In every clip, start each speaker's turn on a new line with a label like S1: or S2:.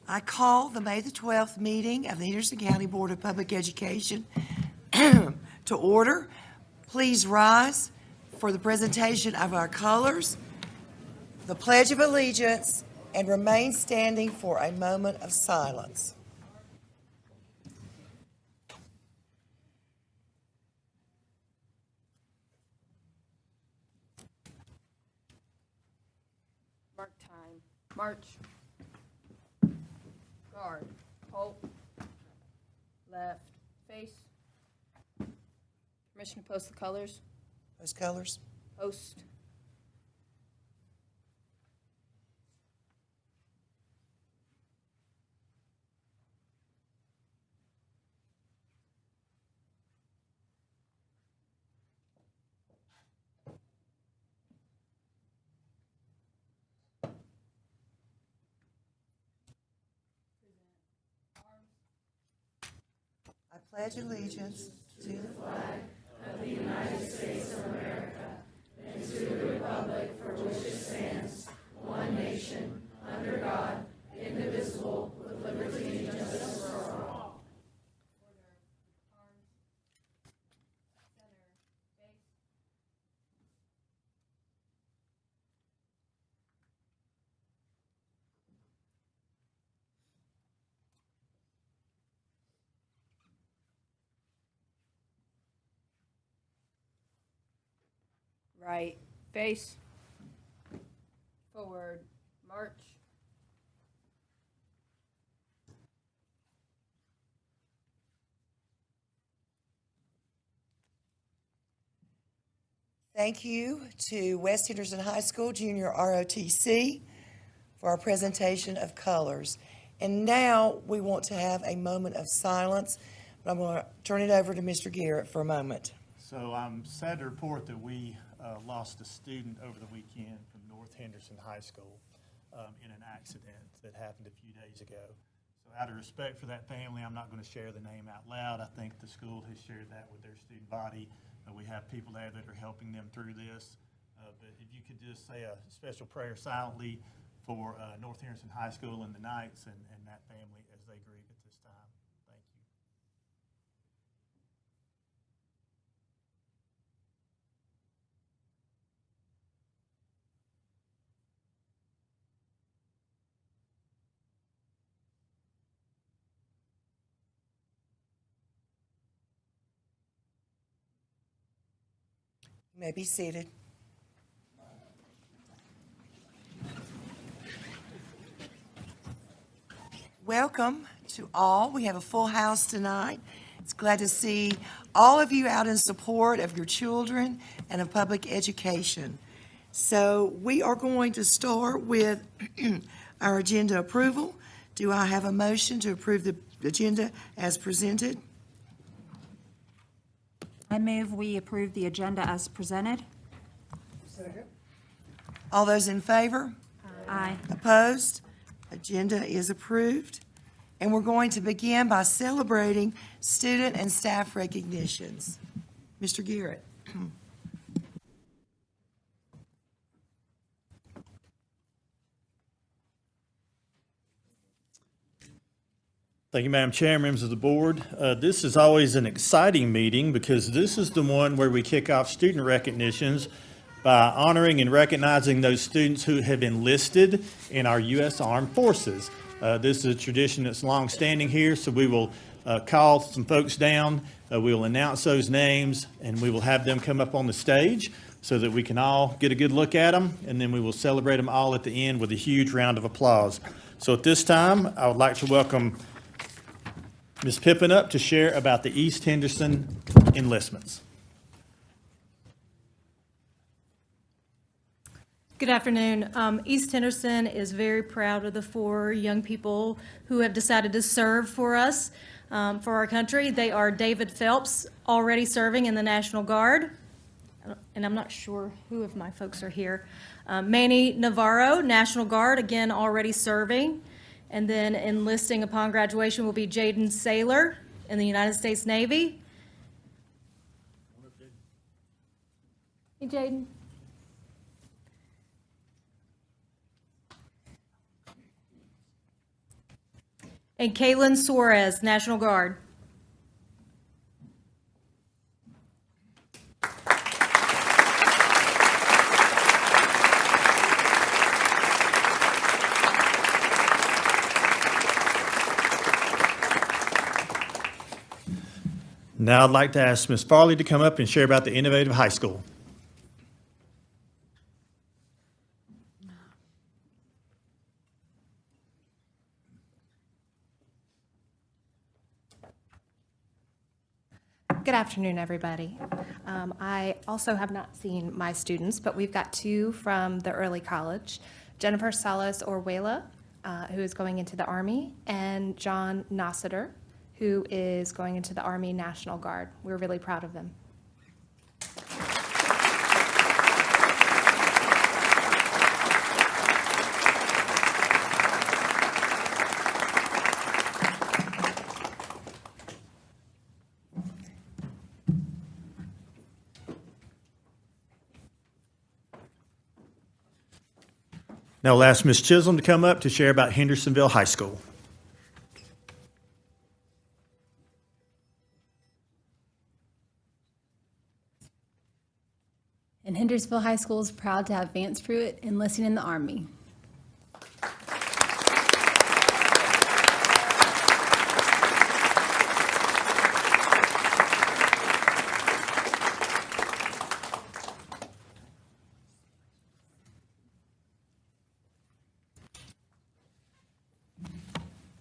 S1: I call the May the 12th meeting of the Henderson County Board of Public Education to order. Please rise for the presentation of our colors, the Pledge of Allegiance, and remain standing for a moment of silence.
S2: Mark time. March. Guard. Halt. Left. Face. Permission to post the colors.
S1: Those colors.
S2: Post.
S1: I pledge allegiance to the flag
S2: Right. Face. Forward. March.
S1: Thank you to West Henderson High School Junior ROTC for our presentation of colors. And now we want to have a moment of silence, but I'm going to turn it over to Mr. Garrett for a moment.
S3: So I'm sad to report that we lost a student over the weekend from North Henderson High School in an accident that happened a few days ago. So out of respect for that family, I'm not going to share the name out loud. I think the school has shared that with their student body. We have people there that are helping them through this. But if you could just say a special prayer silently for North Henderson High School and the Knights and that family as they grieve at this time. Thank you.
S1: You may be seated. Welcome to all. We have a full house tonight. It's glad to see all of you out in support of your children and of public education. So we are going to start with our agenda approval. Do I have a motion to approve the agenda as presented?
S4: I move we approve the agenda as presented.
S1: All those in favor?
S4: Aye.
S1: Opposed? Agenda is approved. And we're going to begin by celebrating student and staff recognitions. Mr. Garrett.
S3: Thank you, Madam Chair, members of the board. This is always an exciting meeting because this is the one where we kick off student recognitions by honoring and recognizing those students who have enlisted in our U.S. Armed Forces. This is a tradition that's long-standing here, so we will call some folks down, we will announce those names, and we will have them come up on the stage so that we can all get a good look at them, and then we will celebrate them all at the end with a huge round of applause. So at this time, I would like to welcome Ms. Pippin up to share about the East Henderson enlistments.
S5: Good afternoon. East Henderson is very proud of the 4 young people who have decided to serve for us, for our country. They are David Phelps, already serving in the National Guard, and I'm not sure who of my folks are here. Manny Navarro, National Guard, again, already serving. And then enlisting upon graduation will be Jaden Saylor in the United States Navy. Hey, Jaden. and Kaylin Suarez, National Guard.
S3: Now I'd like to ask Ms. Farley to come up and share about the Innovative High School.
S6: Good afternoon, everybody. I also have not seen my students, but we've got two from the early college, Jennifer Salas Orwela, who is going into the Army, and John Nossiter, who is going into the Army National Guard. We're really proud of them.
S3: Now I'll ask Ms. Chisholm to come up to share about Hendersonville High School.
S7: And Hendersonville High School is proud to have Vance Pruitt enlisting in the Army.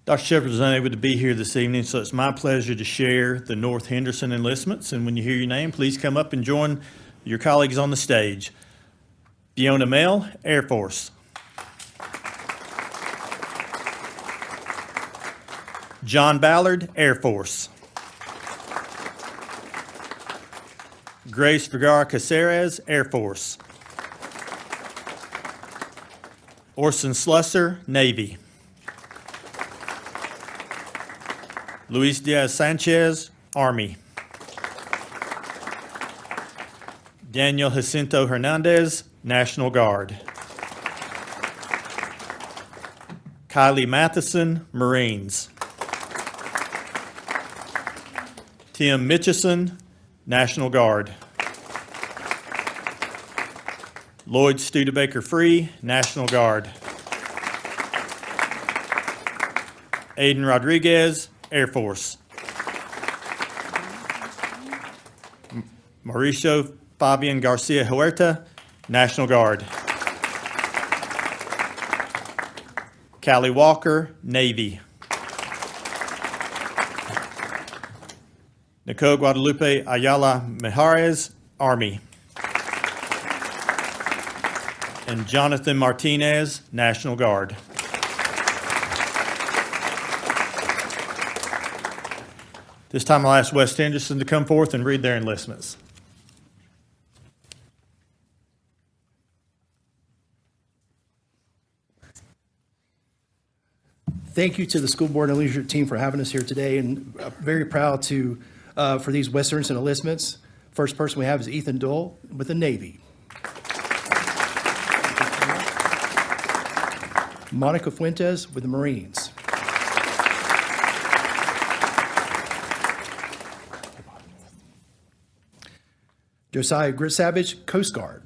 S3: Dr. Shepard is unable to be here this evening, so it's my pleasure to share the North Henderson enlistments. And when you hear your name, please come up and join your colleagues on the stage. Fiona Mell, Air Force. John Ballard, Air Force. Grace Vergara Caceres, Air Force. Orson Slusser, Navy. Luis Diaz Sanchez, Army. Daniel Jacinto Hernandez, National Guard. Kylie Matheson, Marines. Tim Mitchison, National Guard. Lloyd Studebaker Free, National Guard. Aiden Rodriguez, Air Force. Mauricio Fabian Garcia Huerta, National Guard. Callie Walker, Navy. Nicole Guadalupe Ayala Mijares, Army. And Jonathan Martinez, National Guard. This time I'll ask West Henderson to come forth and read their enlistments.
S8: Thank you to the school board and leadership team for having us here today, and very proud to for these West Henderson enlistments. First person we have is Ethan Dole with the Navy. Monica Fuentes with the Marines. Josiah Gritsavage, Coast Guard.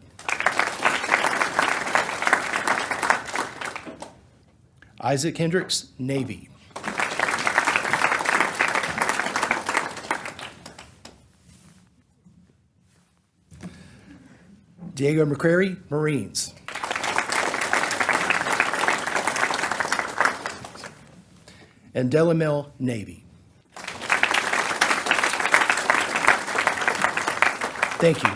S8: Isaac Hendricks, Navy. Diego McCrary, Marines. And Delamel, Navy. Thank you.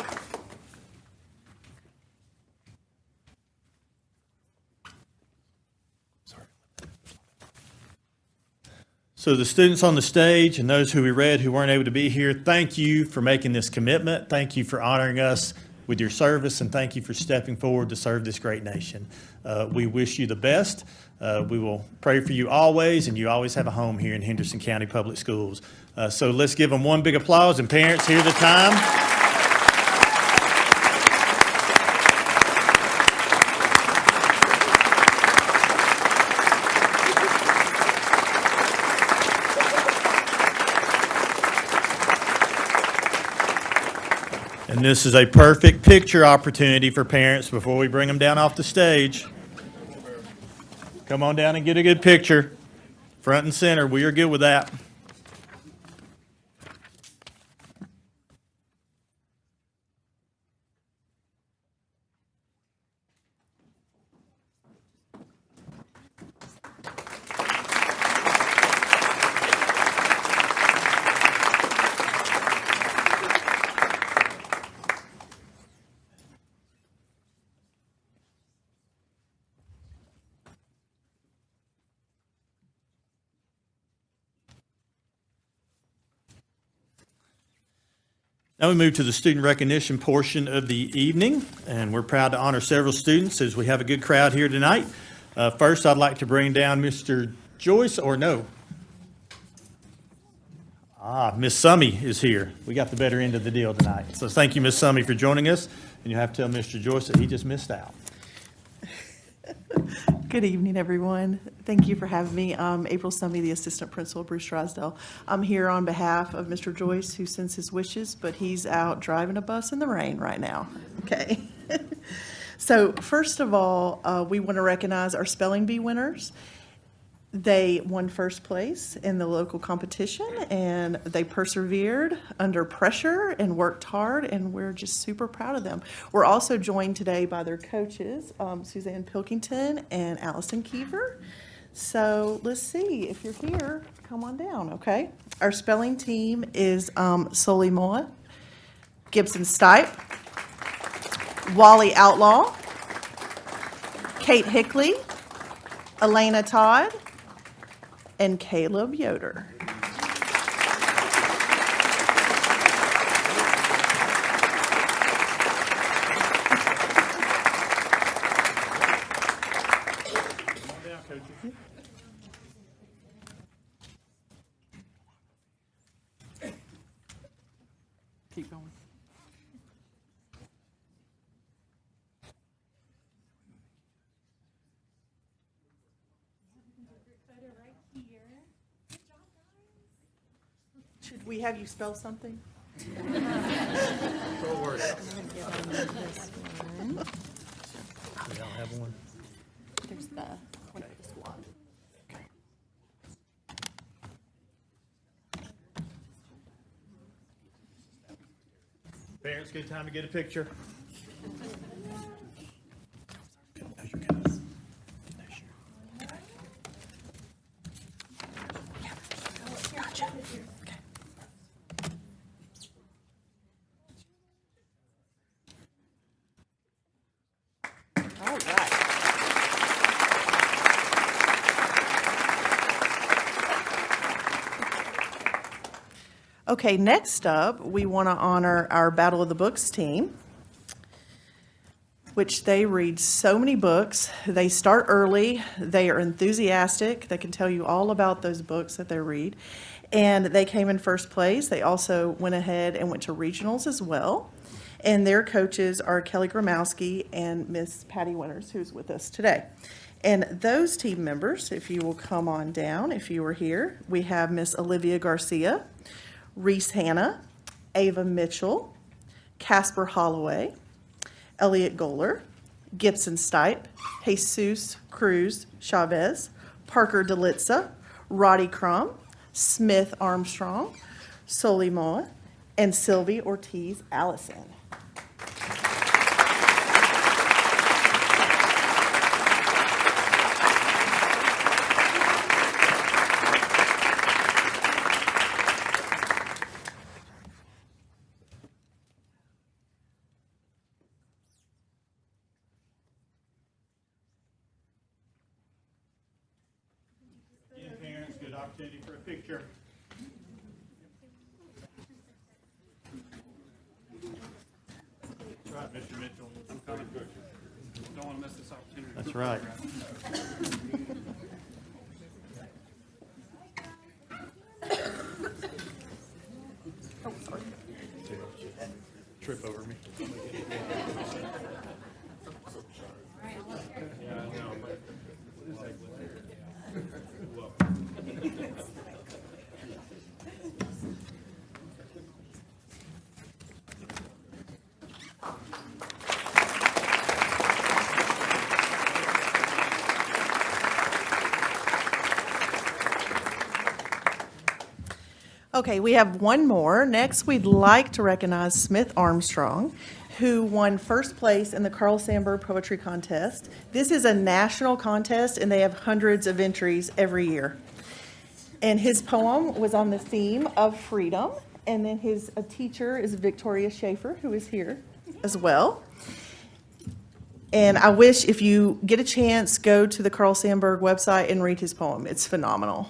S3: So the students on the stage and those who we read who weren't able to be here, thank you for making this commitment. Thank you for honoring us with your service, and thank you for stepping forward to serve this great nation. We wish you the best. We will pray for you always, and you always have a home here in Henderson County Public Schools. So let's give them one big applause, and parents, hear the time. And this is a perfect picture opportunity for parents before we bring them down off the stage. Come on down and get a good picture. Front and center, we are good with that. Now we move to the student recognition portion of the evening, and we're proud to honor several students as we have a good crowd here tonight. First, I'd like to bring down Mr. Joyce, or no. Miss Summy is here. We got the better end of the deal tonight. So thank you, Miss Summy, for joining us, and you have to tell Mr. Joyce that he just missed out.
S9: Good evening, everyone. Thank you for having me. I'm April Summy, the Assistant Principal at Bruce Drysdale. I'm here on behalf of Mr. Joyce, who sends his wishes, but he's out driving a bus in the rain right now. Okay. So first of all, we want to recognize our spelling bee winners. They won first place in the local competition, and they persevered under pressure and worked hard, and we're just super proud of them. We're also joined today by their coaches, Suzanne Pilkington and Allison Kiefer. So let's see, if you're here, come on down, okay? Our spelling team is Soli Moa, Gibson Stipe, Wally Outlaw, Kate Hickley, Elena Todd, and Caleb Yoder. Keep going. Should we have you spell something?
S3: Don't worry. We don't have one.
S9: There's the one for the squad.
S3: Parents, good time to get a picture.
S9: All right. Okay, next up, we want to honor our Battle of the Books team, which they read so many books. They start early. They are enthusiastic. They can tell you all about those books that they read. And they came in first place. They also went ahead and went to regionals as well. And their coaches are Kelly Gramowski and Miss Patty Winters, who's with us today. And those team members, if you will come on down, if you were here, we have Miss Olivia Garcia, Reese Hanna, Ava Mitchell, Casper Holloway, Elliot Goller, Gibson Stipe, Jesus Cruz Chavez, Parker Delitza, Roddy Crum, Smith Armstrong, Soli Moa, and Sylvie Ortiz Allison.
S3: Again, parents, good opportunity for a picture. That's right, Mr. Mitchell.
S10: Don't want to miss this opportunity.
S3: That's right. Trip over me.
S9: Okay, we have one more. Next, we'd like to recognize Smith Armstrong, who won first place in the Carl Sandburg Poetry Contest. This is a national contest, and they have hundreds of entries every year. And his poem was on the theme of freedom. And then his teacher is Victoria Schaefer, who is here as well. And I wish if you get a chance, go to the Carl Sandburg website and read his poem. It's phenomenal.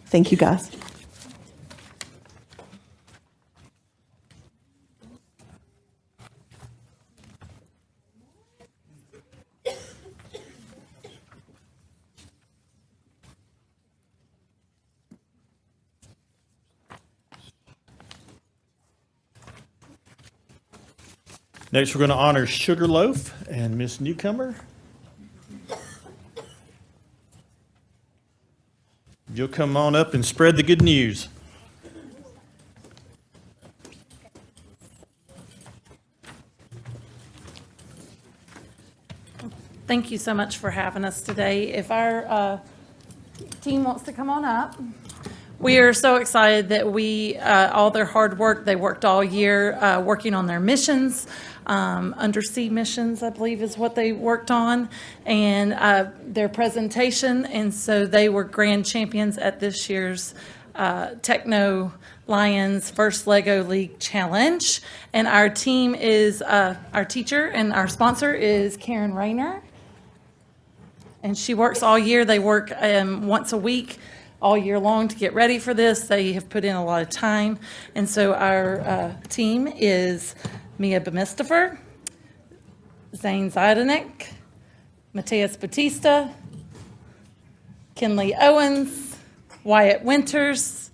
S9: Thank you, guys.
S3: Next, we're going to honor Sugarloaf and Miss Newcomer. You'll come on up and spread the good news.
S11: Thank you so much for having us today. If our team wants to come on up. We are so excited that all their hard work, they worked all year working on their missions, undersea missions, I believe is what they worked on, and their presentation. And so they were grand champions at this year's Techno Lions First Lego League Challenge. And our team is, our teacher and our sponsor is Karen Rayner. And she works all year. They work once a week all year long to get ready for this. They have put in a lot of time. And so our team is Mia Bemistifer, Zane Zidanek, Mateus Batista, Kinley Owens, Wyatt Winters,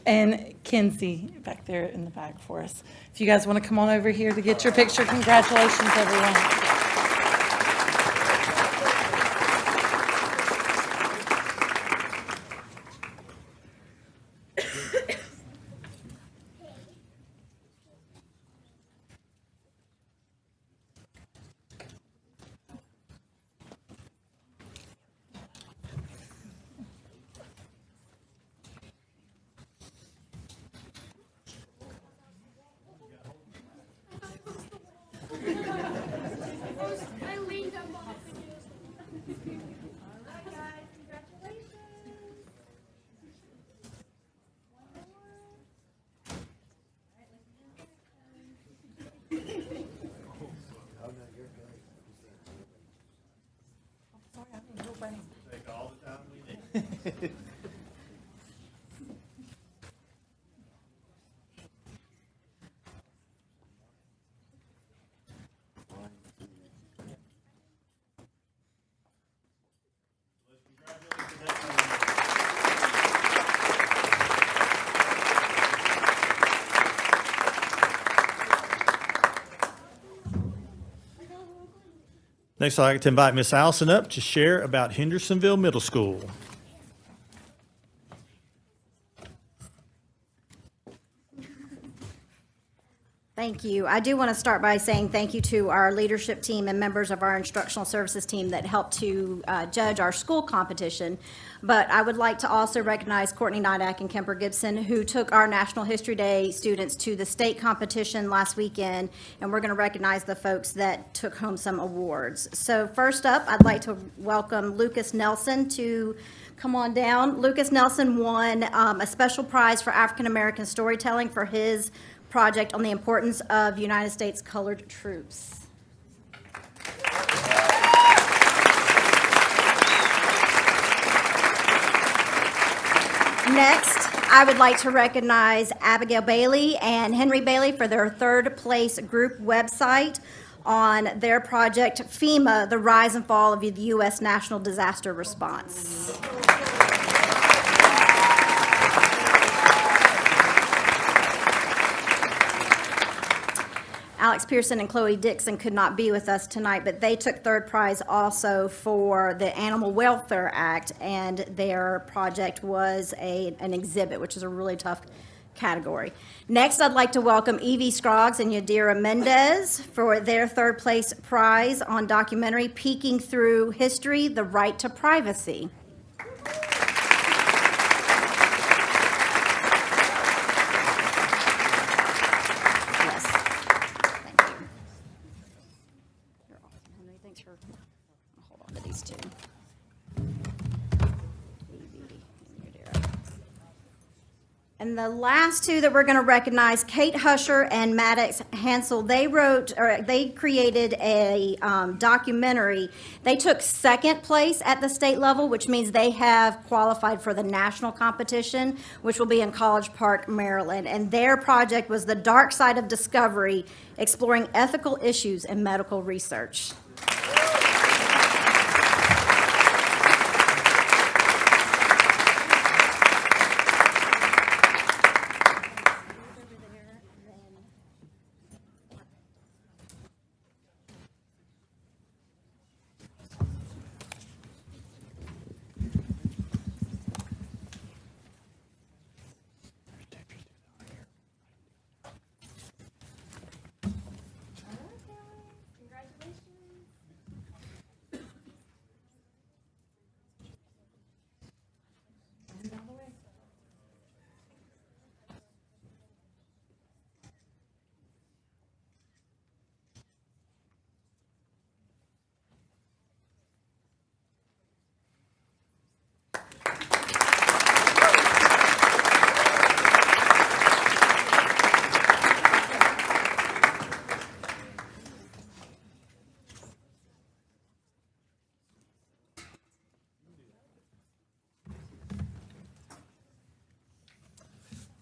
S11: and Kinsey back there in the back for us. If you guys want to come on over here to get your picture, congratulations, everyone.
S3: Next, I'd like to invite Miss Allison up to share about Hendersonville Middle School.
S12: Thank you. I do want to start by saying thank you to our leadership team and members of our instructional services team that helped to judge our school competition. But I would like to also recognize Courtney Nidak and Kemper Gibson, who took our National History Day students to the state competition last weekend, and we're going to recognize the folks that took home some awards. So first up, I'd like to welcome Lucas Nelson to come on down. Lucas Nelson won a special prize for African American storytelling for his project on the importance of United States colored troops. Next, I would like to recognize Abigail Bailey and Henry Bailey for their third place group website on their project FEMA, the Rise and Fall of the U.S. National Disaster Response. Alex Pearson and Chloe Dixon could not be with us tonight, but they took third prize also for the Animal Welfare Act, and their project was an exhibit, which is a really tough category. Next, I'd like to welcome Evie Scroggs and Yadira Mendez for their third place prize on documentary Peeking Through History, The Right to Privacy. Yes. Thank you. You're awesome, Henry. Thanks for, I'll hold on to these two. And the last two that we're going to recognize, Kate Husher and Maddox Hansel, they created a documentary. They took second place at the state level, which means they have qualified for the national competition, which will be in College Park, Maryland. And their project was The Dark Side of Discovery, exploring ethical issues in medical research.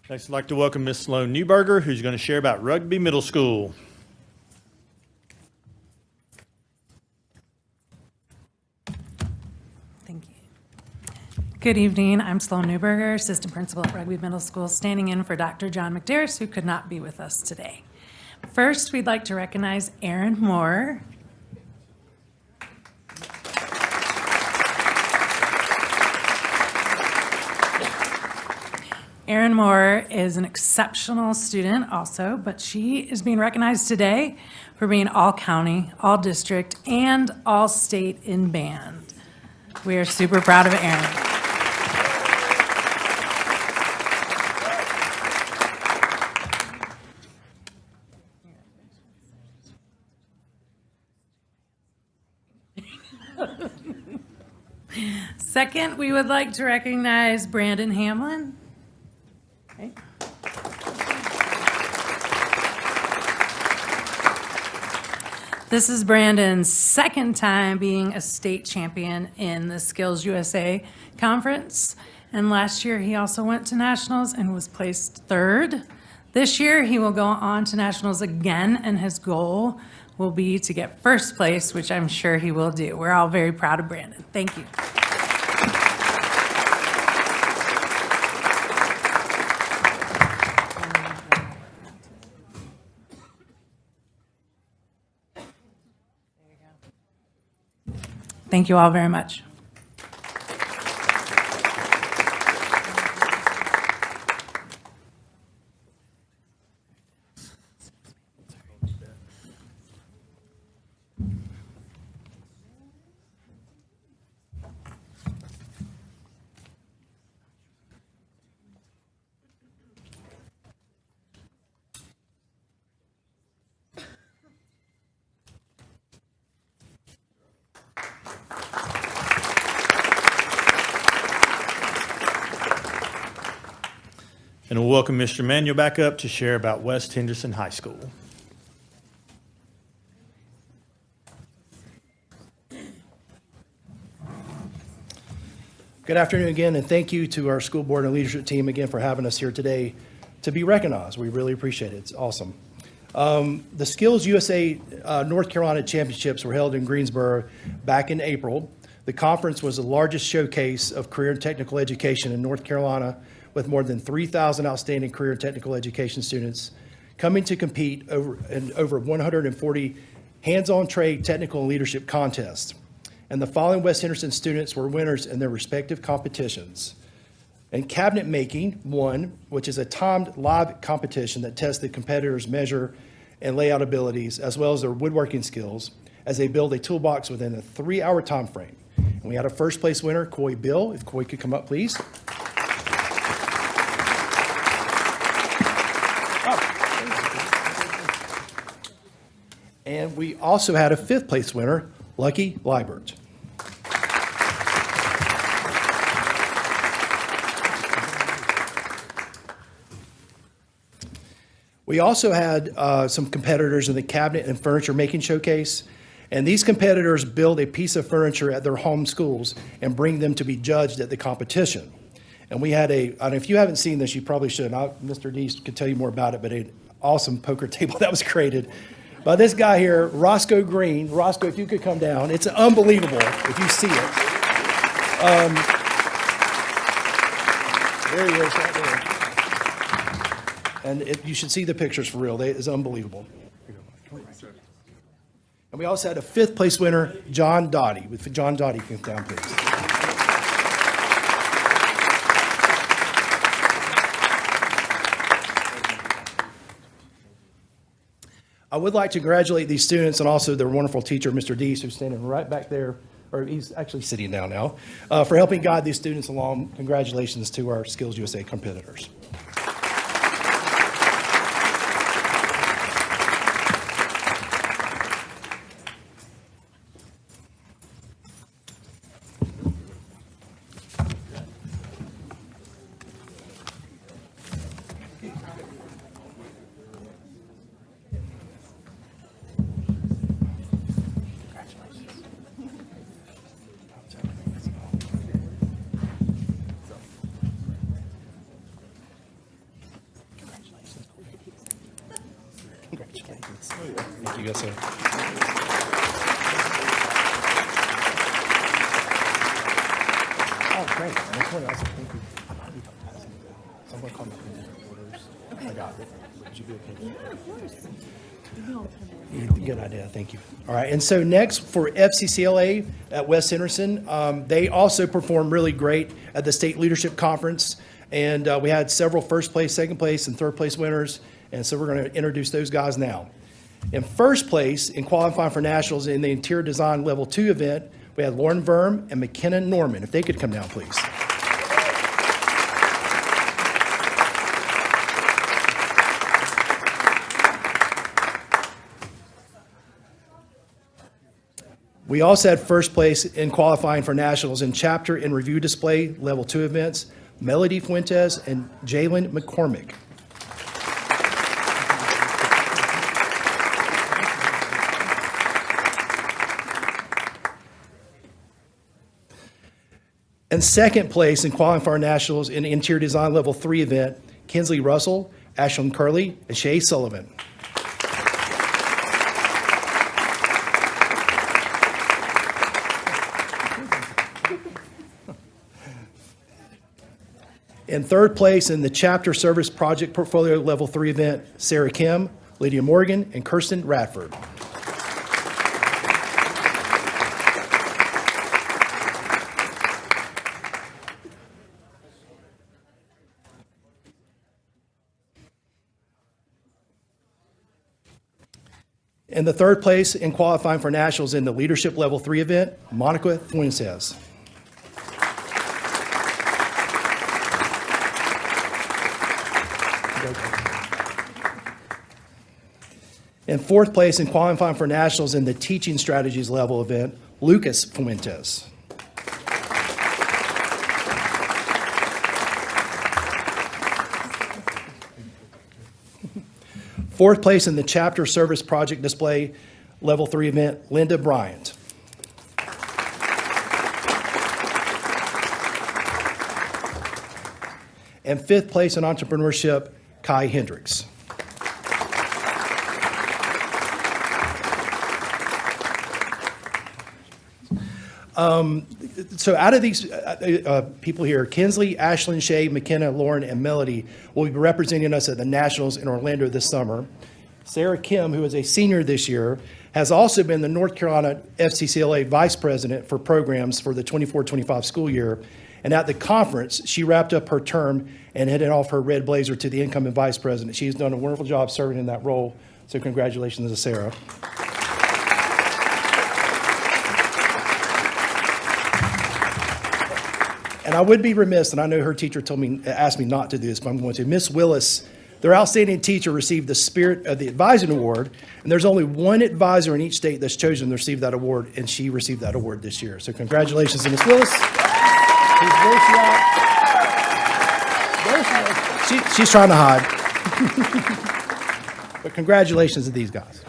S3: Next, I'd like to welcome Ms. Sloan Newberger, who's going to share about Rugby Middle School.
S11: Thank you. Good evening. I'm Sloan Newberger, Assistant Principal at Rugby Middle School, standing in for Dr. John McDarris, who could not be with us today. First, we'd like to recognize Erin Moore. Erin Moore is an exceptional student also, but she is being recognized today for being all county, all district, and all state in band. We are super proud of Erin. Second, we would like to recognize Brandon Hamlin. Okay. This is Brandon's second time being a state champion in the Skills USA conference. And last year, he also went to nationals and was placed third. This year, he will go on to nationals again, and his goal will be to get first place, which I'm sure he will do. We're all very proud of Brandon. Thank you. Thank you all very much.
S3: And we'll welcome Mr. Manuel back up to share about West Henderson High School.
S8: Good afternoon again, and thank you to our school board and leadership team again for having us here today to be recognized. We really appreciate it. It's awesome. The Skills USA North Carolina Championships were held in Greensboro back in April. The conference was the largest showcase of career and technical education in North Carolina, with more than 3,000 outstanding career and technical education students coming to compete in over 140 hands-on trade, technical, and leadership contests. And the following West Henderson students were winners in their respective competitions. And cabinet making won, which is a timed live competition that tests the competitors' measure and layout abilities, as well as their woodworking skills, as they build a toolbox within a 3-hour time frame. And we had a first place winner, Coy Bill. If Coy could come up, please. And we also had a 5th place winner, Lucky Liebert. We also had some competitors in the cabinet and furniture making showcase. And these competitors build a piece of furniture at their home schools and bring them to be judged at the competition. And we had and if you haven't seen this, you probably should. Mr. Deese could tell you more about it, but an awesome poker table that was created by this guy here, Roscoe Green. Roscoe, if you could come down. It's unbelievable if you see it. There he is right there. And you should see the pictures for real. It's unbelievable. And we also had a 5th place winner, John Dottie. With John Dottie, come down, please. I would like to congratulate these students and also their wonderful teacher, Mr. Deese, who's standing right back there, or he's actually sitting down now, for helping guide these students along. Congratulations to our Skills USA competitors. Thank you, guys. Oh, great. That's what I was thinking. Someone call me orders. I got it. Would you be okay? Yeah, of course. Good idea. Thank you. All right. And so next for FCCLA at West Henderson, they also performed really great at the State Leadership Conference. And we had several first place, second place, and third place winners. And so we're going to introduce those guys now. In first place, in qualifying for nationals in the Interior Design Level 2 event, we had Lauren Verm and McKenna Norman. If they could come down, please. We also had first place in qualifying for nationals in Chapter and Review Display Level 2 events, Melody Fuentes and Jalen McCormick. And second place in qualifying for our nationals in Interior Design Level 3 event, Kinsley Russell, Ashlyn Curley, and Shay Sullivan. In third place in the Chapter Service Project Portfolio Level 3 event, Sarah Kim, Lydia Morgan, and Kirsten Radford. In the third place in qualifying for nationals in the Leadership Level 3 event, Monica Fuentes. In fourth place in qualifying for nationals in the Teaching Strategies Level event, Lucas Fuentes. Fourth place in the Chapter Service Project Display Level 3 event, Linda Bryant. And fifth place in Entrepreneurship, Kai Hendricks. So out of these people here, Kinsley, Ashlyn, Shay, McKenna, Lauren, and Melody will be representing us at the Nationals in Orlando this summer. Sarah Kim, who is a senior this year, has also been the North Carolina FCCLA Vice President for Programs for the 24-25 school year And at the conference, she wrapped up her term and handed off her red blazer to the incoming vice president. She's done a wonderful job serving in that role, so congratulations to Sarah. And I would be remiss, and I know her teacher asked me not to do this, but I'm going to. Miss Willis, their outstanding teacher, received the Spirit of the Advising Award, and there's only one advisor in each state that's chosen to receive that award, and she received that award this year. So congratulations to Miss Willis. She's trying to hide. But congratulations to these guys.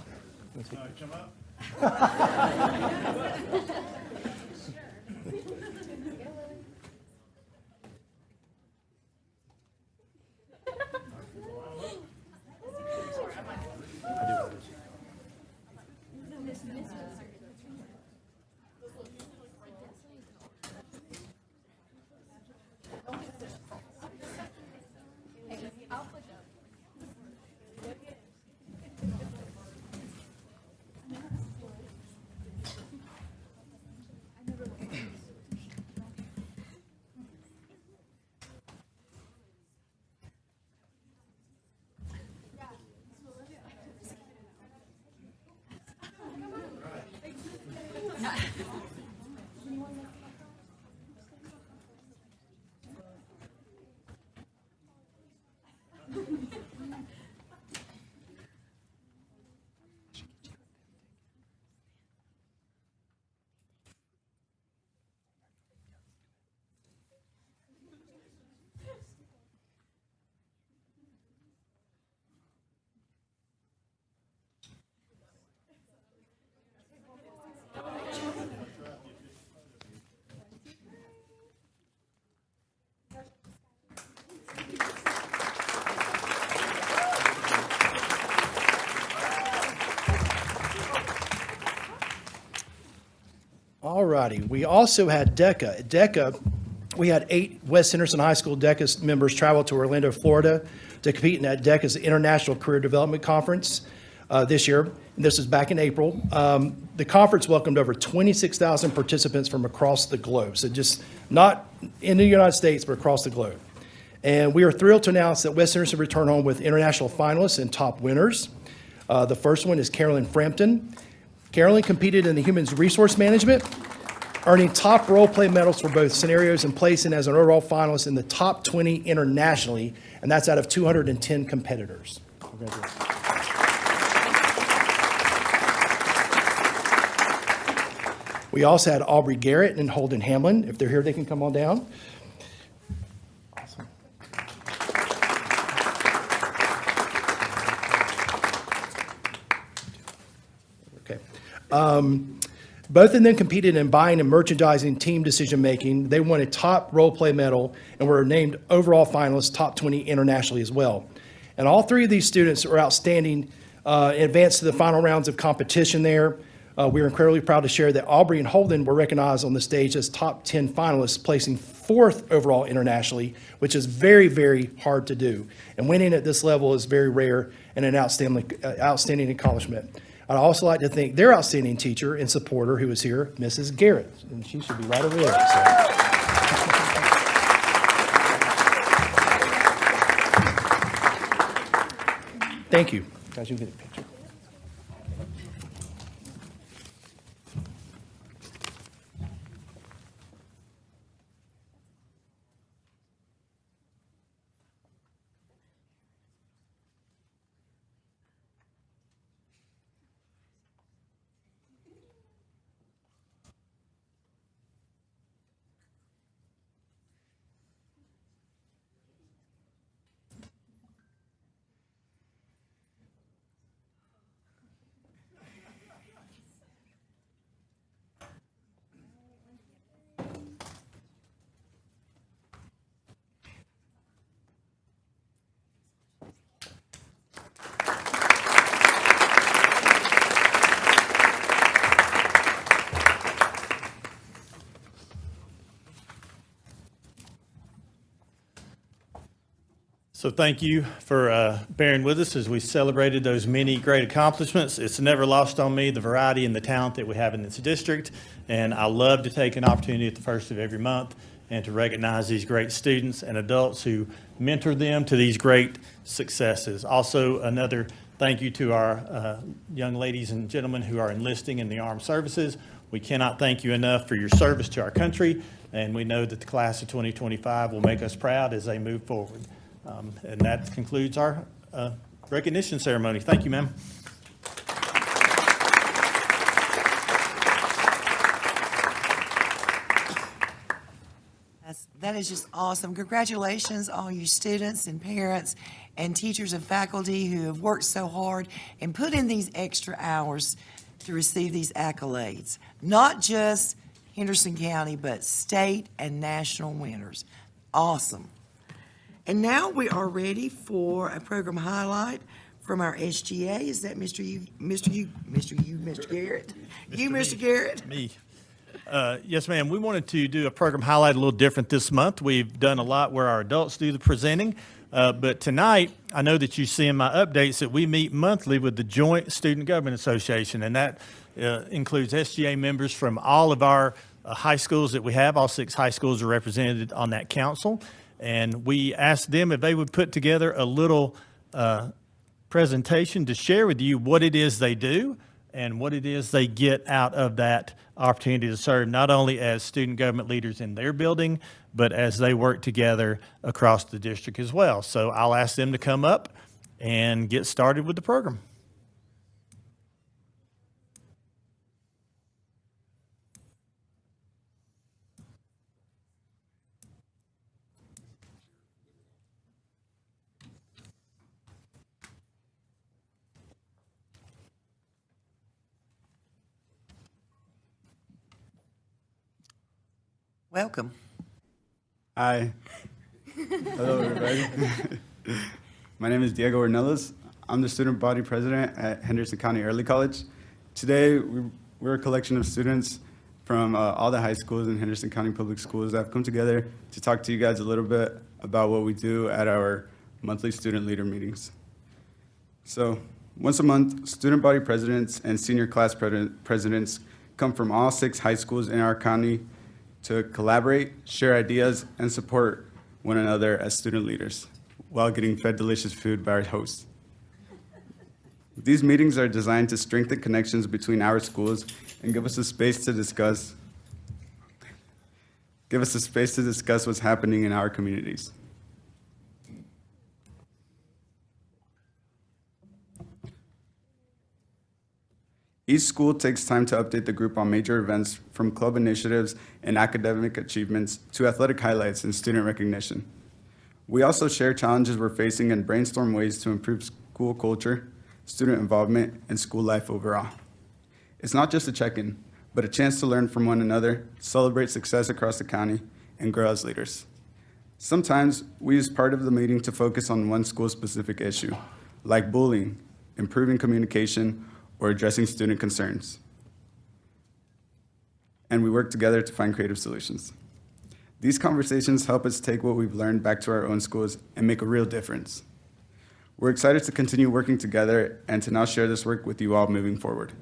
S8: All righty. We also had DECA. At DECA, we had 8 West Henderson High School DECA members travel to Orlando, Florida to compete in that DECA's International Career Development Conference this year. And this is back in April. The conference welcomed over 26,000 participants from across the globe. So just not in the United States, but across the globe. And we are thrilled to announce that West Henderson returned home with international finalists and top winners. The first one is Carolyn Frampton. Carolyn competed in the Human Resource Management, earning top role play medals for both scenarios and placing as an overall finalist in the top 20 internationally, and that's out of 210 competitors. Congratulations. We also had Aubrey Garrett and Holden Hamlin. If they're here, they can come on down. Awesome. Okay. Both of them competed in buying and merchandising team decision-making. They won a top role play medal and were named overall finalists, top 20 internationally as well. And all 3 of these students are outstanding, advanced to the final rounds of competition there. We are incredibly proud to share that Aubrey and Holden were recognized on the stage as top 10 finalists, placing 4th overall internationally, which is very, very hard to do. And winning at this level is very rare and an outstanding accomplishment. I'd also like to thank their outstanding teacher and supporter who is here, Mrs. Garrett, and she should be right over there. So. Thank you. Guys, you can get a picture.
S3: So thank you for bearing with us as we celebrated those many great accomplishments. It's never lost on me the variety and the talent that we have in this district, and I love to take an opportunity at the first of every month and to recognize these great students and adults who mentor them to these great successes. Also, another thank you to our young ladies and gentlemen who are enlisting in the armed services. We cannot thank you enough for your service to our country, and we know that the class of 2025 will make us proud as they move forward. And that concludes our recognition ceremony. Thank you, ma'am.
S1: That is just awesome. Congratulations, all you students and parents and teachers and faculty who have worked so hard and put in these extra hours to receive these accolades. Not just Henderson County, but state and national winners. Awesome. And now we are ready for a program highlight from our SGA. Is that Mr. Garrett? You, Mr. Garrett?
S3: Me. Yes, ma'am. We wanted to do a program highlight a little different this month. We've done a lot where our adults do the presenting. But tonight, I know that you see in my updates that we meet monthly with the Joint Student Government Association, and that includes SGA members from all of our high schools that we have. All 6 high schools are represented on that council. And we asked them if they would put together a little presentation to share with you what it is they do and what it is they get out of that opportunity to serve, not only as student government leaders in their building, but as they work together across the district as well. So I'll ask them to come up and get started with the program.
S1: Welcome.
S13: Hi. Hello, everybody. My name is Diego Ornelas. I'm the student body president at Henderson County Early College. Today, we're a collection of students from all the high schools in Henderson County Public Schools that have come together to talk to you guys a little bit about what we do at our monthly student leader meetings. So, once a month, student body presidents and senior class presidents come from all 6 high schools in our county to collaborate, share ideas, and support one another as student leaders while getting fed delicious food by our hosts. These meetings are designed to strengthen connections between our schools and give us a space to discuss what's happening in our communities. Each school takes time to update the group on major events, from club initiatives and academic achievements to athletic highlights and student recognition. We also share challenges we're facing and brainstorm ways to improve school culture, student involvement, and school life overall. It's not just a check-in, but a chance to learn from one another, celebrate success across the county, and grow as leaders. Sometimes we use part of the meeting to focus on one school-specific issue, like bullying, improving communication, or addressing student concerns. And we work together to find creative solutions. These conversations help us take what we've learned back to our own schools and make a real difference. We're excited to continue working together and to now share this work with you all moving forward.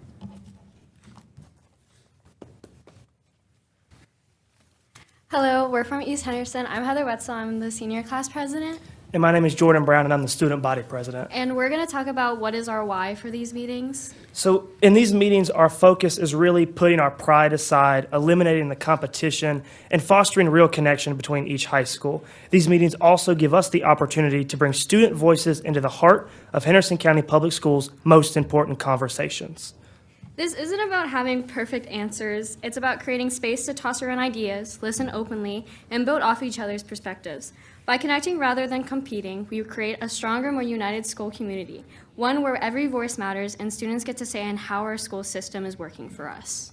S14: Hello, we're from East Henderson. I'm Heather Wetzel. I'm the senior class president.
S15: And my name is Jordan Brown, and I'm the student body president.
S14: And we're going to talk about what is our why for these meetings.
S15: So in these meetings, our focus is really putting our pride aside, eliminating the competition, and fostering real connection between each high school. These meetings also give us the opportunity to bring student voices into the heart of Henderson County Public Schools' most important conversations.
S14: This isn't about having perfect answers. It's about creating space to toss around ideas, listen openly, and build off each other's perspectives. By connecting rather than competing, we create a stronger, more united school community, one where every voice matters and students get to say in how our school system is working for us.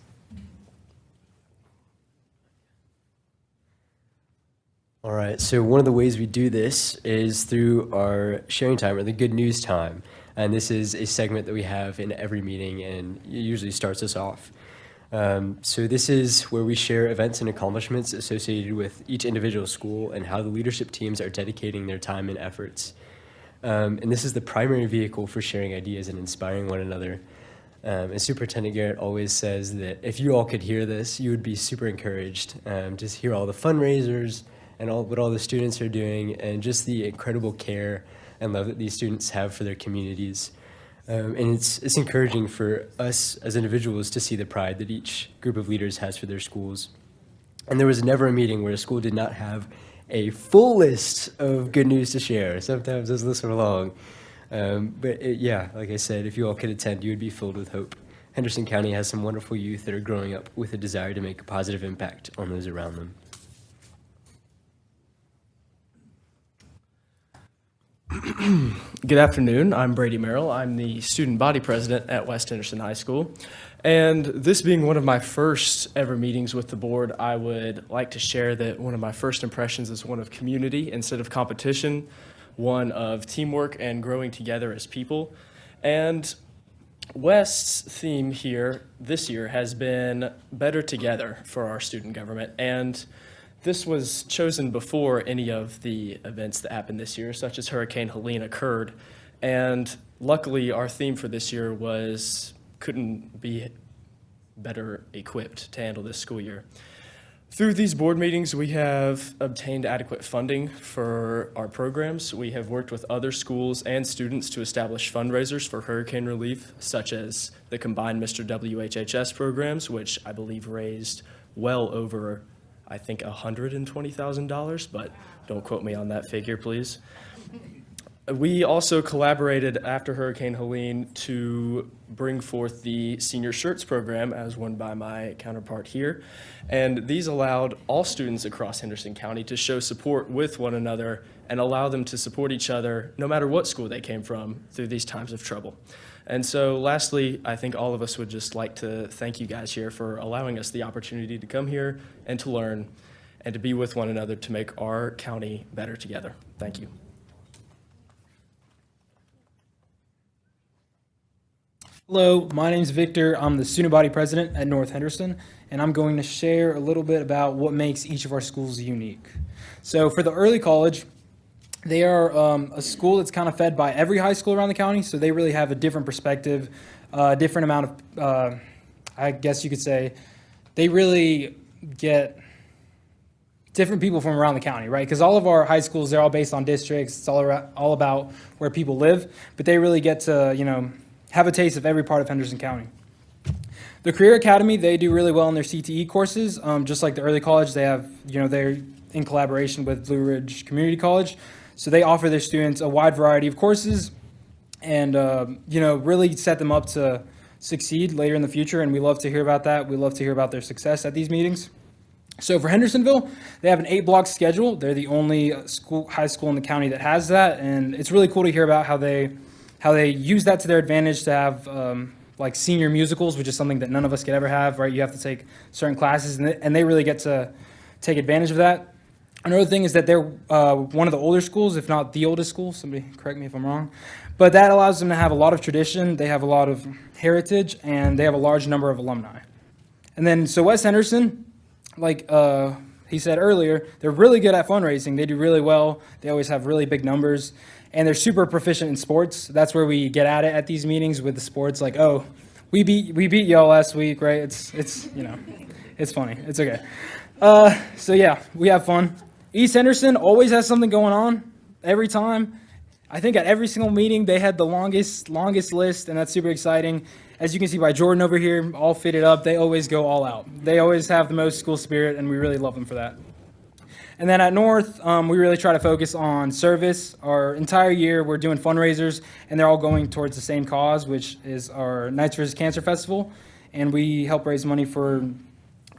S16: All right, so one of the ways we do this is through our sharing time, or the good news time. And this is a segment that we have in every meeting, and it usually starts us off. So this is where we share events and accomplishments associated with each individual school and how the leadership teams are dedicating their time and efforts. And this is the primary vehicle for sharing ideas and inspiring one another. And Superintendent Garrett always says that if you all could hear this, you would be super encouraged to hear all the fundraisers and what all the students are doing, and just the incredible care and love that these students have for their communities. And it's encouraging for us as individuals to see the pride that each group of leaders has for their schools. And there was never a meeting where a school did not have a full list of good news to share. Sometimes those lists are long. Yeah, like I said, if you all could attend, you would be filled with hope. Henderson County has some wonderful youth that are growing up with a desire to make a positive impact on those around them.
S17: Good afternoon. I'm Brady Merrill. I'm the student body president at West Henderson High School. And this being one of my first ever meetings with the board, I would like to share that one of my first impressions is one of community instead of competition, one of teamwork and growing together as people. And West's theme here this year has been better together for our student government. And this was chosen before any of the events that happened this year, such as Hurricane Helene occurred. And luckily, our theme for this year was couldn't be better equipped to handle this school year. Through these board meetings, we have obtained adequate funding for our programs. We have worked with other schools and students to establish fundraisers for hurricane relief, such as the combined Mr. WHHS programs, which I believe raised well over, I think, $120,000, but don't quote me on that figure, please. We also collaborated after Hurricane Helene to bring forth the Senior Shirts program, as won by my counterpart here. And these allowed all students across Henderson County to show support with one another and allow them to support each other no matter what school they came from through these times of trouble. And so lastly, I think all of us would just like to thank you guys here for allowing us the opportunity to come here and to learn and to be with one another to make our county better together. Thank you.
S18: Hello, my name is Victor. I'm the student body president at North Henderson, and I'm going to share a little bit about what makes each of our schools unique. So for the early college, they are a school that's kind of fed by every high school around the county, so they really have a different perspective, different amount of, I guess you could say, they really get different people from around the county, right? Because all of our high schools, they're all based on districts. It's all about where people live, but they really get to, have a taste of every part of Henderson County. The Career Academy, they do really well in their CTE courses. Just like the early college, they have, they're in collaboration with Blue Ridge Community College. So they offer their students a wide variety of courses and, really set them up to succeed later in the future. And we love to hear about that. We love to hear about their success at these meetings. So for Hendersonville, they have an 8-block schedule. They're the only high school in the county that has that. And it's really cool to hear about how they use that to their advantage to have like senior musicals, which is something that none of us could ever have, right? You have to take certain classes, and they really get to take advantage of that. Another thing is that they're one of the older schools, if not the oldest school. Somebody correct me if I'm wrong. But that allows them to have a lot of tradition. They have a lot of heritage, and they have a large number of alumni. And then, so West Henderson, like he said earlier, they're really good at fundraising. They do really well. They always have really big numbers. And they're super proficient in sports. That's where we get at it at these meetings with the sports. Like, oh, we beat y'all last week, right? It's it's funny. It's okay. So yeah, we have fun. East Henderson always has something going on every time. I think at every single meeting they had the longest list, and that's super exciting. As you can see by Jordan over here, all fitted up. They always go all out. They always have the most school spirit, and we really love them for that. And then at North, we really try to focus on service. Our entire year, we're doing fundraisers, and they're all going towards the same cause, which is our Knights vs. Cancer Festival. And we help raise money for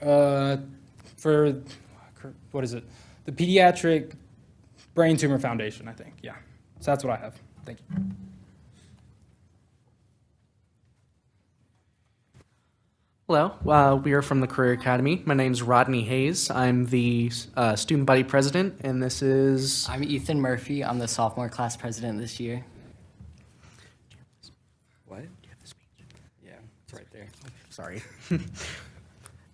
S18: what is it? The Pediatric Brain Tumor Foundation, I think. Yeah. So that's what I have. Thank you.
S19: Hello, we are from the Career Academy. My name's Rodney Hayes. I'm the student body president, and this is...
S20: I'm Ethan Murphy. I'm the sophomore class president this year.
S19: What? Do you have a speech? Yeah, it's right there. Sorry.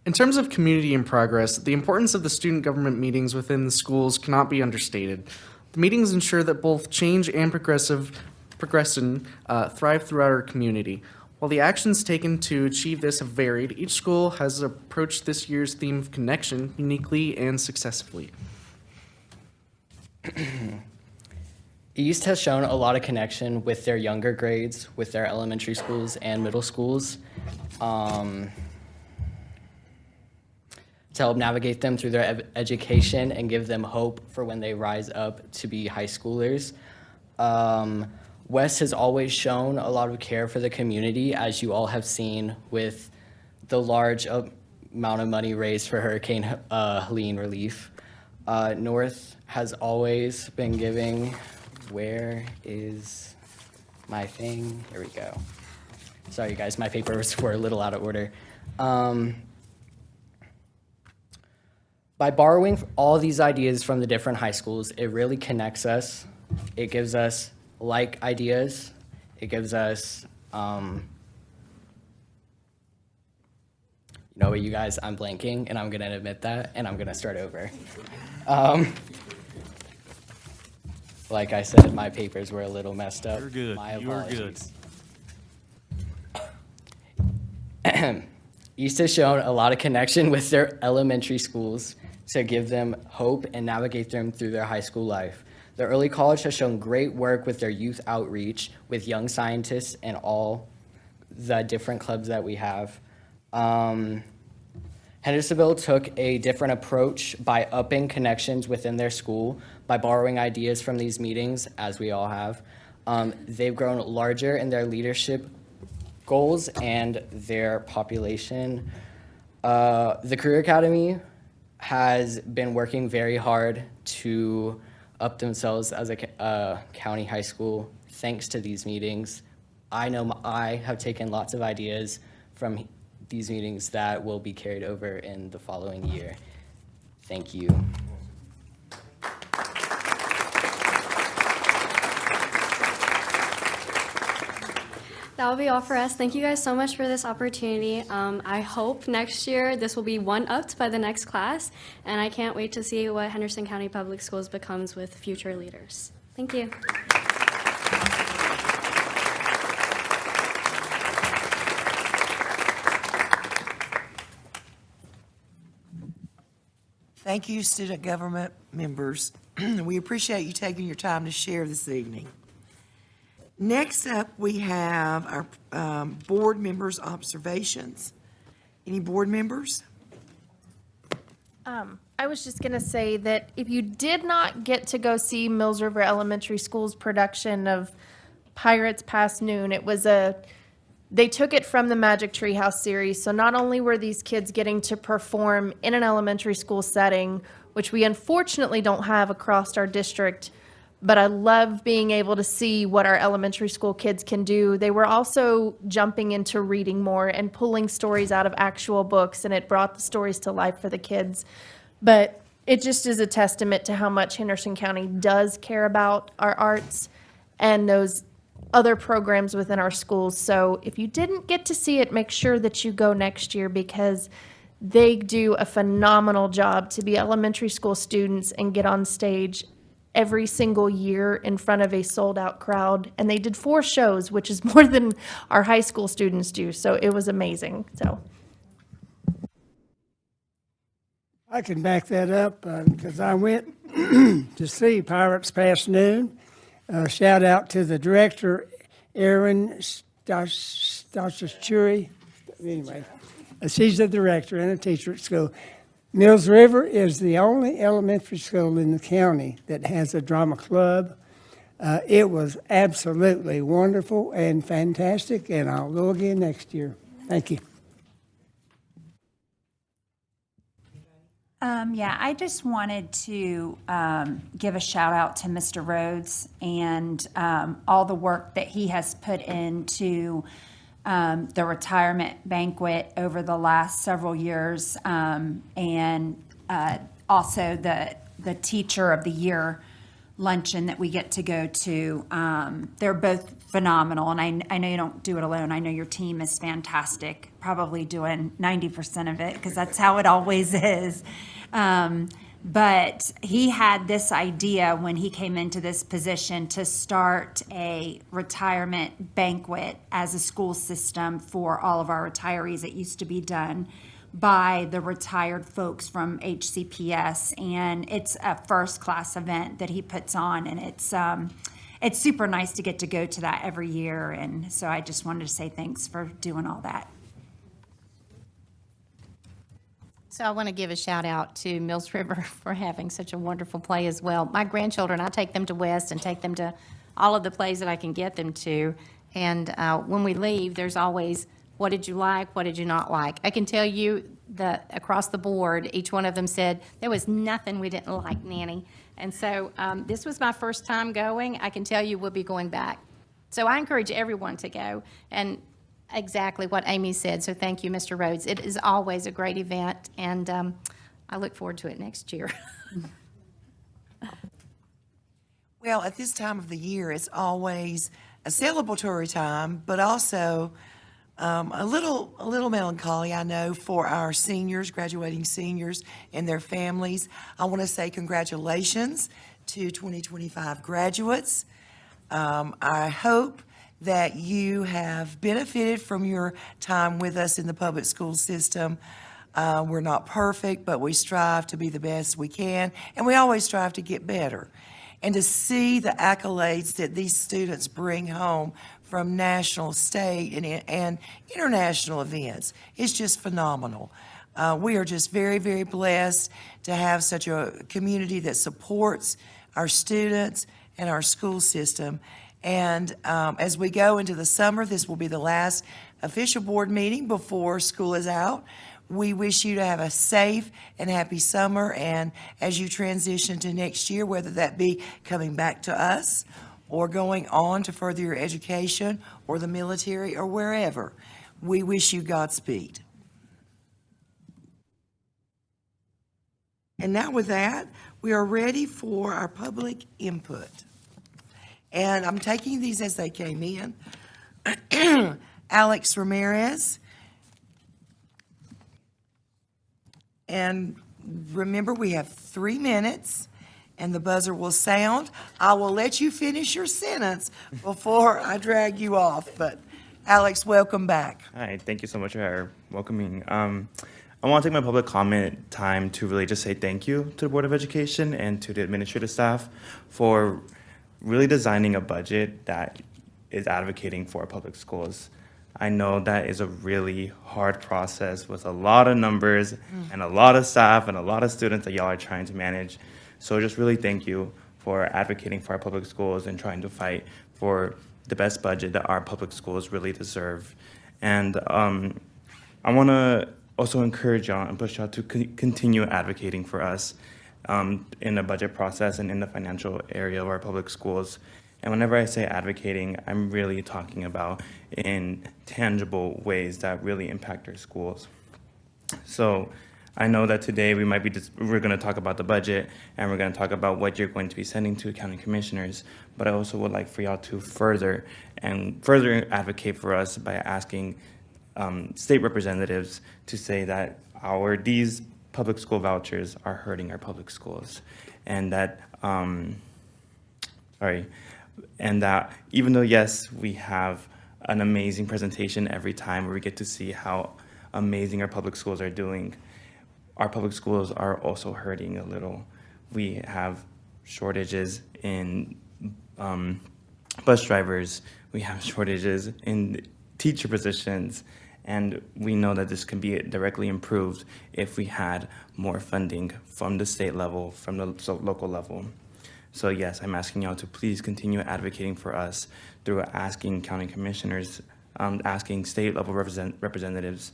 S19: In terms of community and progress, the importance of the student government meetings within the schools cannot be understated. The meetings ensure that both change and progression thrive throughout our community. While the actions taken to achieve this have varied, each school has approached this year's theme of connection uniquely and successfully.
S20: East has shown a lot of connection with their younger grades, with their elementary schools and middle schools, to help navigate them through their education and give them hope for when they rise up to be high schoolers. West has always shown a lot of care for the community, as you all have seen with the large amount of money raised for Hurricane Helene relief. North has always been giving. Where is my thing? Here we go. Sorry, guys, my papers were a little out of order. By borrowing all these ideas from the different high schools, it really connects us. It gives us like ideas. It gives us, you know what, you guys, I'm blanking, and I'm gonna admit that, and I'm gonna start over. Like I said, my papers were a little messed up.
S3: You're good.
S20: My
S3: You're good.
S20: apologies. East has shown a lot of connection with their elementary schools to give them hope and navigate them through their high school life. The early college has shown great work with their youth outreach with young scientists and all the different clubs that we have. Hendersonville took a different approach by upping connections within their school, by borrowing ideas from these meetings, as we all have. They've grown larger in their leadership goals and their population. The Career Academy has been working very hard to up themselves as a county high school thanks to these meetings. I know I have taken lots of ideas from these meetings that will be carried over in the following year. Thank you.
S14: That will be all for us. Thank you guys so much for this opportunity. I hope next year this will be one-upped by the next class, and I can't wait to see what Henderson County Public Schools becomes with future leaders. Thank you.
S1: Thank you, student government members. We appreciate you taking your time to share this evening. Next up, we have our board members' observations. Any board members?
S21: I was just going to say that if you did not get to go see Mills River Elementary School's production of Pirates Past Noon, they took it from the Magic Treehouse series. So not only were these kids getting to perform in an elementary school setting, which we unfortunately don't have across our district, but I love being able to see what our elementary school kids can do. They were also jumping into reading more and pulling stories out of actual books, and it brought the stories to life for the kids. But it just is a testament to how much Henderson County does care about our arts and those other programs within our schools. So if you didn't get to see it, make sure that you go next year, because they do a phenomenal job to be elementary school students and get on stage every single year in front of a sold-out crowd. And they did 4 shows, which is more than our high school students do. So it was amazing. So
S22: I can back that up because I went to see Pirates Past Noon. Shout out to the director, Erin Stachuri. Anyway, she's the director and a teacher at school. Mills River is the only elementary school in the county that has a drama club. It was absolutely wonderful and fantastic, and I'll go again next year. Thank you.
S4: Yeah, I just wanted to give a shout out to Mr. Rhodes and all the work that he has put into the retirement banquet over the last several years, and also the Teacher of the Year luncheon that we get to go to. They're both phenomenal, and I know you don't do it alone. I know your team is fantastic, probably doing 90% of it, because that's how it always is. But he had this idea when he came into this position to start a retirement banquet as a school system for all of our retirees. It used to be done by the retired folks from HCPS, and it's a first-class event that he puts on, and it's super nice to get to go to that every year. And so I just wanted to say thanks for doing all that.
S2: So I want to give a shout out to Mills River for having such a wonderful play as well. My grandchildren, I take them to West and take them to all of the plays that I can get them to. And when we leave, there's always, what did you like? What did you not like? I can tell you that across the board, each one of them said, there was nothing we didn't like, Nanny. And so this was my first time going. I can tell you we'll be going back. So I encourage everyone to go. And exactly what Amy said. So thank you, Mr. Rhodes. It is always a great event, and I look forward to it next year.
S1: Well, at this time of the year, it's always a celebratory time, but also a little melancholy, I know, for our seniors, graduating seniors and their families. I want to say congratulations to 2025 graduates. I hope that you have benefited from your time with us in the public school system. We're not perfect, but we strive to be the best we can, and we always strive to get better. And to see the accolades that these students bring home from national, state, and international events is just phenomenal. We are just very, very blessed to have such a community that supports our students and our school system. And as we go into the summer, this will be the last official board meeting before school is out. We wish you to have a safe and happy summer, and as you transition to next year, whether that be coming back to us or going on to further your education or the military or wherever, we wish you Godspeed. And now with that, we are ready for our public input. And I'm taking these as they came in. Alex Ramirez. And remember, we have 3 minutes, and the buzzer will sound. I will let you finish your sentence before I drag you off. But Alex, welcome back.
S5: Hi, thank you so much for welcoming. I want to take my public comment time to really just say thank you to the Board of Education and to the administrative staff for really designing a budget that is advocating for public schools. I know that is a really hard process with a lot of numbers and a lot of staff and a lot of students that y'all are trying to manage. So just really thank you for advocating for our public schools and trying to fight for the best budget that our public schools really deserve. And I want to also encourage y'all and push y'all to continue advocating for us in the budget process and in the financial area of our public schools. And whenever I say advocating, I'm really talking about in tangible ways that really impact our schools. So I know that today we're going to talk about the budget and we're going to talk about what you're going to be sending to county commissioners, but I also would like for y'all to further advocate for us by asking state representatives to say that these public school vouchers are hurting our public schools, and that even though, yes, we have an amazing presentation every time where we get to see how amazing our public schools are doing, our public schools are also hurting a little. We have shortages in bus drivers, we have shortages in teacher positions, and we know that this can be directly improved if we had more funding from the state level, from the local level. So yes, I'm asking y'all to please continue advocating for us through asking county commissioners, asking state level representatives,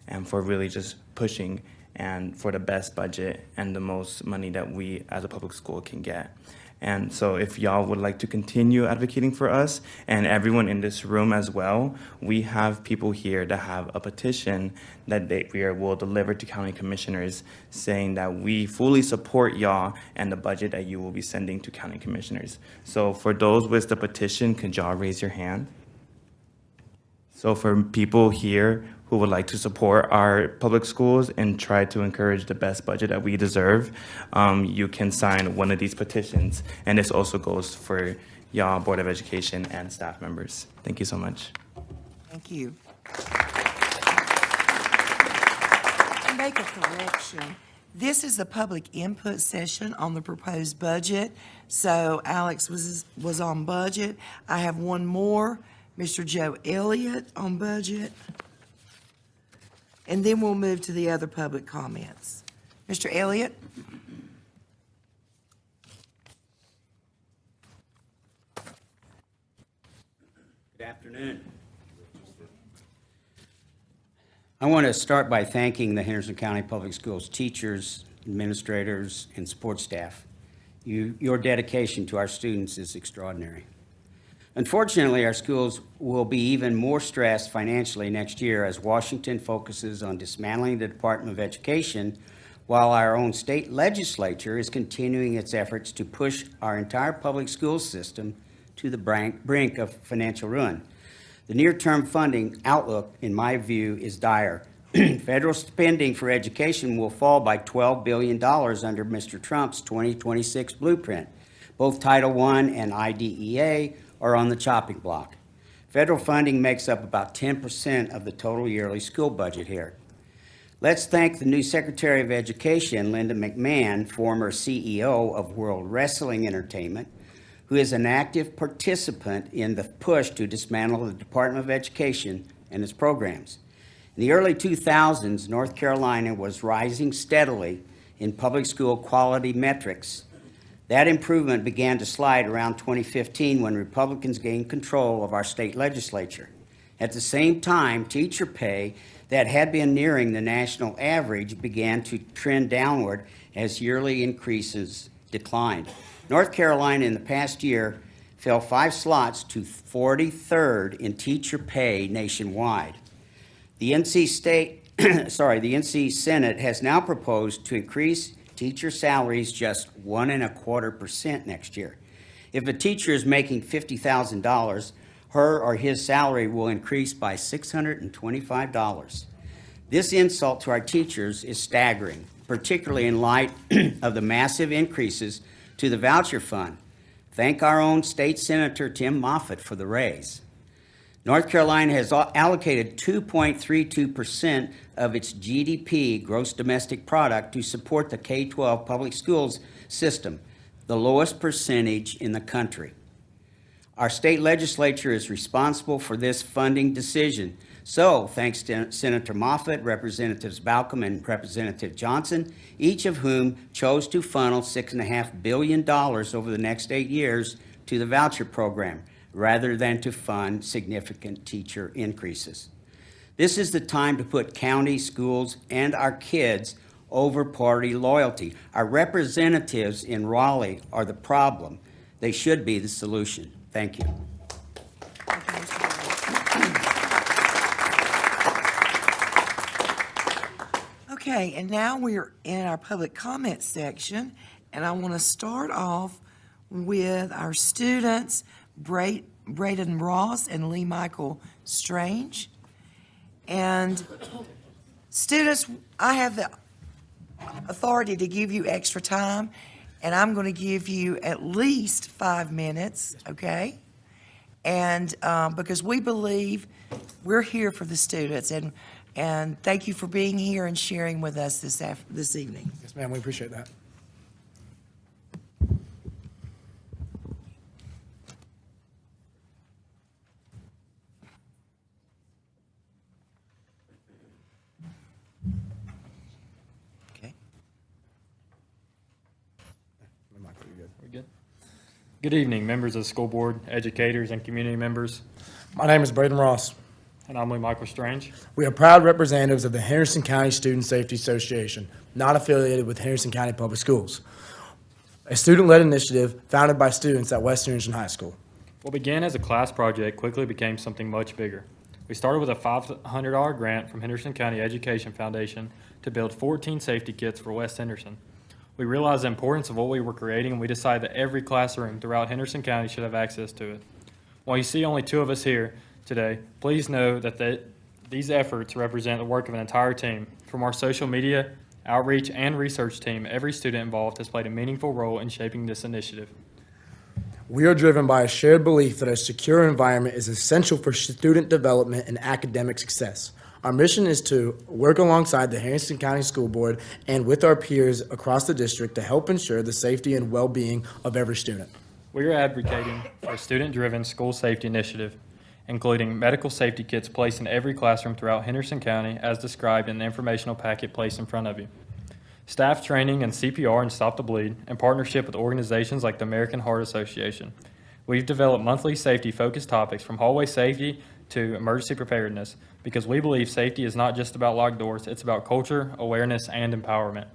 S5: and for really just pushing and for the best budget and the most money that we as a public school can get. And so if y'all would like to continue advocating for us, and everyone in this room as well, we have people here that have a petition that we will deliver to county commissioners saying that we fully support y'all and the budget that you will be sending to county commissioners. So for those with the petition, could y'all raise your hand? So for people here who would like to support our public schools and try to encourage the best budget that we deserve, you can sign one of these petitions. And this also goes for y'all, Board of Education and staff members. Thank you so much.
S1: Thank you. To make a correction, this is the public input session on the proposed budget. So Alex was on budget. I have one more, Mr. Joe Elliott on budget. And then we'll move to the other public comments. Mr. Elliott?
S6: Good afternoon. I want to start by thanking the Henderson County Public Schools teachers, administrators, and support staff. Your dedication to our students is extraordinary. Unfortunately, our schools will be even more stressed financially next year as Washington focuses on dismantling the Department of Education, while our own state legislature is continuing its efforts to push our entire public school system to the brink of financial ruin. The near-term funding outlook, in my view, is dire. Federal spending for education will fall by $12 billion under Mr. Trump's 2026 blueprint. Both Title I and IDEA are on the chopping block. Federal funding makes up about 10% of the total yearly school budget here. Let's thank the new Secretary of Education, Linda McMahon, former CEO of World Wrestling Entertainment, who is an active participant in the push to dismantle the Department of Education and its programs. In the early 2000s, North Carolina was rising steadily in public school quality metrics. That improvement began to slide around 2015 when Republicans gained control of our state legislature. At the same time, teacher pay that had been nearing the national average began to trend downward as yearly increases declined. North Carolina in the past year fell 5 slots to 43rd in teacher pay nationwide. The NC Senate has now proposed to increase teacher salaries just 1.25% next year. If a teacher is making $50,000, her or his salary will increase by $625. This insult to our teachers is staggering, particularly in light of the massive increases to the voucher fund. Thank our own state senator, Tim Moffitt, for the raise. North Carolina has allocated 2.32% of its GDP, gross domestic product, to support the K-12 public schools system, the lowest percentage in the country. Our state legislature is responsible for this funding decision. So, thanks to Senator Moffitt, Representatives Balcom, and Representative Johnson, each of whom chose to funnel $6.5 billion over the next 8 years to the voucher program, rather than to fund significant teacher increases. This is the time to put county, schools, and our kids over party loyalty. Our representatives in Raleigh are the problem. They should be the solution. Thank you.
S1: Okay, and now we're in our public comment section, and I want to start off with our students, Braden Ross and Lee Michael Strange. And students, I have the authority to give you extra time, and I'm going to give you at least 5 minutes, okay? And because we believe we're here for the students, and thank you for being here and sharing with us this evening.
S7: Yes, ma'am, we appreciate that.
S10: Good evening, members of the school board, educators, and community members.
S7: My name is Braden Ross.
S10: And I'm Lee Michael Strange.
S7: We are proud representatives of the Henderson County Student Safety Association, not affiliated with Henderson County Public Schools, a student-led initiative founded by students at West Henderson High School.
S10: What began as a class project quickly became something much bigger. We started with a $500 grant from Henderson County Education Foundation to build 14 safety kits for West Henderson. We realized the importance of what we were creating, and we decided that every classroom throughout Henderson County should have access to it. While you see only 2 of us here, today, please know that these efforts represent the work of an entire team. From our social media, outreach, and research team, every student involved has played a meaningful role in shaping this initiative.
S7: We are driven by a shared belief that a secure environment is essential for student development and academic success. Our mission is to work alongside the Henderson County School Board and with our peers across the district to help ensure the safety and well-being of every student.
S10: We are advocating for a student-driven school safety initiative, including medical safety kits placed in every classroom throughout Henderson County as described in the informational packet placed in front of you. Staff training in CPR and Stop the Bleed in partnership with organizations like the American Heart Association. We've developed monthly safety-focused topics from hallway safety to emergency preparedness because we believe safety is not just about locked doors, it's about culture, awareness, and empowerment.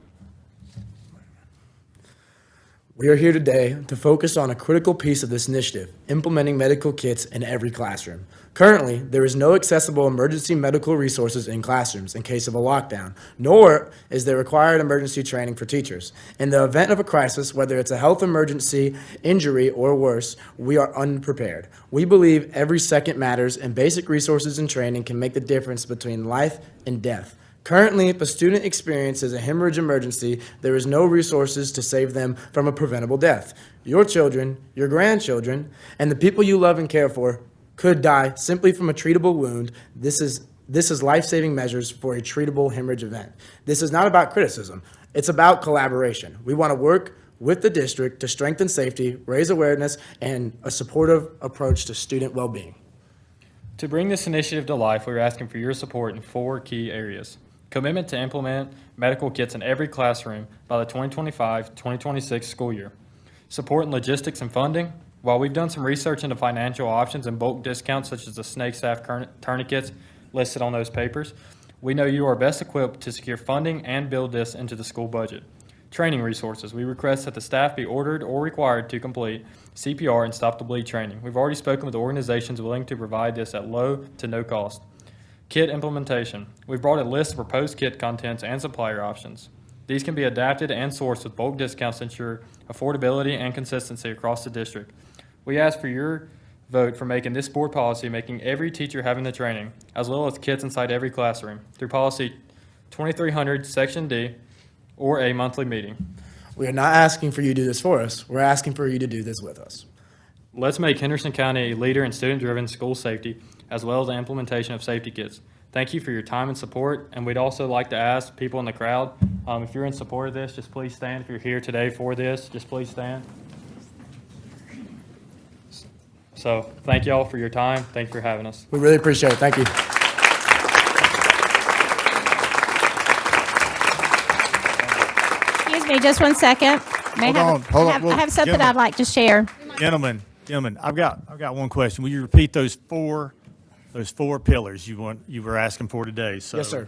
S7: We are here today to focus on a critical piece of this initiative, implementing medical kits in every classroom. Currently, there is no accessible emergency medical resources in classrooms in case of a lockdown, nor is there required emergency training for teachers. In the event of a crisis, whether it's a health emergency, injury, or worse, we are unprepared. We believe every second matters, and basic resources and training can make the difference between life and death. Currently, if a student experiences a hemorrhage emergency, there is no resources to save them from a preventable death. Your children, your grandchildren, and the people you love and care for could die simply from a treatable wound. This is life-saving measures for a treatable hemorrhage event. This is not about criticism. It's about collaboration. We want to work with the district to strengthen safety, raise awareness, and a supportive approach to student well-being.
S10: To bring this initiative to life, we're asking for your support in 4 key areas. Commitment to implement medical kits in every classroom by the 2025-2026 school year. Support in logistics and funding. While we've done some research into financial options and bulk discounts such as the snake staff tourniquets listed on those papers, we know you are best equipped to secure funding and build this into the school budget. Training resources. We request that the staff be ordered or required to complete CPR and Stop the Bleed training. We've already spoken with organizations willing to provide this at low to no cost. Kit implementation. We've brought a list of proposed kit contents and supplier options. These can be adapted and sourced with bulk discounts to ensure affordability and consistency across the district. We ask for your vote for making this board policy, making every teacher having the training, as well as kits inside every classroom, through policy 2300 Section D, or a monthly meeting.
S7: We are not asking for you to do this for us. We're asking for you to do this with us.
S10: Let's make Henderson County a leader in student-driven school safety, as well as the implementation of safety kits. Thank you for your time and support, and we'd also like to ask people in the crowd, if you're in support of this, just please stand. If you're here today for this, just please stand. So, thank you all for your time. Thank you for having us.
S7: We really appreciate it. Thank you.
S2: Excuse me, just one second.
S9: Hold on.
S2: I have something I'd like to share.
S9: Gentlemen, I've got one question. Will you repeat those four pillars you were asking for today? So,
S7: Yes, sir.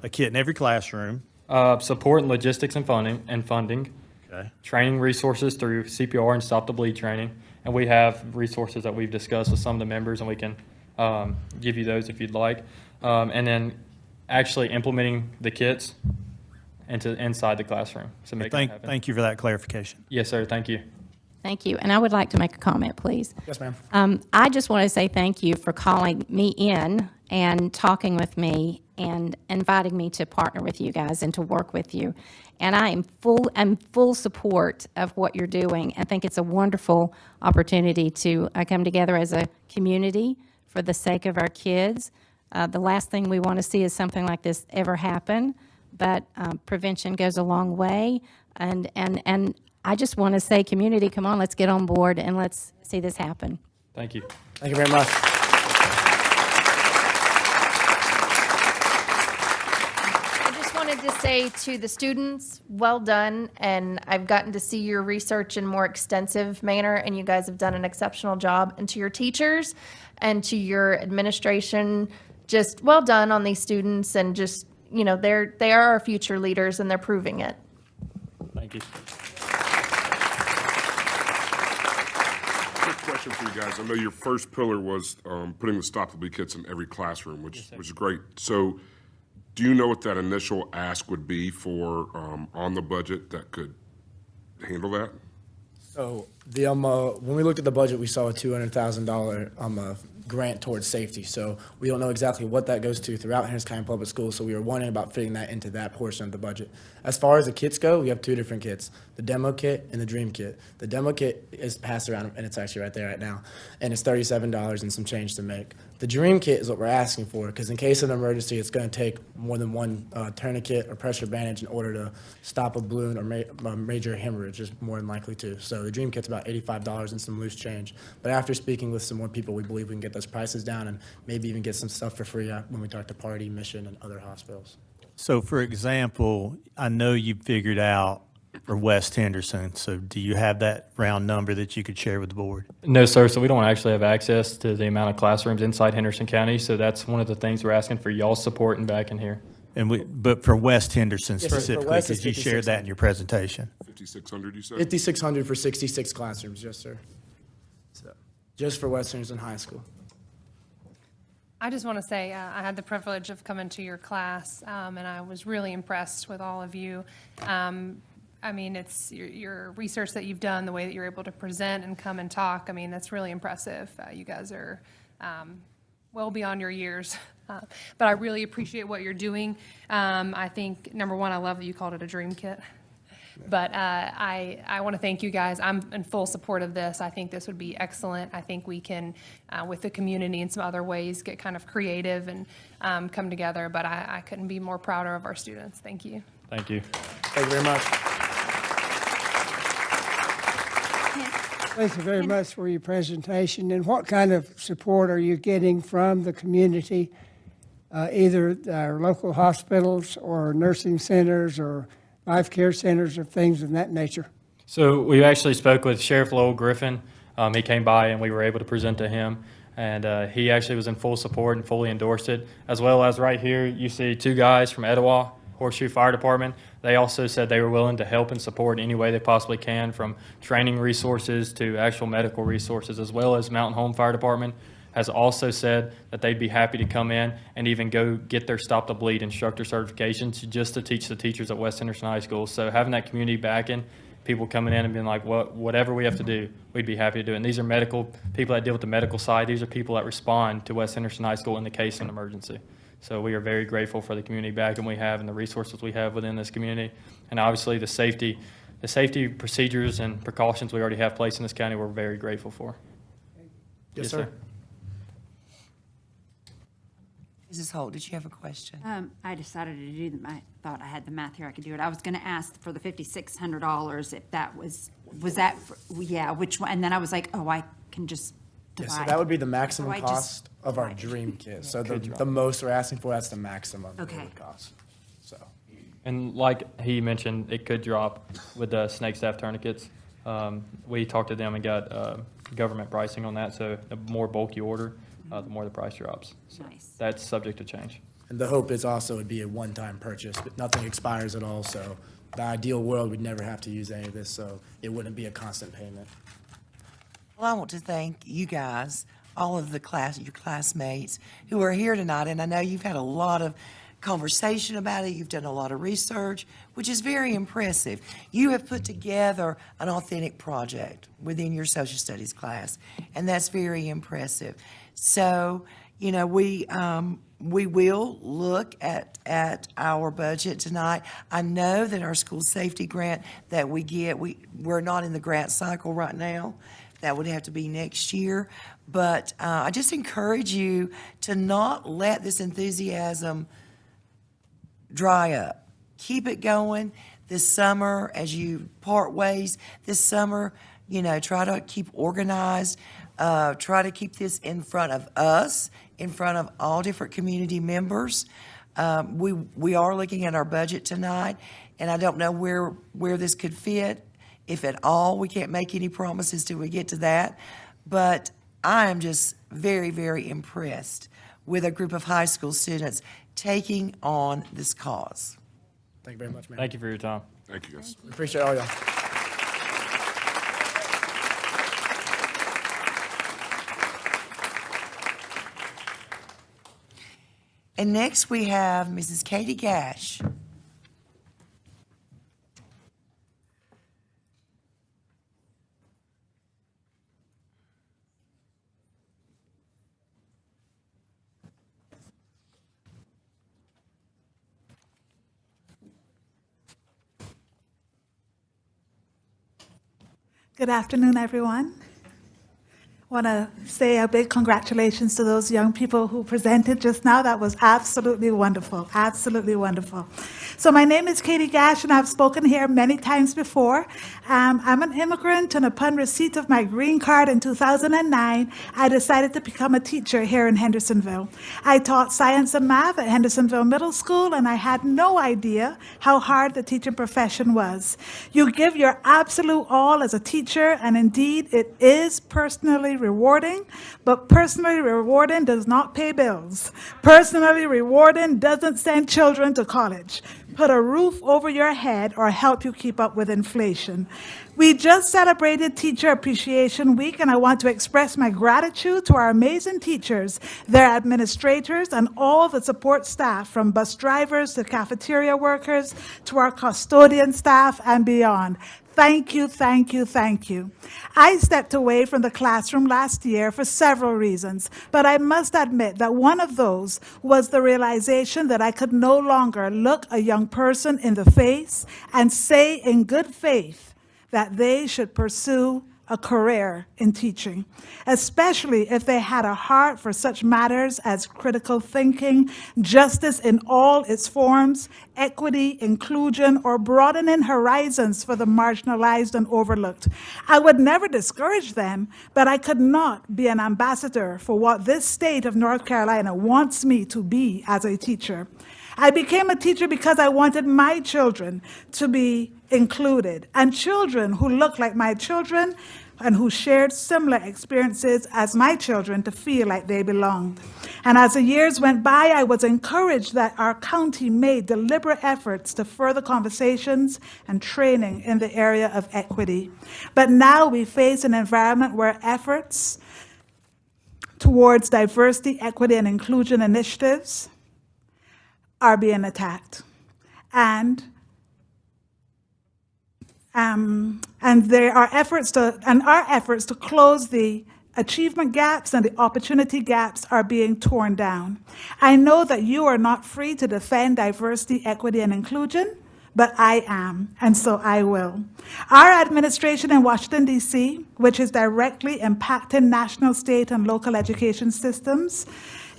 S9: A kit in every classroom.
S10: Support in logistics and funding.
S9: Okay.
S10: Training resources through CPR and Stop the Bleed training. And we have resources that we've discussed with some of the members, and we can give you those if you'd like. And then actually implementing the kits inside the classroom. So make it happen.
S9: Thank you for that clarification.
S10: Yes, sir. Thank you.
S2: Thank you. And I would like to make a comment, please.
S7: Yes, ma'am.
S2: I just want to say thank you for calling me in and talking with me and inviting me to partner with you guys and to work with you. And I'm full support of what you're doing. I think it's a wonderful opportunity to come together as a community for the sake of our kids. The last thing we want to see is something like this ever happen, but prevention goes a long way. And I just want to say, community, come on, let's get on board and let's see this happen.
S10: Thank you.
S7: Thank you very much.
S21: I just wanted to say to the students, well done, and I've gotten to see your research in more extensive manner, and you guys have done an exceptional job. And to your teachers and to your administration, just well done on these students, and just, you know, they are our future leaders, and they're proving it.
S10: Thank you.
S12: Question for you guys. I know your first pillar was putting the Stop the Bleed kits in every classroom, which is great. So do you know what that initial ask would be for on the budget that could handle that?
S7: So when we looked at the budget, we saw a $200,000 grant towards safety. So we don't know exactly what that goes to throughout Henderson County Public Schools, so we were wondering about fitting that into that portion of the budget. As far as the kits go, we have two different kits, the demo kit and the dream kit. The demo kit is passed around, and it's actually right there right now, and it's $37 and some change to make. The dream kit is what we're asking for, because in case of an emergency, it's going to take more than one tourniquet or pressure bandage in order to stop a balloon or major hemorrhage, is more than likely to. So the dream kit's about $85 and some loose change. But after speaking with some more people, we believe we can get those prices down and maybe even get some stuff for free when we talk to Party, Mission, and other hospitals.
S3: So for example, I know you figured out for West Henderson, so do you have that round number that you could share with the board?
S10: No, sir. So we don't actually have access to the amount of classrooms inside Henderson County. So that's one of the things we're asking for y'all's support and back in here.
S3: But for West Henderson
S7: Yes, sir. For
S3: specifically,
S7: West, it's
S3: because you shared that in your presentation.
S12: 5,600, you said?
S7: 5,600 for 66 classrooms, yes, sir. So, just for West Henderson High School.
S8: I just want to say I had the privilege of coming to your class, and I was really impressed with all of you. I mean, it's your research that you've done, the way that you're able to present and come and talk. I mean, that's really impressive. You guys are well beyond your years, but I really appreciate what you're doing. I think, number one, I love that you called it a dream kit. But I want to thank you guys. I'm in full support of this. I think this would be excellent. I think we can, with the community in some other ways, get kind of creative and come together. But I couldn't be more prouder of our students. Thank you.
S10: Thank you.
S7: Thank you very much.
S22: Thank you very much for your presentation. And what kind of support are you getting from the community, either our local hospitals or nursing centers or life care centers or things of that nature?
S10: So we actually spoke with Sheriff Lowell Griffin. He came by and we were able to present to him. And he actually was in full support and fully endorsed it. As well as right here, you see two guys from Etowah, Horseshoe Fire Department. They also said they were willing to help and support in any way they possibly can, from training resources to actual medical resources, as well as Mountain Home Fire Department has also said that they'd be happy to come in and even go get their Stop the Bleed instructor certifications just to teach the teachers at West Henderson High School. So having that community backing, people coming in and being like, whatever we have to do, we'd be happy to do it. And these are medical people that deal with the medical side. These are people that respond to West Henderson High School in the case of an emergency. So we are very grateful for the community backing we have and the resources we have within this community. And obviously the safety procedures and precautions we already have placed in this county, we're very grateful for.
S7: Yes, sir.
S1: Mrs. Holt, did you have a question?
S11: I decided to do I thought I had the math here, I could do it. I was going to ask for the $5,600 if that was that, which one? And then I was like, oh, I can just divide.
S7: Yeah, so that would be the maximum
S11: So I
S7: cost
S11: just
S7: of our
S11: divide.
S7: dream kit. So the most we're asking for, that's the maximum it
S11: Okay.
S7: would cost. So,
S10: And like he mentioned, it could drop with the snake staff tourniquets. We talked to them and got government pricing on that, so the more bulk you order, the more the price drops. So
S11: Nice.
S10: that's subject to change.
S7: and the hope is also it'd be a one-time purchase, but nothing expires at all. So the ideal world, we'd never have to use any of this, so it wouldn't be a constant payment.
S1: Well, I want to thank you guys, all of your classmates who are here tonight, and I know you've had a lot of conversation about it, you've done a lot of research, which is very impressive. You have put together an authentic project within your social studies class, and that's very impressive. So, you know, we will look at our budget tonight. I know that our school safety grant that we get, we're not in the grant cycle right now. That would have to be next year. But I just encourage you to not let this enthusiasm dry up. Keep it going this summer as you part ways this summer. You know, try to keep organized. Try to keep this in front of us, in front of all different community members. We are looking at our budget tonight, and I don't know where this could fit, if at all. We can't make any promises till we get to that. But I am just very, very impressed with a group of high school students taking on this cause.
S7: Thank you very much, ma'am.
S10: Thank you for your time.
S12: Thank you, guys.
S7: We appreciate all y'all.
S1: And next we have Mrs. Katie Gash.
S13: Good afternoon, everyone. Want to say a big congratulations to those young people who presented just now. That was absolutely wonderful, absolutely wonderful. So my name is Katie Gash, and I've spoken here many times before. I'm an immigrant, and upon receipt of my green card in 2009, I decided to become a teacher here in Hendersonville. I taught science and math at Hendersonville Middle School, and I had no idea how hard the teaching profession was. You give your absolute all as a teacher, and indeed it is personally rewarding, but personally rewarding does not pay bills. Personally rewarding doesn't send children to college, put a roof over your head, or help you keep up with inflation. We just celebrated Teacher Appreciation Week, and I want to express my gratitude to our amazing teachers, their administrators, and all the support staff, from bus drivers to cafeteria workers to our custodian staff and beyond. Thank you, thank you, thank you. I stepped away from the classroom last year for several reasons, but I must admit that one of those was the realization that I could no longer look a young person in the face and say in good faith that they should pursue a career in teaching, especially if they had a heart for such matters as critical thinking, justice in all its forms, equity, inclusion, or broadening horizons for the marginalized and overlooked. I would never discourage them, but I could not be an ambassador for what this state of North Carolina wants me to be as a teacher. I became a teacher because I wanted my children to be included, and children who look like my children and who shared similar experiences as my children to feel like they belonged. And as the years went by, I was encouraged that our county made deliberate efforts to further conversations and training in the area of equity. But now we face an environment where efforts towards diversity, equity, and inclusion initiatives are being attacked. And there are our efforts to close the achievement gaps and the opportunity gaps are being torn down. I know that you are not free to defend diversity, equity, and inclusion, but I am, and so I will. Our administration in Washington, D.C., which is directly impacting national, state, and local education systems,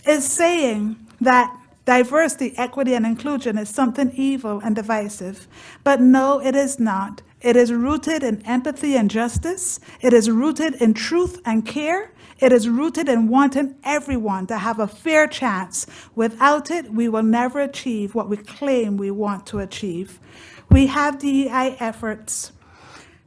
S13: is saying that diversity, equity, and inclusion is something evil and divisive. But no, it is not. It is rooted in empathy and justice. It is rooted in truth and care. It is rooted in wanting everyone to have a fair chance. Without it, we will never achieve what we claim we want to achieve. We have DEI efforts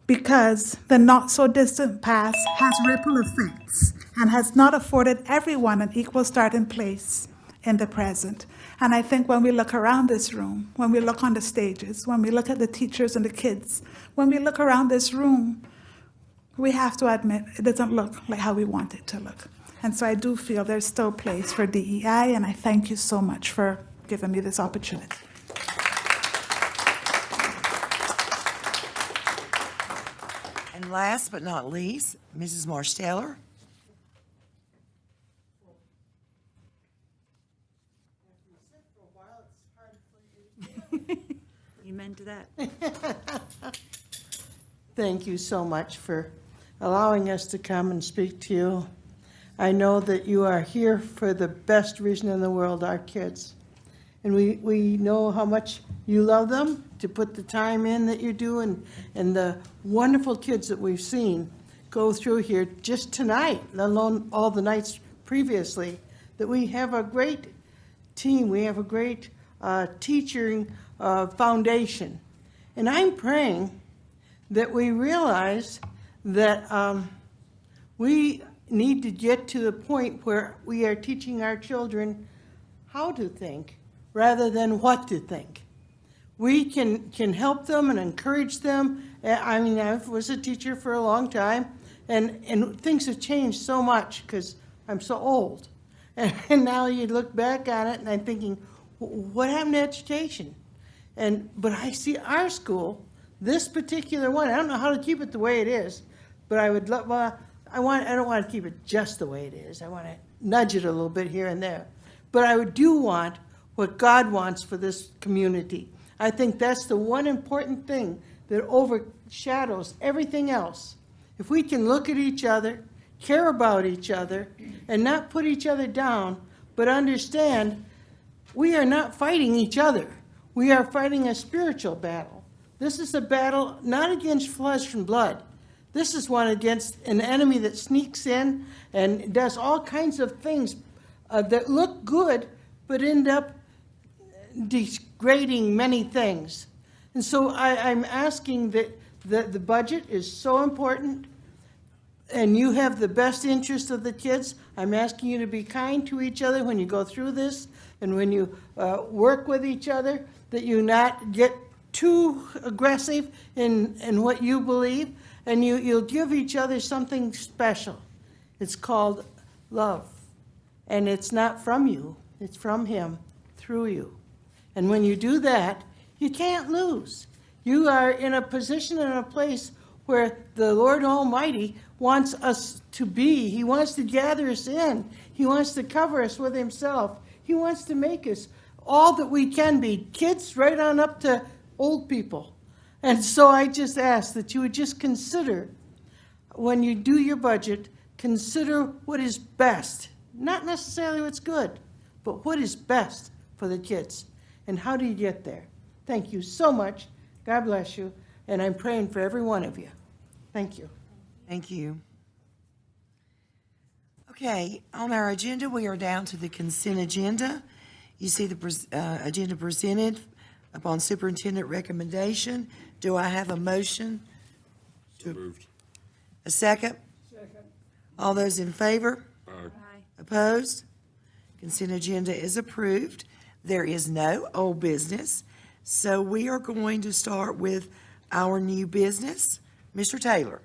S13: because the not-so-distant past has ripple effects and has not afforded everyone an equal starting place in the present. And I think when we look around this room, when we look on the stages, when we look at the teachers and the kids, when we look around this room, we have to admit it doesn't look like how we want it to look. And so I do feel there's still place for DEI, and I thank you so much for giving me this opportunity.
S1: And last but not least, Mrs. Marsh-Taylor.
S15: You meant that.
S23: Thank you so much for allowing us to come and speak to you. I know that you are here for the best reason in the world, our kids. And we know how much you love them, to put the time in that you do, and the wonderful kids that we've seen go through here just tonight, let alone all the nights previously, that we have a great team, we have a great teaching foundation. And I'm praying that we realize that we need to get to the point where we are teaching our children how to think rather than what to think. We can help them and encourage them. I mean, I was a teacher for a long time, and things have changed so much because I'm so old. And now you look back on it, and I'm thinking, what happened to education? But I see our school, this particular one, I don't know how to keep it the way it is, but I would love, I don't want to keep it just the way it is. I want to nudge it a little bit here and there. But I do want what God wants for this community. I think that's the one important thing that overshadows everything else. if we can look at each other, care about each other, and not put each other down, but understand we are not fighting each other. We are fighting a spiritual battle. This is a battle not against flesh and blood. This is one against an enemy that sneaks in and does all kinds of things that look good, but end up degrading many things. And so I'm asking that the budget is so important, and you have the best interest of the kids. I'm asking you to be kind to each other when you go through this, and when you work with each other, that you not get too aggressive in what you believe, and you'll give each other something special. It's called love. And it's not from you, it's from him through you. And when you do that, you can't lose. You are in a position and a place where the Lord Almighty wants us to be. He wants to gather us in. He wants to cover us with himself. He wants to make us all that we can be, kids right on up to old people. And so I just ask that you would just consider, when you do your budget, consider what is best. Not necessarily what's good, but what is best for the kids. And how do you get there? Thank you so much. God bless you. And I'm praying for every one of you. Thank you.
S1: Thank you. Okay, on our agenda, we are down to the consent agenda. You see the agenda presented upon superintendent recommendation. Do I have a motion?
S12: So moved.
S1: A second?
S23: Second.
S1: All those in favor?
S12: Aye.
S1: Opposed? Consent agenda is approved. There is no old business, so we are going to start with our new business. Mr. Taylor.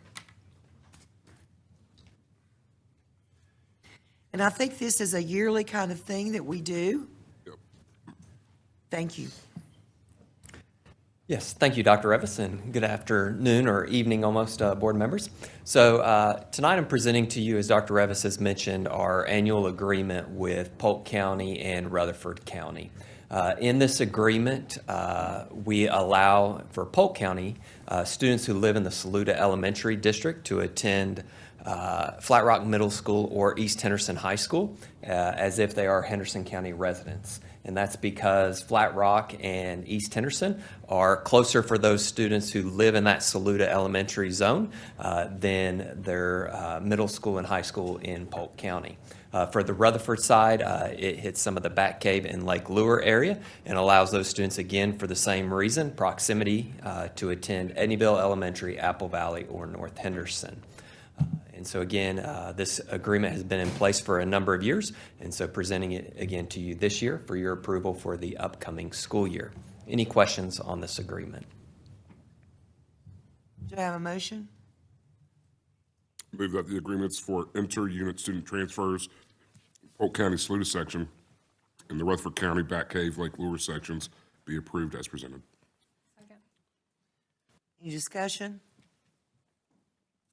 S1: And I think this is a yearly kind of thing that we do.
S12: Yep.
S1: Thank you.
S15: Yes, thank you, Dr. Revis, and good afternoon or evening almost, board members. So tonight I'm presenting to you, as Dr. Revis has mentioned, our annual agreement with Polk County and Rutherford County. In this agreement, we allow for Polk County students who live in the Saluda Elementary District to attend Flat Rock Middle School or East Henderson High School as if they are Henderson County residents. And that's because Flat Rock and East Henderson are closer for those students who live in that Saluda elementary zone than their middle school and high school in Polk County. For the Rutherford side, it hits some of the Bat Cave and Lake Lure area and allows those students, again, for the same reason, proximity to attend Edneyville Elementary, Apple Valley, or North Henderson. And so again, this agreement has been in place for a number of years, and so presenting it again to you this year for your approval for the upcoming school year. Any questions on this agreement?
S1: Do I have a motion?
S12: Move that the agreements for inter-unit student transfers, Polk County Saluda section, and the Rutherford County Bat Cave Lake Lure sections be approved as presented.
S8: Second.
S1: Any discussion?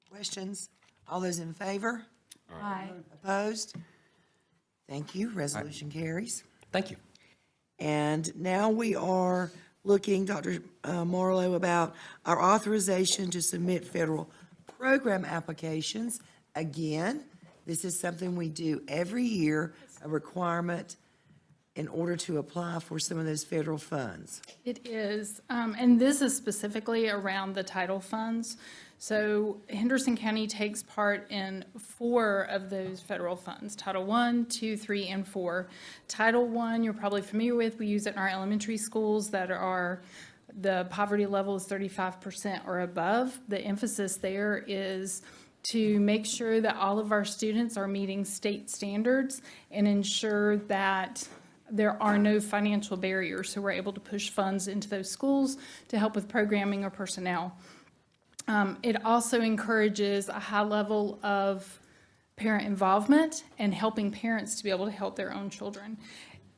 S1: Questions? All those in favor?
S4: Aye.
S1: Opposed? Thank you. Resolution carries.
S15: Thank you.
S1: And now we are looking, Dr. Marlowe, about our authorization to submit federal program applications. Again, this is something we do every year, a requirement in order to apply for some of those federal funds.
S16: It is, and this is specifically around the title funds. So Henderson County takes part in 4 of those federal funds, Title I, II, III, and IV. Title I, you're probably familiar with, we use it in our elementary schools that are, the poverty level is 35% or above. The emphasis there is to make sure that all of our students are meeting state standards and ensure that there are no financial barriers, so we're able to push funds into those schools to help with programming or personnel. It also encourages a high level of parent involvement and helping parents to be able to help their own children.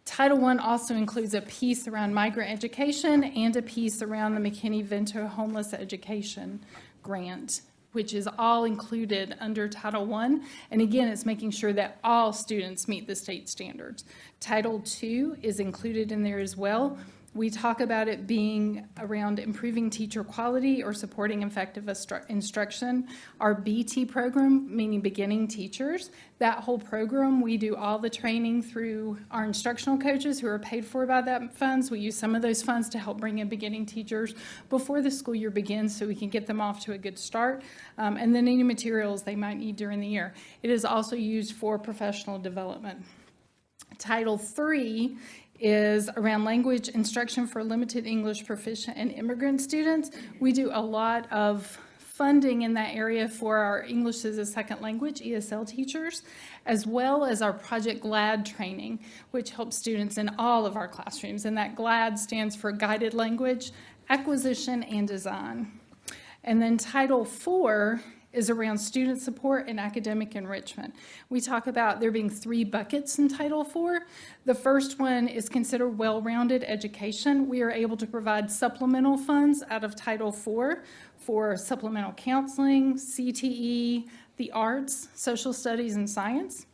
S16: Title I also includes a piece around migrant education and a piece around the McKinney-Vento Homeless Education Grant, which is all included under Title I. And again, it's making sure that all students meet the state standards. Title II is included in there as well. We talk about it being around improving teacher quality or supporting effective instruction. Our BT program, meaning beginning teachers, that whole program, we do all the training through our instructional coaches who are paid for by that funds. We use some of those funds to help bring in beginning teachers before the school year begins so we can get them off to a good start. And then any materials they might need during the year. It is also used for professional development. Title III is around language instruction for limited English proficient and immigrant students. We do a lot of funding in that area for our English as a second language, ESL teachers, as well as our Project GLAD training, which helps students in all of our classrooms. And that GLAD stands for Guided Language Acquisition and Design. And then Title IV is around student support and academic enrichment. We talk about there being 3 buckets in Title IV. The first one is considered well-rounded education. We are able to provide supplemental funds out of Title IV for supplemental counseling, CTE, the arts, social studies, and science.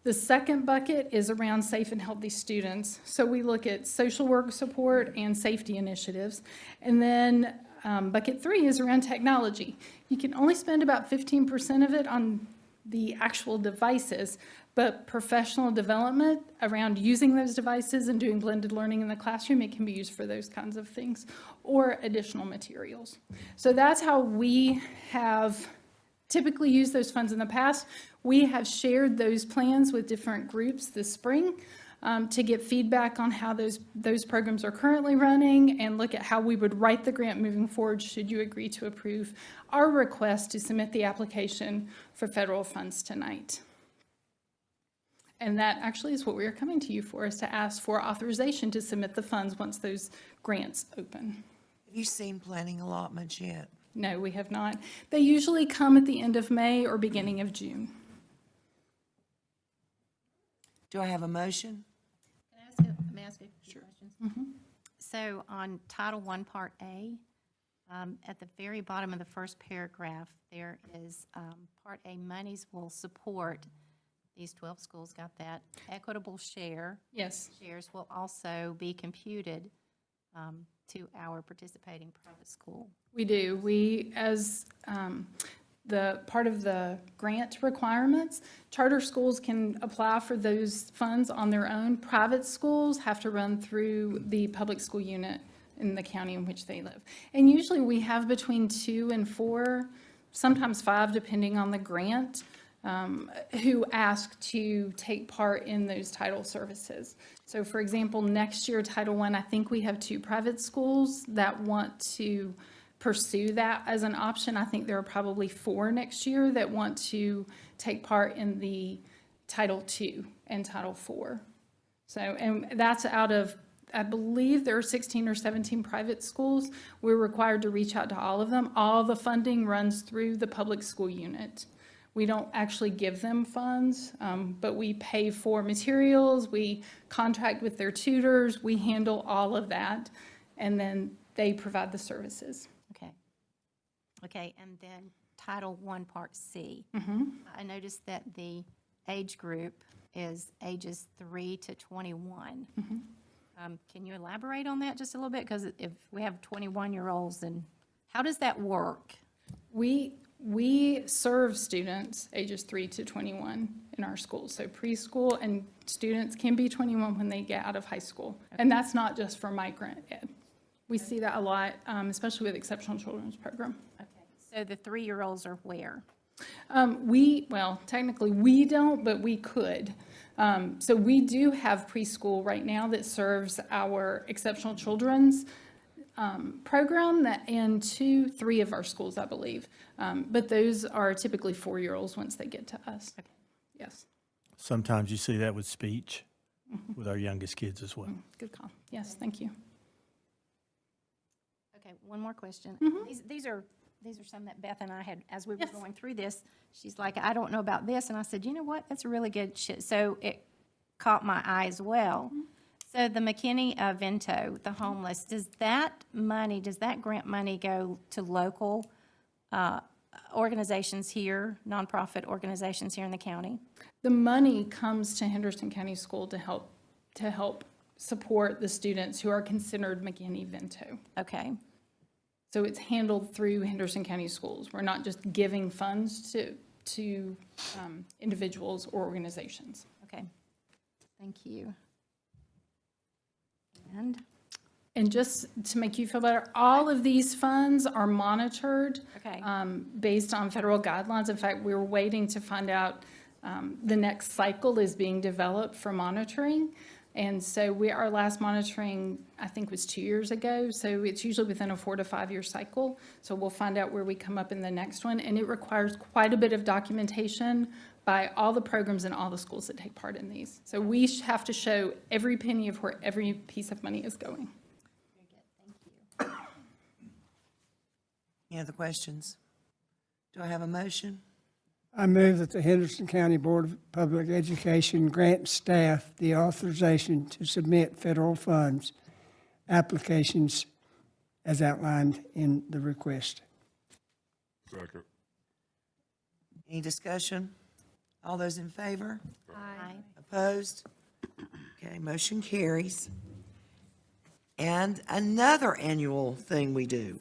S16: The second bucket is around safe and healthy students. So we look at social work support and safety initiatives. And then bucket 3 is around technology. You can only spend about 15% of it on the actual devices, but professional development around using those devices and doing blended learning in the classroom, it can be used for those kinds of things, or additional materials. So that's how we have typically used those funds in the past. We have shared those plans with different groups this spring to get feedback on how those programs are currently running and look at how we would write the grant moving forward should you agree to approve our request to submit the application for federal funds tonight. And that actually is what we are coming to you for, is to ask for authorization to submit the funds once those grants open.
S1: Have you seen planning allotments yet?
S16: No, we have not. They usually come at the end of May or beginning of June.
S1: Do I have a motion?
S2: May I ask a few questions? So on Title I, Part A, at the very bottom of the first paragraph, there is Part A, monies will support, these 12 schools got that, equitable share.
S16: Yes.
S2: Shares will also be computed to our participating private school.
S16: We do. We, as the part of the grant requirements, charter schools can apply for those funds on their own. Private schools have to run through the public school unit in the county in which they live. And usually we have between 2 and 4, sometimes 5, depending on the grant, who ask to take part in those title services. So for example, next year, Title I, I think we have 2 private schools that want to pursue that as an option. I think there are probably 4 next year that want to take part in the Title II and Title IV. So, and that's out of, I believe there are 16 or 17 private schools. We're required to reach out to all of them. All the funding runs through the public school unit. We don't actually give them funds, but we pay for materials, we contract with their tutors, we handle all of that, and then they provide the services.
S2: Okay, and then Title I, Part C. I noticed that the age group is ages 3 to 21. Can you elaborate on that just a little bit? Because if we have 21-year-olds, then how does that work?
S16: We serve students ages 3 to 21 in our schools. So preschool, and students can be 21 when they get out of high school. And that's not just for migrant ed. We see that a lot, especially with Exceptional Children's Program.
S2: Okay, so the 3-year-olds are where?
S16: Well, technically we don't, but we could. So we do have preschool right now that serves our Exceptional Children's program and 3 of our schools, I believe. But those are typically 4-year-olds once they get to us. Okay. Yes.
S3: Sometimes you see that with speech, with our youngest kids as well.
S16: Good call. Yes, thank you.
S2: Okay, one more question. These are some that Beth and I had, as we were going through this, she's like, I don't know about this. And I said, you know what? That's a really good shit. So it caught my eye as well. So the McKinney-Vento, the homeless, does that grant money go to local organizations here, nonprofit organizations here in the county?
S16: The money comes to Henderson County School to help support the students who are considered McKinney-Vento.
S2: Okay.
S16: So it's handled through Henderson County Schools. We're not just giving funds to individuals or organizations.
S2: Okay. Thank you.
S16: And just to make you feel better, all of these funds are monitored
S2: Okay.
S16: based on federal guidelines. In fact, we're waiting to find out, the next cycle is being developed for monitoring. And so our last monitoring, I think, was 2 years ago. So it's usually within a 4 to 5 year cycle. So we'll find out where we come up in the next one. And it requires quite a bit of documentation by all the programs and all the schools that take part in these. So we have to show every penny of where every piece of money is going.
S1: Any other questions? Do I have a motion?
S22: I move that the Henderson County Board of Public Education grant staff the authorization to submit federal funds applications as outlined in the request.
S12: Second.
S1: Any discussion? All those in favor?
S2: Aye.
S1: Opposed? Okay, motion carries. And another annual thing we do.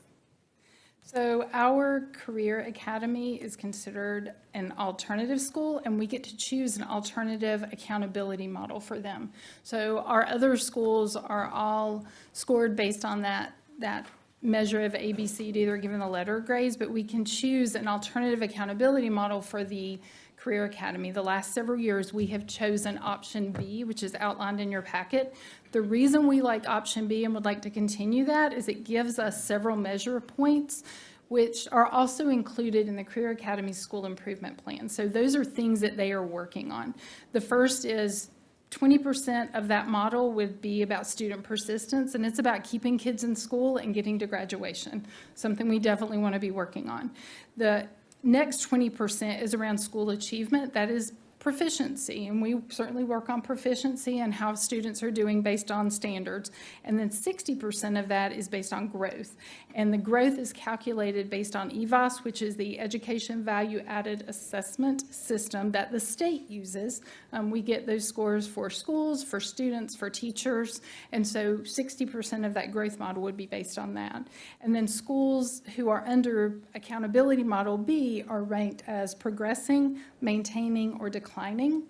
S16: So our Career Academy is considered an alternative school, and we get to choose an alternative accountability model for them. So our other schools are all scored based on that measure of ABCD. They're given the letter grades, but we can choose an alternative accountability model for the Career Academy. The last several years, we have chosen option B, which is outlined in your packet. The reason we like option B and would like to continue that is it gives us several measure points, which are also included in the Career Academy School Improvement Plan. So those are things that they are working on. The first is 20% of that model would be about student persistence, and it's about keeping kids in school and getting to graduation, something we definitely want to be working on. The next 20% is around school achievement. That is proficiency, and we certainly work on proficiency and how students are doing based on standards. And then 60% of that is based on growth. And the growth is calculated based on EVAS, which is the Education Value Added Assessment System that the state uses. We get those scores for schools, for students, for teachers, and so 60% of that growth model would be based on that. And then schools who are under Accountability Model B are ranked as progressing, maintaining, or declining.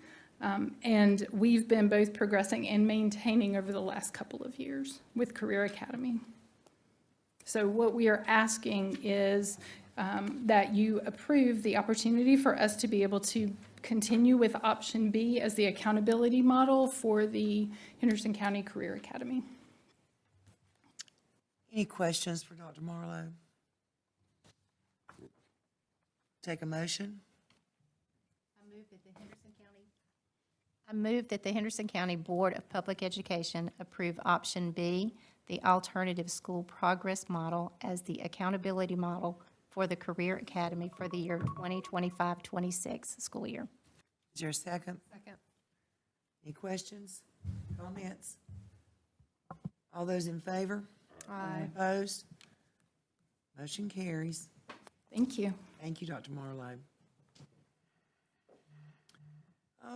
S16: And we've been both progressing and maintaining over the last couple of years with Career Academy. So what we are asking is that you approve the opportunity for us to be able to continue with option B as the accountability model for the Henderson County Career Academy.
S1: Any questions for Dr. Marlowe? Take a motion?
S2: I move that the Henderson County Board of Public Education approve option B, the alternative school progress model, as the accountability model for the Career Academy for the year 2025-26 school year.
S1: Is there a second? Second. Any questions, comments? All those in favor?
S2: Aye.
S1: Opposed? Motion carries.
S16: Thank you.
S1: Thank you, Dr. Marlowe.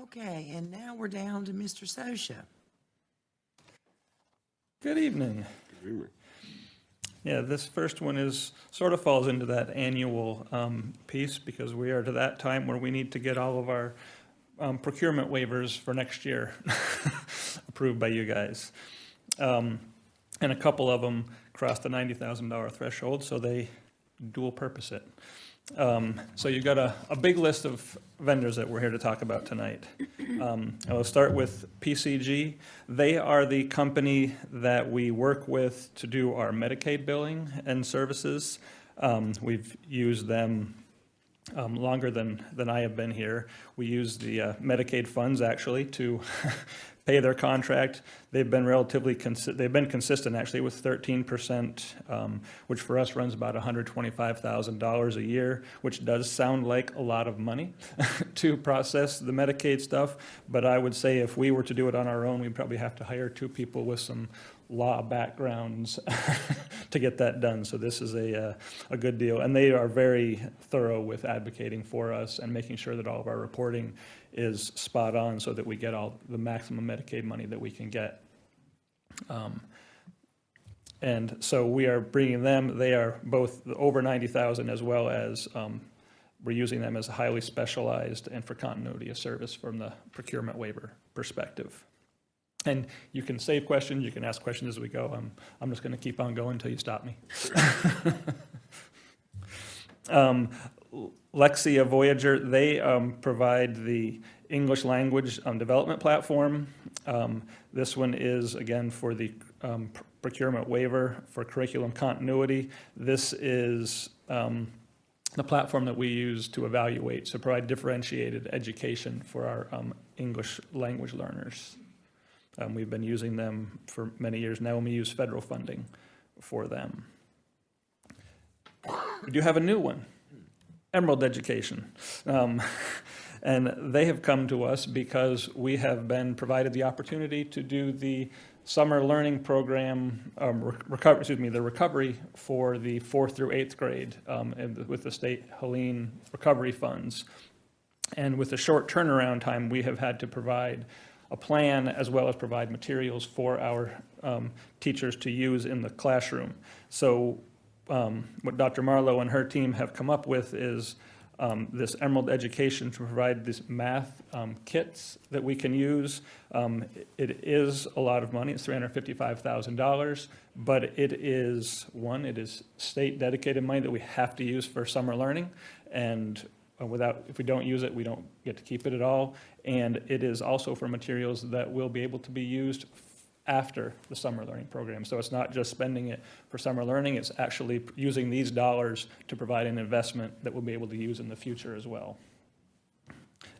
S1: Okay, and now we're down to Mr. Sosha.
S17: Good evening.
S12: Good evening.
S17: Yeah, this first one sort of falls into that annual piece because we are to that time where we need to get all of our procurement waivers for next year approved by you guys. And a couple of them crossed the $90,000 threshold, so they dual purpose it. So you've got a big list of vendors that we're here to talk about tonight. I'll start with PCG. They are the company that we work with to do our Medicaid billing and services. We've used them longer than I have been here. We use the Medicaid funds actually to pay their contract. They've been they've been consistent actually with 13%, which for us runs about $125,000 a year, which does sound like a lot of money to process the Medicaid stuff. But I would say if we were to do it on our own, we'd probably have to hire 2 people with some law backgrounds to get that done. So this is a good deal. And they are very thorough with advocating for us and making sure that all of our reporting is spot on so that we get all the maximum Medicaid money that we can get. And so we are bringing them, they are both over 90,000 as well as we're using them as highly specialized and for continuity of service from the procurement waiver perspective. And you can save questions, you can ask questions as we go. I'm just going to keep on going until you stop me. Lexia Voyager, they provide the English language development platform. This one is, again, for the procurement waiver for curriculum continuity. This is the platform that we use to evaluate, to provide differentiated education for our English language learners. We've been using them for many years now, and we use federal funding for them. We do have a new one, Emerald Education. And they have come to us because we have been provided the opportunity to do the summer learning program, the recovery for the 4th through 8th grade with the state Helene recovery funds. And with the short turnaround time, we have had to provide a plan as well as provide materials for our teachers to use in the classroom. So what Dr. Marlowe and her team have come up with is this Emerald Education to provide these math kits that we can use. It is a lot of money, it's $355,000, but it is state dedicated money that we have to use for summer learning, and if we don't use it, we don't get to keep it at all. And it is also for materials that will be able to be used after the summer learning program. So it's not just spending it for summer learning, it's actually using these dollars to provide an investment that we'll be able to use in the future as well.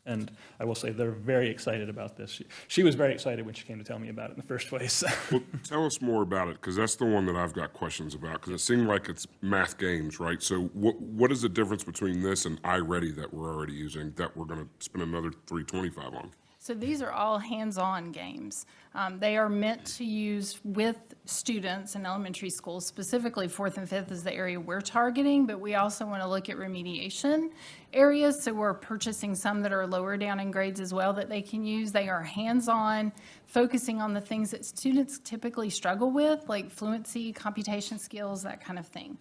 S17: And I will say they're very excited about this. She was very excited when she came to tell me about it in the first place.
S12: Well, tell us more about it, because that's the one that I've got questions about, because it seemed like it's math games, right? So what is the difference between this and iReady that we're already using that we're going to spend another $325 on?
S16: So these are all hands-on games. They are meant to use with students in elementary schools, specifically 4th and 5th is the area we're targeting, but we also want to look at remediation areas. So we're purchasing some that are lower down in grades as well that they can use. They are hands-on, focusing on the things that students typically struggle with, like fluency, computation skills, that kind of thing.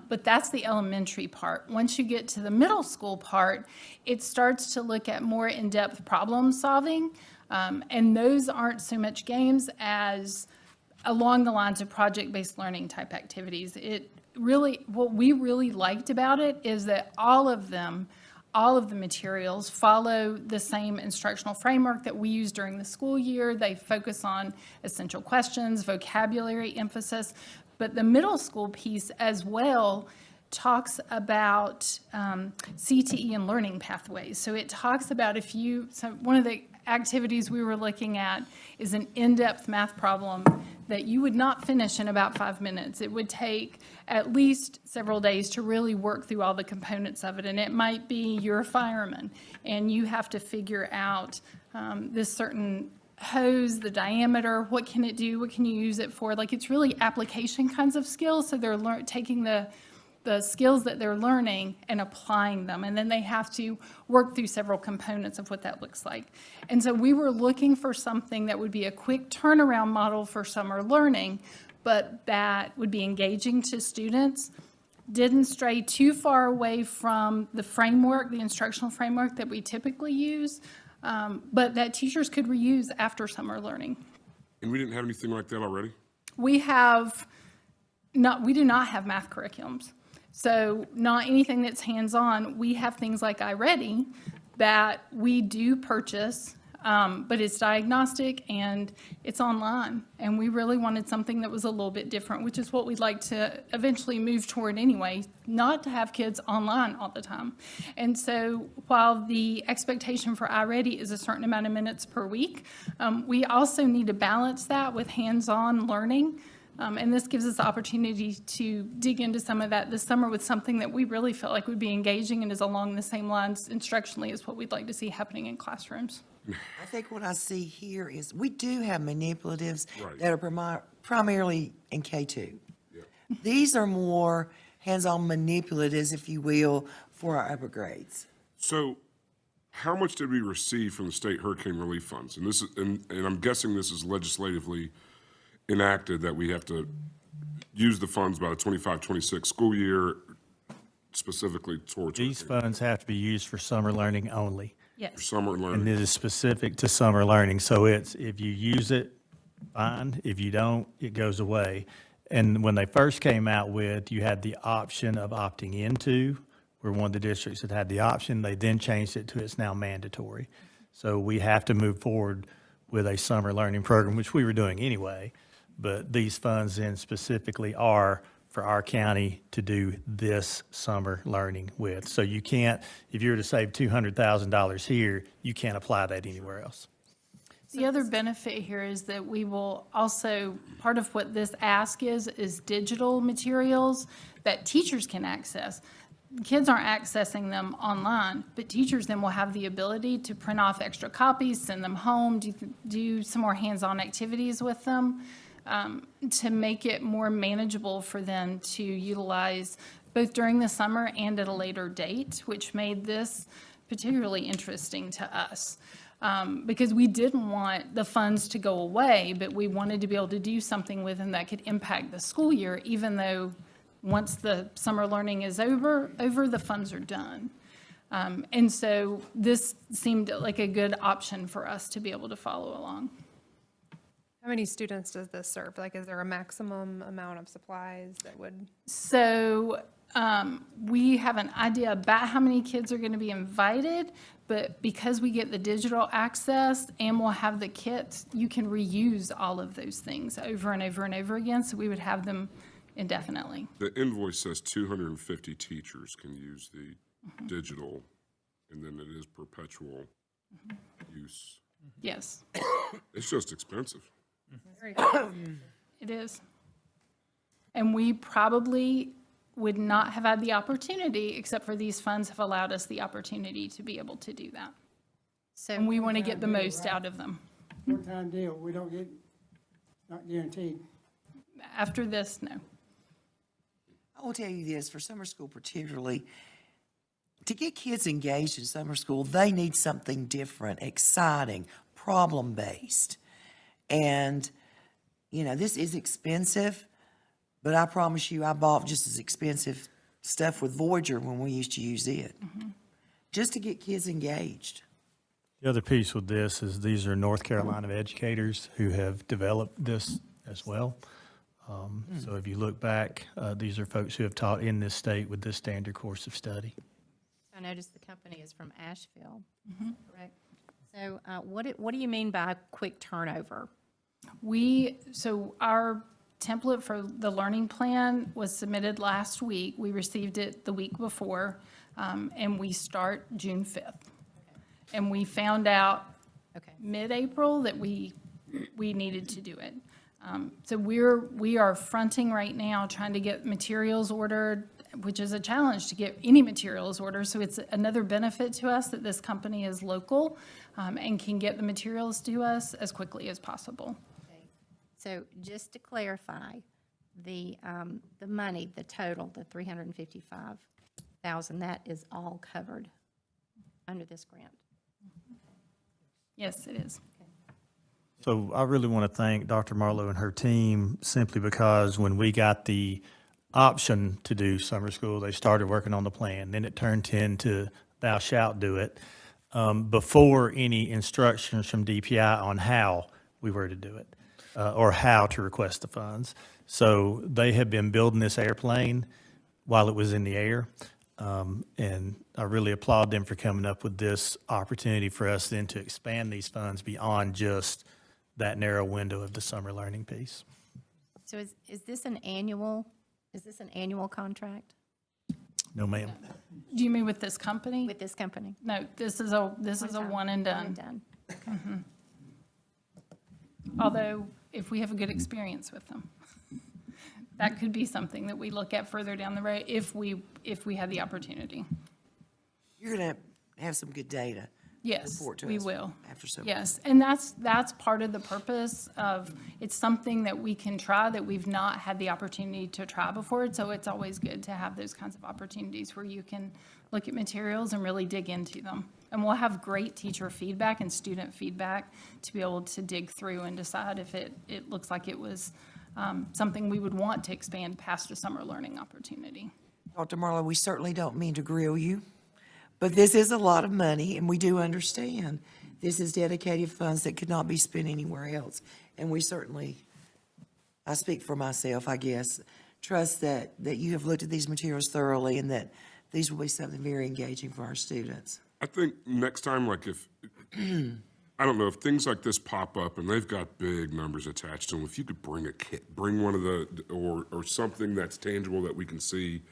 S16: But that's the elementary part. Once you get to the middle school part, it starts to look at more in-depth problem solving. And those aren't so much games as along the lines of project-based learning type activities. What we really liked about it is that all of the materials follow the same instructional framework that we use during the school year. They focus on essential questions, vocabulary emphasis, but the middle school piece as well talks about CTE and learning pathways. So it talks about one of the activities we were looking at is an in-depth math problem that you would not finish in about 5 minutes. It would take at least several days to really work through all the components of it. And it might be you're a fireman and you have to figure out this certain hose, the diameter, what can it do, what can you use it for? Like, it's really application kinds of skills. So they're taking the skills that they're learning and applying them. And then they have to work through several components of what that looks like. And so we were looking for something that would be a quick turnaround model for summer learning, but that would be engaging to students, didn't stray too far away from the framework, the instructional framework that we typically use, but that teachers could reuse after summer learning.
S12: And we didn't have anything like that already?
S16: We do not have math curriculums. So not anything that's hands-on. We have things like iReady that we do purchase, but it's diagnostic and it's online. And we really wanted something that was a little bit different, which is what we'd like to eventually move toward anyway, not to have kids online all the time. And so while the expectation for iReady is a certain amount of minutes per week, we also need to balance that with hands-on learning. And this gives us the opportunity to dig into some of that this summer with something that we really felt like would be engaging and is along the same lines instructionally as what we'd like to see happening in classrooms.
S1: I think what I see here is we do have manipulatives that are primarily in K2. These are more hands-on manipulatives, if you will, for our upper grades.
S12: So how much did we receive from the state hurricane relief funds? And this is, and I'm guessing this is legislatively enacted that we have to use the funds by the 25-26 school year specifically towards
S9: These funds have to be used for summer learning only.
S4: Yes.
S12: summer
S9: And
S12: learning.
S9: it is specific to summer learning, so it's, if you use it, fine. If you don't, it goes away. And when they first came out with, you had the option of opting into, we're one of the districts that had the option. They then changed it to it's now mandatory. So we have to move forward with a summer learning program, which we were doing anyway. But these funds then specifically are for our county to do this summer learning with. So you can't, if you were to save $200,000 here, you can't apply that anywhere else.
S16: The other benefit here is that we will also, part of what this ask is digital materials that teachers can access. Kids aren't accessing them online, but teachers then will have the ability to print off extra copies, send them home, do some more hands-on activities with them, to make it more manageable for them to utilize both during the summer and at a later date, which made this particularly interesting to us. Because we didn't want the funds to go away, but we wanted to be able to do something with them that could impact the school year, even though once the summer learning is over, the funds are done. And so this seemed like a good option for us to be able to follow along.
S8: How many students does this serve? Like, is there a maximum amount of supplies that would?
S16: So we have an idea about how many kids are going to be invited, but because we get the digital access and we'll have the kits, you can reuse all of those things over and over and over again, so we would have them indefinitely.
S12: The invoice says 250 teachers can use the digital, and then it is perpetual use.
S16: Yes,
S12: It's just expensive.
S16: it is. And we probably would not have had the opportunity, except for these funds have allowed us the opportunity to be able to do that. And we want to get the most out of them.
S22: One-time deal, we don't get, not guaranteed.
S16: After this, no.
S1: I will tell you this, for summer school particularly, to get kids engaged in summer school, they need something different, exciting, problem-based. And, you know, this is expensive, but I promise you, I bought just as expensive stuff with Voyager when we used to use it, just to get kids engaged.
S9: The other piece with this is these are North Carolina educators who have developed this as well. So if you look back, these are folks who have taught in this state with this standard course of study.
S2: I noticed the company is from Asheville, correct? So what do you mean by quick turnover?
S16: So our template for the learning plan was submitted last week. We received it the week before, and we start June 5th. And we found out mid-April that we needed to do it. So we are fronting right now, trying to get materials ordered, which is a challenge to get any materials ordered. So it's another benefit to us that this company is local and can get the materials to us as quickly as possible.
S2: So just to clarify, the money, the total, the $355,000, that is all covered under this grant.
S16: Yes, it is.
S9: So I really want to thank Dr. Marlowe and her team, simply because when we got the option to do summer school, they started working on the plan. Then it turned into thou shalt do it, before any instructions from DPI on how we were to do it, or how to request the funds. So they have been building this airplane while it was in the air. And I really applaud them for coming up with this opportunity for us then to expand these funds beyond just that narrow window of the summer learning piece.
S2: So is this an annual contract?
S9: No, ma'am.
S16: Do you mean with this company?
S2: With this company?
S16: No, this is a one and done. Although, if we have a good experience with them, that could be something that we look at further down the road if we have the opportunity.
S1: You're going to have some good data.
S16: Yes,
S1: Report to
S16: we
S1: us
S16: will.
S1: after so.
S16: Yes, and that's part of the purpose of, it's something that we can try that we've not had the opportunity to try before. So it's always good to have those kinds of opportunities where you can look at materials and really dig into them And we'll have great teacher feedback and student feedback to be able to dig through and decide if it looks like it was something we would want to expand past a summer learning opportunity.
S1: Dr. Marlowe, we certainly don't mean to grill you, but this is a lot of money, and we do understand this is dedicated funds that could not be spent anywhere else. And we certainly, I speak for myself, I guess, trust that you have looked at these materials thoroughly and that these will be something very engaging for our students.
S12: I think next time, like if, I don't know, if things like this pop up and they've got big numbers attached to them, if you could bring a kit, bring one of the, or something that's tangible that we can see.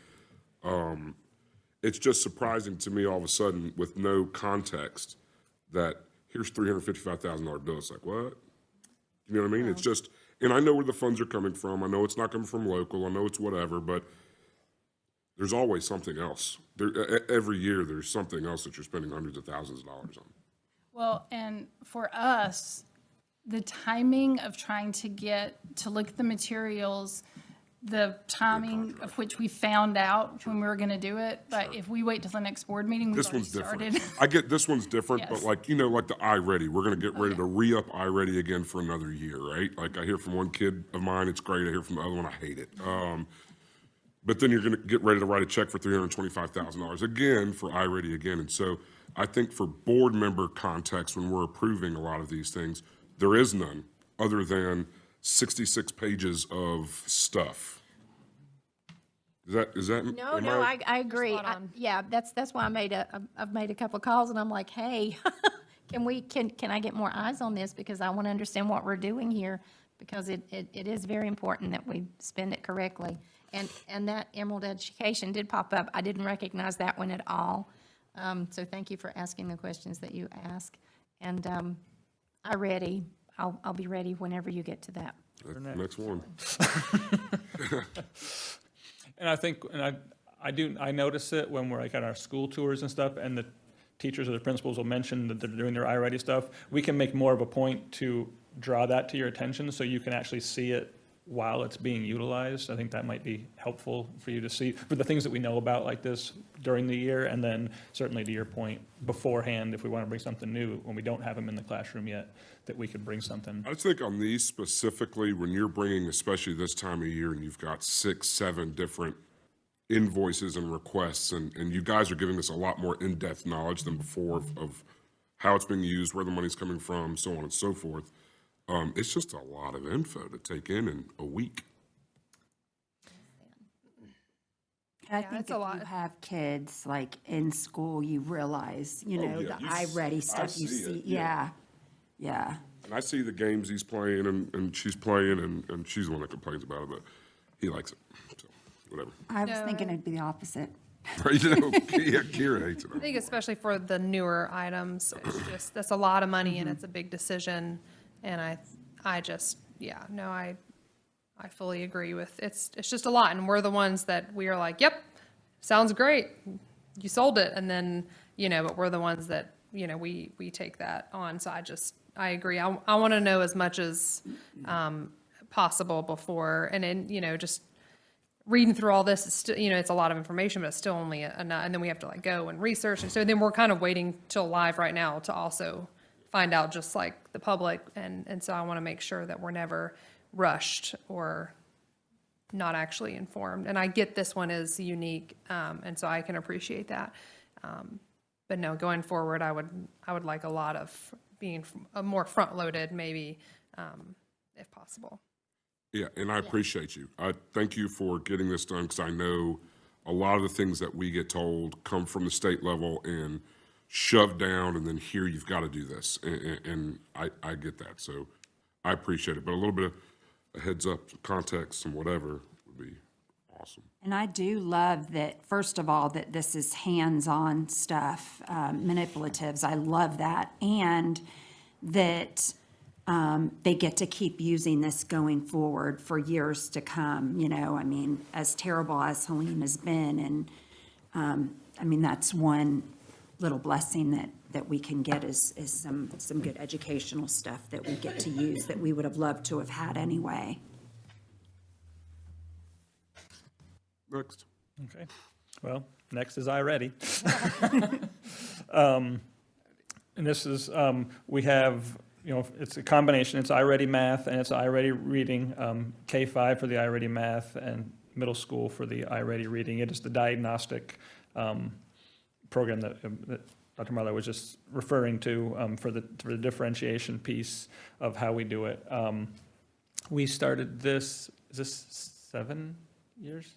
S12: It's just surprising to me all of a sudden with no context that here's $355,000 bill. It's like, what? You know what I mean? It's just, and I know where the funds are coming from. I know it's not coming from local. I know it's whatever, but there's always something else. Every year, there's something else that you're spending hundreds of thousands of dollars on.
S16: Well, and for us, the timing of trying to look at the materials, the timing of which we found out when we were going to do it, but if we wait till the next board meeting, we've
S12: This
S16: already
S12: one's different.
S16: started.
S12: I get this one's different, but
S16: Yes.
S12: like, you know, like the iReady, we're gonna get ready to re-up iReady again for another year, right? Like I hear from one kid of mine, it's great. I hear from the other one, I hate it. But then you're gonna get ready to write a check for $325,000 again for iReady again. And so I think for board member context, when we're approving a lot of these things, there is none other than 66 pages of stuff. Is that?
S2: No,
S12: am
S2: no, I agree.
S8: spot on.
S2: Yeah, that's why I've made a couple of calls and I'm like, hey, can I get more eyes on this? Because I want to understand what we're doing here, because it is very important that we spend it correctly. And that Emerald Education did pop up. I didn't recognize that one at all. So thank you for asking the questions that you ask. And I'll be ready whenever you get to that.
S12: Next one.
S17: And I think, and I notice it when we're like at our school tours and stuff, and the teachers or the principals will mention that they're doing their iReady stuff. We can make more of a point to draw that to your attention so you can actually see it while it's being utilized. I think that might be helpful for you to see, for the things that we know about like this during the year, and then certainly to your point, beforehand, if we want to bring something new, when we don't have them in the classroom yet, that we could bring something.
S12: I just think on these specifically, when you're bringing, especially this time of year, and you've got 6, 7 different invoices and requests, and you guys are giving us a lot more in-depth knowledge than before of how it's being used, where the money's coming from, so on and so forth. It's just a lot of info to take in a week.
S11: I think if you have kids like in school, you realize, you know, the iReady stuff you see. Yeah.
S12: And I see the games he's playing and she's playing, and she's the one that complains about it, but he likes it, so whatever.
S11: I was thinking it'd be the opposite.
S12: You know, Kira hates it.
S8: I think especially for the newer items, it's just, that's a lot of money and it's a big decision. And I just, I fully agree with, it's just a lot. And we're the ones that we are like, yep, sounds great. You sold it. And then, but we're the ones that, we take that on. So I agree. I want to know as much as possible before, and then, just reading through all this is still, it's a lot of information, but it's still only enough. And then we have to go and research. And so then we're kind of waiting till live right now to also find out, just like the public. And so I want to make sure that we're never rushed or not actually informed. And I get this one is unique. And so I can appreciate that. But no, going forward, I would like a lot of being more front-loaded, maybe, if possible.
S12: Yeah, and I appreciate you. I thank you for getting this done, because I know a lot of the things that we get told come from the state level and shoved down, and then here you've got to do this, and I get that. So I appreciate it. But a little bit of a heads up, some context, some whatever would be awesome.
S11: And I do love that, first of all, that this is hands-on stuff, manipulatives. I love that. And that they get to keep using this going forward for years to come. I mean, as terrible as Helene has been, and that's one little blessing that we can get is some good educational stuff that we get to use that we would have loved to have had anyway.
S12: Next.
S17: Okay. Well, next is iReady. And this is, we have, it's a combination, it's iReady Math and it's iReady Reading, K-5 for the iReady Math and middle school for the iReady Reading. It is the diagnostic program that Dr. Marlowe was just referring to for the differentiation piece of how we do it. We started this, is this 7 years?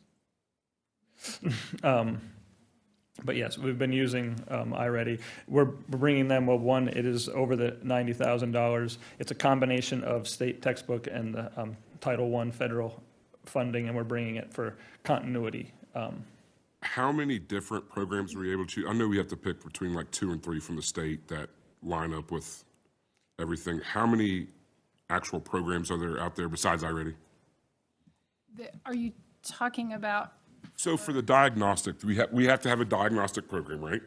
S17: But yes, we've been using iReady. We're bringing them, well, one, it is over the $90,000. It's a combination of state textbook and the Title I federal funding, and we're bringing it for continuity.
S12: How many different programs were you able to, I know we have to pick between like 2 and 3 from the state that line up with everything. How many actual programs are there out there besides iReady?
S16: Are you talking about?
S12: So for the diagnostic, we have to have a diagnostic program, right?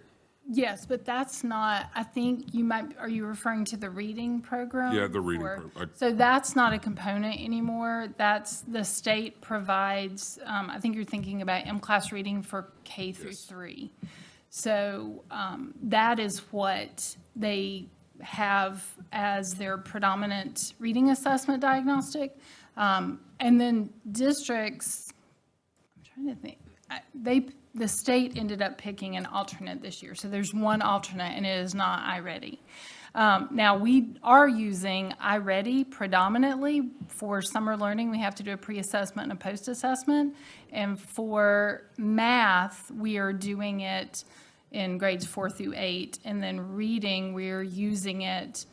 S16: Yes, but that's not, I think you might, are you referring to the reading program?
S12: Yeah, the reading program.
S16: So that's not a component anymore. That's, the state provides, I think you're thinking about M-class reading for K through 3. So that is what they have as their predominant reading assessment diagnostic. And then districts, I'm trying to think, the state ended up picking an alternate this year. So there's one alternate and it is not iReady. Now we are using iReady predominantly for summer learning. We have to do a pre-assessment and a post-assessment. And for math, we are doing it in grades 4 through 8. And then reading, we're using it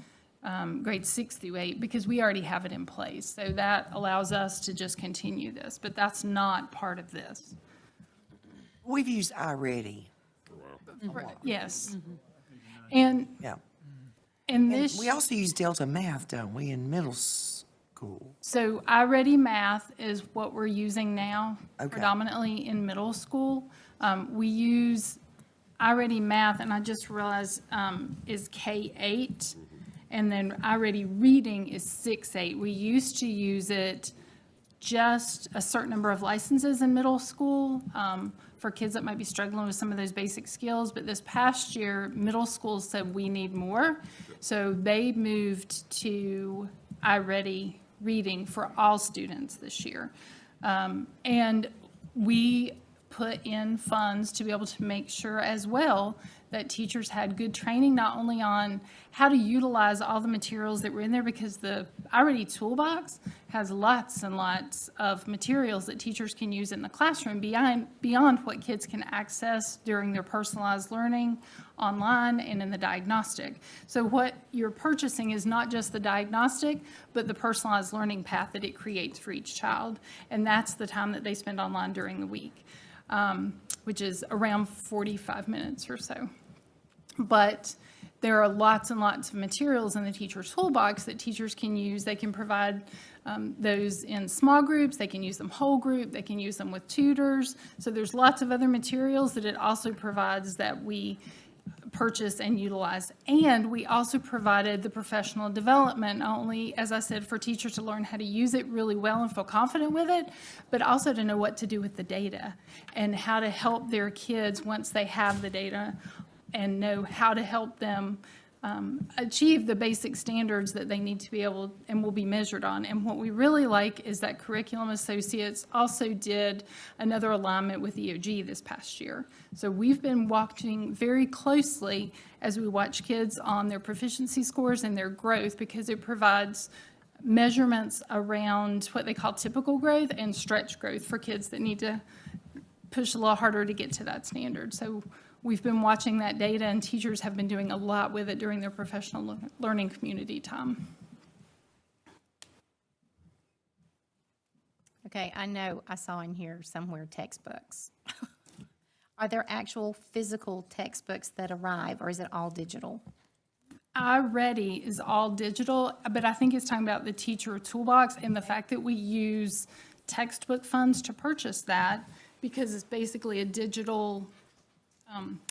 S16: grades 6 through 8 because we already have it in place. So that allows us to just continue this, but that's not part of this.
S1: We've used iReady.
S16: Yes. And,
S1: Yeah.
S16: and
S1: And
S16: this.
S1: we also use Delta Math, don't we, in middle school?
S16: So iReady Math is what we're using now,
S1: Okay.
S16: predominantly in middle school. We use iReady Math, and I just realized, is K-8, and then iReady Reading is 6-8. We used to use it just a certain number of licenses in middle school for kids that might be struggling with some of those basic skills. But this past year, middle school said we need more. So they moved to iReady Reading for all students this year. And we put in funds to be able to make sure as well that teachers had good training, not only on how to utilize all the materials that were in there, because the iReady toolbox has lots and lots of materials that teachers can use in the classroom beyond what kids can access during their personalized learning online and in the diagnostic. So what you're purchasing is not just the diagnostic, but the personalized learning path that it creates for each child. And that's the time that they spend online during the week, which is around 45 minutes or so. But there are lots and lots of materials in the teacher's toolbox that teachers can use. They can provide those in small groups, they can use them whole group, they can use them with tutors. So there's lots of other materials that it also provides that we purchase and utilize. And we also provided the professional development, not only, as I said, for teachers to learn how to use it really well and feel confident with it, but also to know what to do with the data and how to help their kids once they have the data and know how to help them achieve the basic standards that they need to be able and will be measured on. And what we really like is that Curriculum Associates also did another alignment with EOG this past year. So we've been watching very closely as we watch kids on their proficiency scores and their growth, because it provides measurements around what they call typical growth and stretch growth for kids that need to push a little harder to get to that standard. So we've been watching that data, and teachers have been doing a lot with it during their professional learning community time.
S2: Okay, I know I saw in here somewhere textbooks. Are there actual physical textbooks that arrive, or is it all digital?
S16: iReady is all digital, but I think it's talking about the teacher toolbox and the fact that we use textbook funds to purchase that, because it's basically a digital,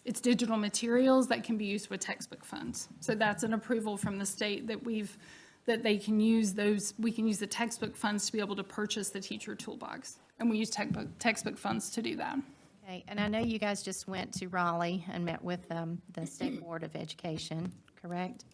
S16: it's digital materials that can be used with textbook funds. So that's an approval from the state that they can use those, we can use the textbook funds to be able to purchase the teacher toolbox. And we use textbook funds to do that.
S2: Okay, and I know you guys just went to Raleigh and met with the State Board of Education, correct?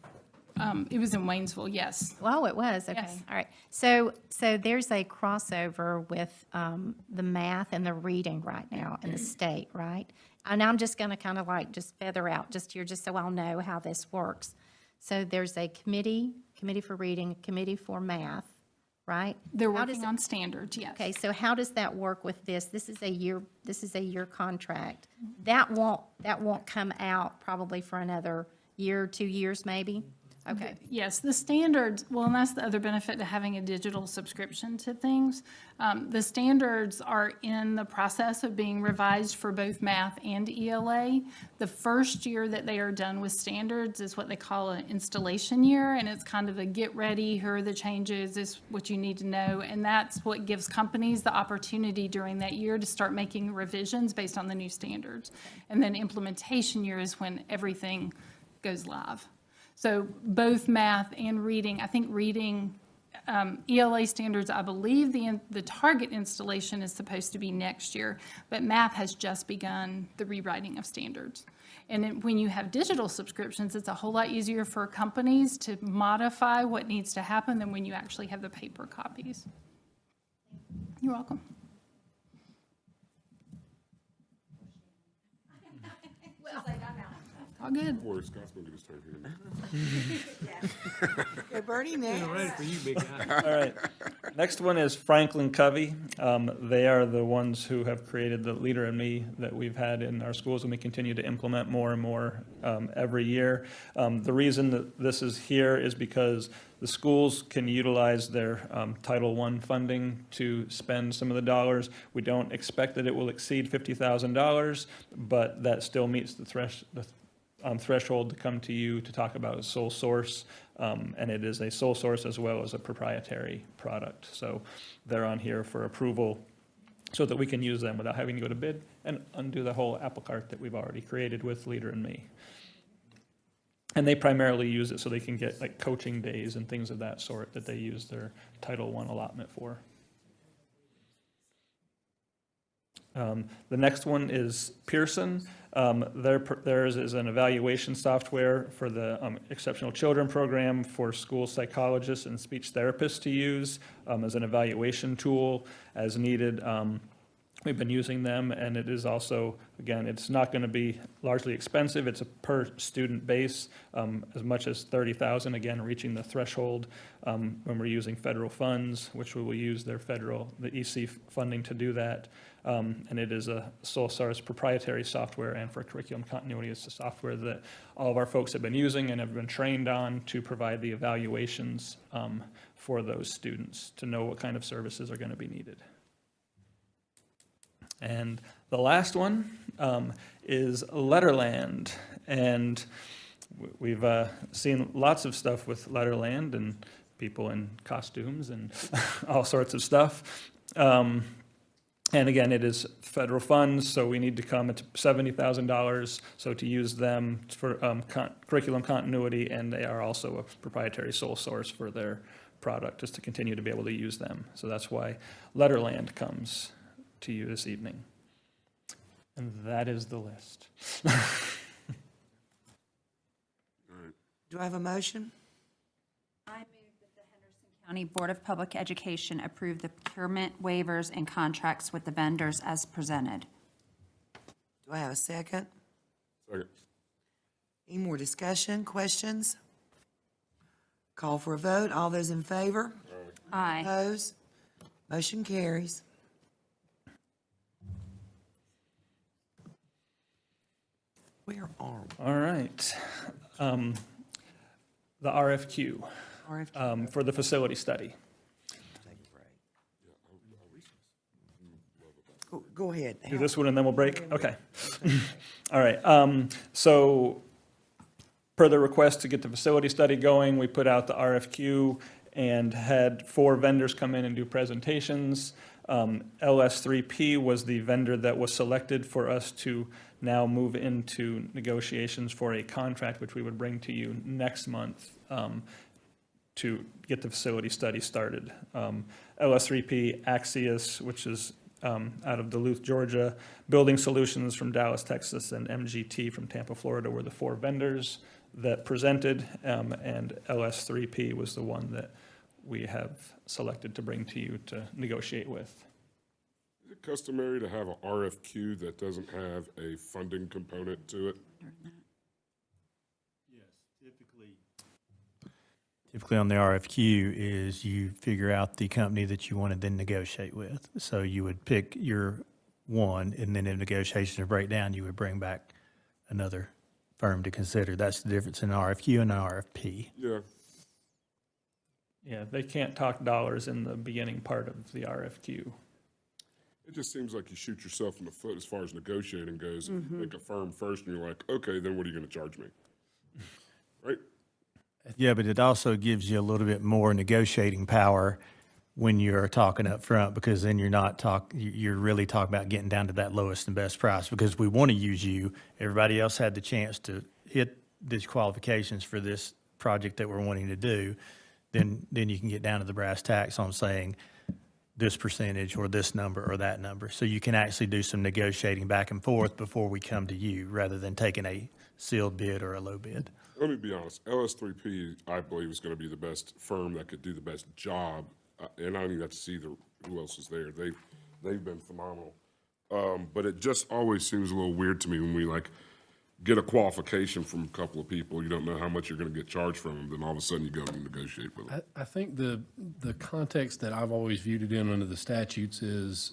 S16: It was in Waynesville, yes.
S2: Oh, it was, okay,
S16: Yes.
S2: all right. So there's a crossover with the math and the reading right now in the state, right? And I'm just gonna kind of like just feather out just here, just so I'll know how this works. So there's a committee for reading, a committee for math, right?
S16: They're
S2: How does
S16: working on standards, yes.
S2: Okay, so how does that work with this? This is a year contract. That won't come out probably for another year, 2 years maybe? Okay.
S16: Yes, the standards, well, and that's the other benefit to having a digital subscription to things. The standards are in the process of being revised for both math and ELA. The first year that they are done with standards is what they call an installation year, and it's kind of a get ready, here are the changes, this is what you need to know. And that's what gives companies the opportunity during that year to start making revisions based on the new standards. And then implementation year is when everything goes live. So both math and reading, I think reading, ELA standards, I believe the target installation is supposed to be next year, but math has just begun the rewriting of standards. And then when you have digital subscriptions, it's a whole lot easier for companies to modify what needs to happen than when you actually have the paper copies. You're welcome. All good.
S12: Boy, Scott's gonna get his turn here.
S1: Okay, Bernie, next.
S17: All right. Next one is Franklin Covey. They are the ones who have created the Leader in Me that we've had in our schools, and we continue to implement more and more every year. The reason that this is here is because the schools can utilize their Title I funding to spend some of the dollars. We don't expect that it will exceed $50,000, but that still meets the threshold to come to you to talk about a sole source, and it is a sole source as well as a proprietary product. So they're on here for approval so that we can use them without having to go to bid and undo the whole apple cart that we've already created with Leader in Me. And they primarily use it so they can get like coaching days and things of that sort that they use their Title I allotment for. The next one is Pearson. Theirs is an evaluation software for the Exceptional Children Program for school psychologists and speech therapists to use as an evaluation tool as needed. We've been using them, and it is also, again, it's not going to be largely expensive. It's a per student base, as much as $30,000, again, reaching the threshold when we're using federal funds, which we will use the EC funding to do that. And it is a sole source proprietary software, and for curriculum continuity, it's the software that all of our folks have been using and have been trained on to provide the evaluations for those students to know what kind of services are going to be needed. And the last one is Letterland, and we've seen lots of stuff with Letterland and people in costumes and all sorts of stuff. And again, it is federal funds, so we need to come at $70,000, so to use them for curriculum continuity, and they are also a proprietary sole source for their product, just to continue to be able to use them. So that's why Letterland comes to you this evening. And that is the list.
S1: Do I have a motion?
S11: I move that the Henderson County Board of Public Education approve the procurement waivers and contracts with the vendors as presented.
S1: Do I have a second?
S12: Second.
S1: Any more discussion, questions? Call for a vote. All those in favor?
S11: Aye.
S1: Opposed? Motion carries. Where are we?
S17: All right. The RFQ for the facility study.
S1: Go ahead.
S17: Do this one and then we'll break? Okay. All right. So per the request to get the facility study going, we put out the RFQ and had 4 vendors come in and do presentations. LS3P was the vendor that was selected for us to now move into negotiations for a contract, which we would bring to you next month to get the facility study started. LS3P, Axios, which is out of Duluth, Georgia, Building Solutions from Dallas, Texas, and MGT from Tampa, Florida were the 4 vendors that presented, and LS3P was the one that we have selected to bring to you to negotiate with.
S12: Is it customary to have a RFQ that doesn't have a funding component to it?
S9: Typically on the RFQ is you figure out the company that you want to then negotiate with. So you would pick your one, and then in negotiations to break down, you would bring back another firm to consider. That's the difference in an RFQ and an RFP.
S12: Yeah.
S17: Yeah, they can't talk dollars in the beginning part of the RFQ.
S12: It just seems like you shoot yourself in the foot as far as negotiating goes. If you pick a firm first and you're like, okay, then what are you going to charge me? Right?
S9: Yeah, but it also gives you a little bit more negotiating power when you're talking up front, because then you're really talking about getting down to that lowest and best price, because we want to use you. Everybody else had the chance to hit these qualifications for this project that we're wanting to do. Then you can get down to the brass tacks on saying this percentage or this number or that number. So you can actually do some negotiating back and forth before we come to you, rather than taking a sealed bid or a low bid.
S12: Let me be honest. LS3P, I believe, is going to be the best firm that could do the best job. And I don't even have to see who else is there. They've been phenomenal. But it just always seems a little weird to me when we get a qualification from a couple of people. You don't know how much you're going to get charged from them. Then all of a sudden you go and negotiate with them.
S18: I think the context that I've always viewed it in under the statutes is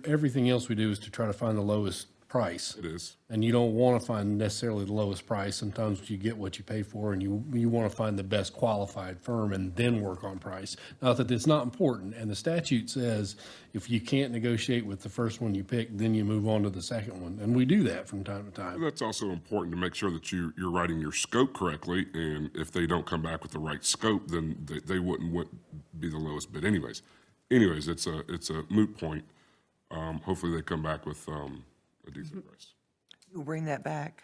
S18: everything else we do is to try to find the lowest price.
S12: It is.
S18: And you don't want to find necessarily the lowest price. Sometimes you get what you pay for, and you want to find the best qualified firm and then work on price. Not that it's not important, and the statute says if you can't negotiate with the first one you pick, then you move on to the second one, and we do that from time to time.
S12: And that's also important to make sure that you're writing your scope correctly, and if they don't come back with the right scope, then they wouldn't be the lowest bid anyways. Anyways, it's a moot point. Hopefully they come back with a decent price.
S1: You'll bring that back?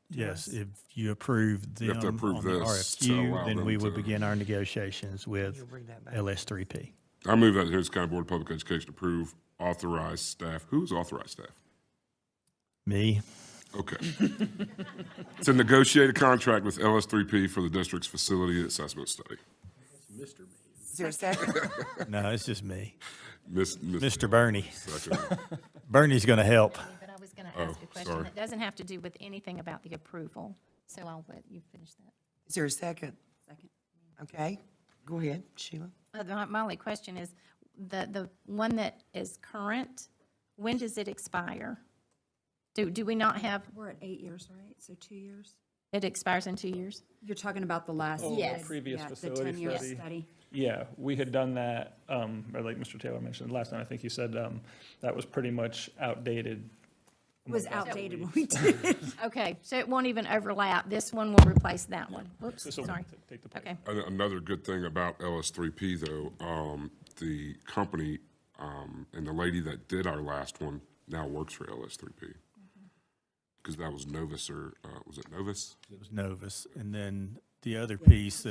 S9: Yes, if you approve them
S12: have to approve
S9: on the
S12: this to
S9: RFQ,
S12: allow
S9: then
S12: them
S9: we would
S12: to-
S9: begin our negotiations with
S1: You'll bring that back.
S9: LS3P.
S12: I move that the Harris County Board of Public Education approve authorized staff. Who's authorized staff?
S9: Me?
S12: Okay. It's a negotiated contract with LS3P for the district's facility assessment study.
S1: Is there a second?
S9: No, it's just me.
S12: Mr.
S9: Mr. Bernie.
S12: Second.
S9: Bernie's going to help.
S2: But I was going to ask a question
S12: sorry.
S2: that doesn't have to do with anything about the approval, so I'll let you finish that.
S1: Is there a second?
S11: Second.
S1: Okay, go ahead, Sheila.
S2: My only question is, the one that is current, when does it expire? Do we not have,
S11: We're at 8 years, right? So 2 years?
S2: it expires in 2 years?
S11: You're talking about the last.
S17: Oh,
S2: Yes.
S17: the previous
S11: Yeah, the
S17: facility
S11: 10-year
S17: study.
S11: study.
S17: Yeah, we had done that, or like Mr. Taylor mentioned last time, I think he said that was pretty much outdated.
S11: It was outdated when we did it.
S2: Okay, so it won't even overlap. This one will replace that one. Whoops,
S17: This will
S2: sorry.
S17: take the place.
S2: Okay.
S12: Another good thing about LS3P, though, the company and the lady that did our last one now works for LS3P. Because that was Novus, or was it Novus?
S9: It was Novus. And then the other piece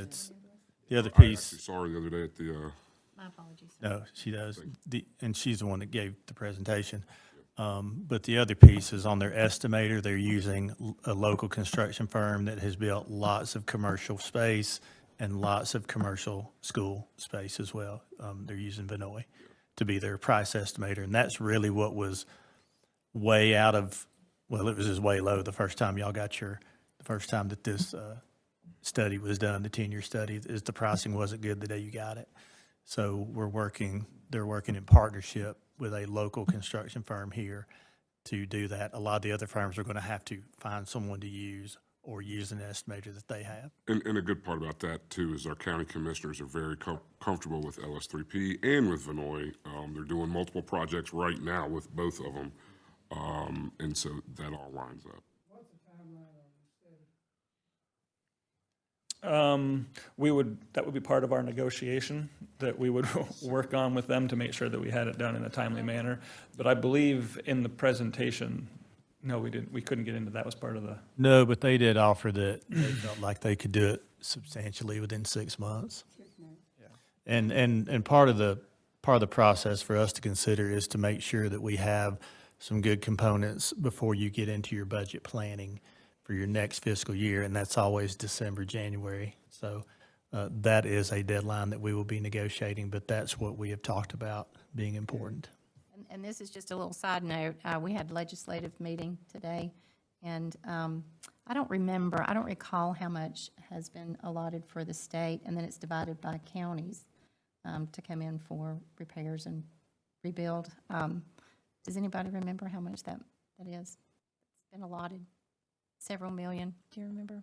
S12: I actually saw her the other day at the,
S2: My apologies.
S9: No, she does. And she's the one that gave the presentation. But the other piece is on their estimator. They're using a local construction firm that has built lots of commercial space and lots of commercial school space as well. They're using Vinoy to be their price estimator. And that's really what was way out of, well, it was just way low the first time y'all got the first time that this study was done, the 10-year study, is the pricing wasn't good the day you got it. So they're working in partnership with a local construction firm here to do that. A lot of the other firms are going to have to find someone to use or use an estimator that they have.
S12: and a good part about that, too, is our county commissioners are very comfortable with LS3P and with Vinoy. They're doing multiple projects right now with both of them. And so that all lines up.
S17: That would be part of our negotiation that we would work on with them to make sure that we had it done in a timely manner. But I believe in the presentation, no, we didn't, we couldn't get into that, was part of the,
S9: No, but they did offer that they felt like they could do it substantially within 6 months. And part of the process for us to consider is to make sure that we have some good components before you get into your budget planning for your next fiscal year, and that's always December, January. So that is a deadline that we will be negotiating, but that's what we have talked about being important.
S2: And this is just a little side note. We had a legislative meeting today, and I don't recall how much has been allotted for the state, and then it's divided by counties to come in for repairs and rebuild. Does anybody remember how much that is? It's been allotted, several million. Do you remember?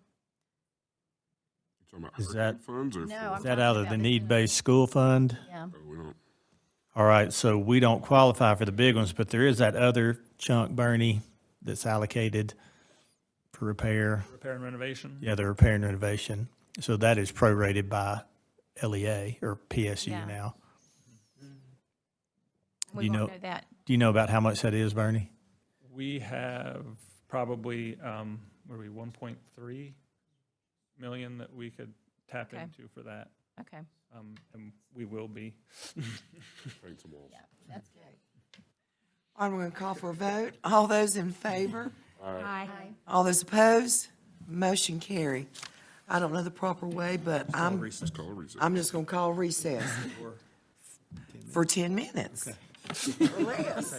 S12: You talking about
S9: Is
S12: hurricane
S9: that-
S12: funds or?
S2: No,
S12: for-
S2: I'm
S9: Is that
S2: talking
S9: out of
S2: about
S9: the
S2: this
S9: need-based school fund?
S2: Yeah.
S12: Oh, we don't.
S9: All right, so we don't qualify for the big ones, but there is that other chunk, Bernie, that's allocated for repair.
S17: Repair and renovation.
S9: Yeah, the repair and renovation. So that is prorated by LEA or PSU
S2: Yeah.
S9: now.
S2: We
S9: You
S2: won't
S9: know-
S2: know that.
S9: Do you know about how much that is, Bernie?
S17: We have probably, what are we, 1.3 million that we could tap
S2: Okay.
S17: into for that.
S2: Okay.
S17: And we will be.
S12: Paint some walls.
S2: Yeah, that's good.
S1: I'm going to call for a vote. All those in favor?
S11: Aye.
S1: All those opposed? Motion carry. I don't know the proper way, but
S12: Let's call a recess.
S1: I'm just going to call recess for 10 minutes. Or less.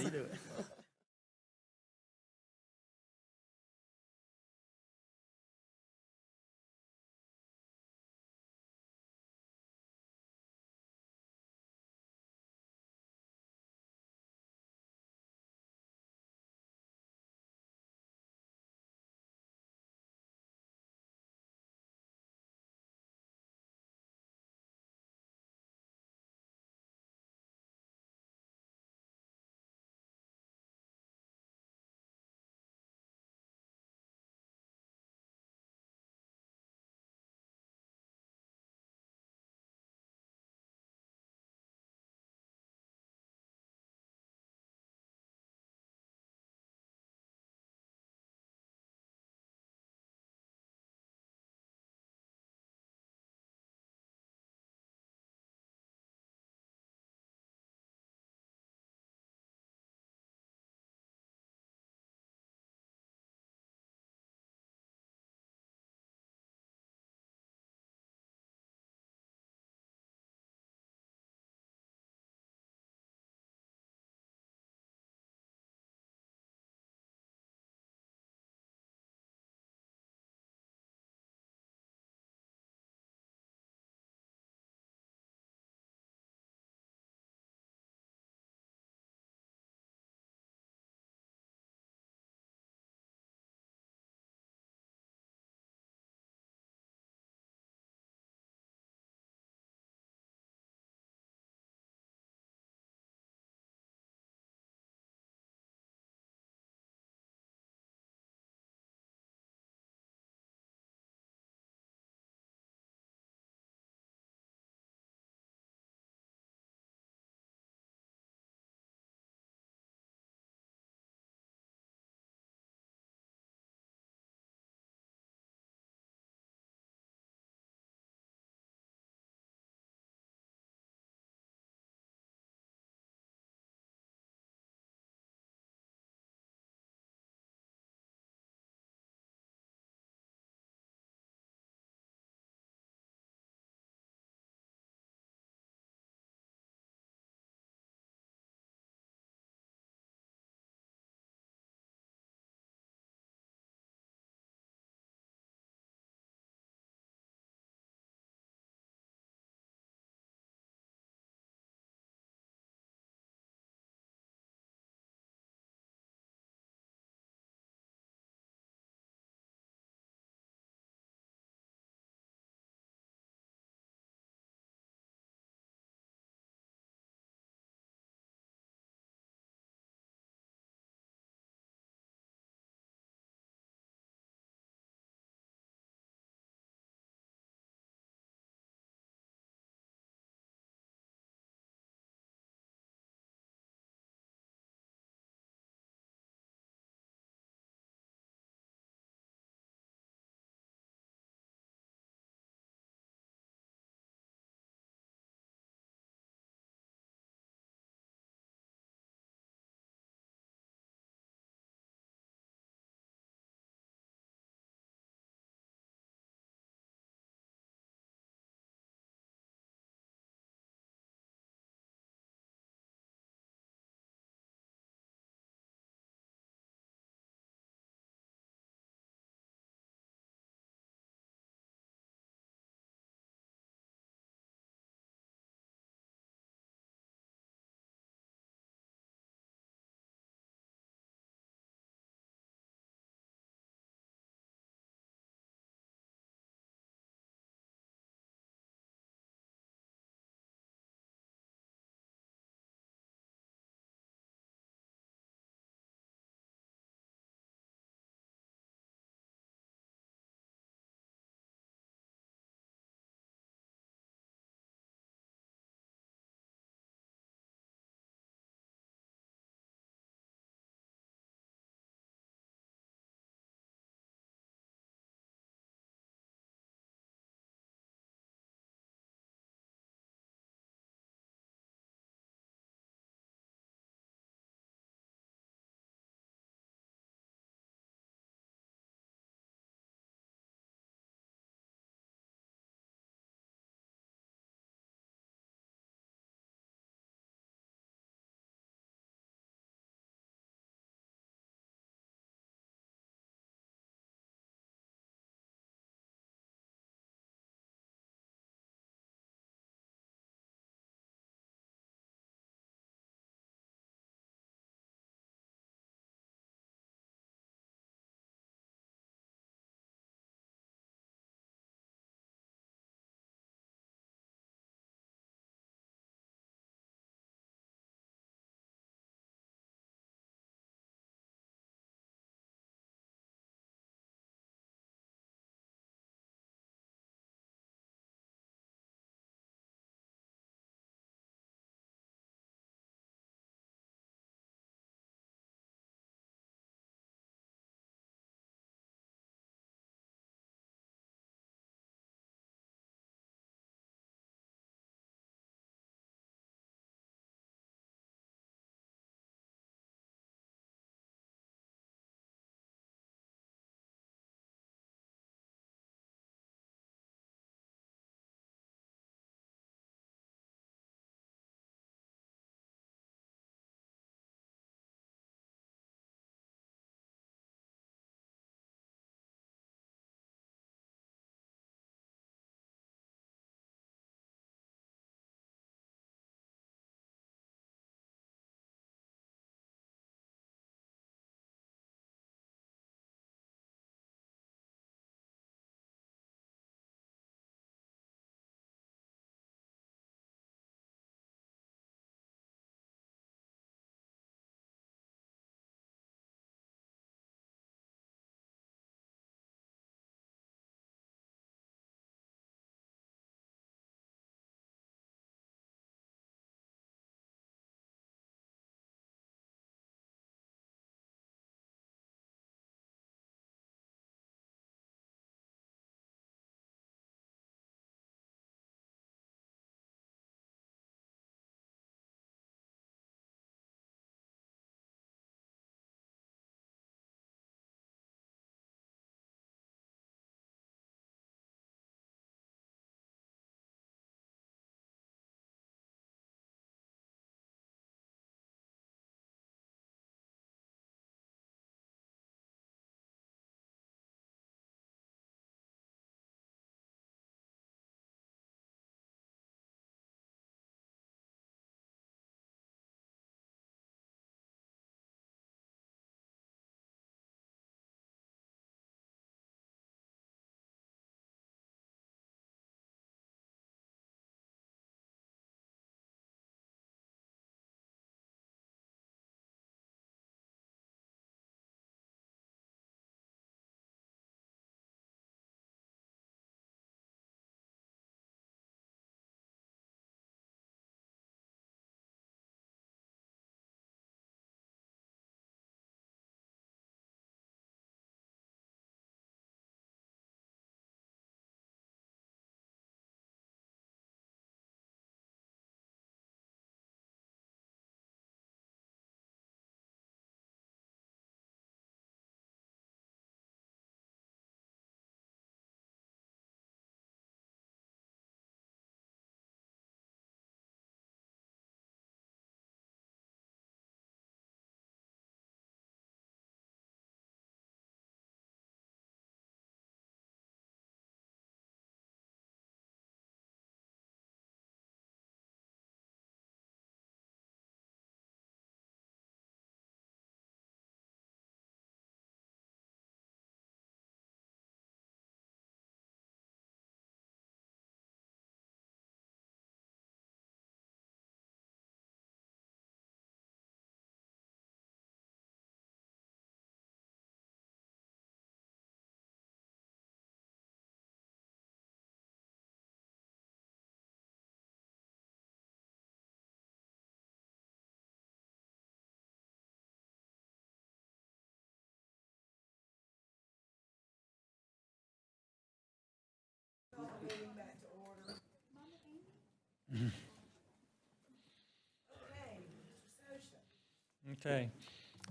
S17: Okay.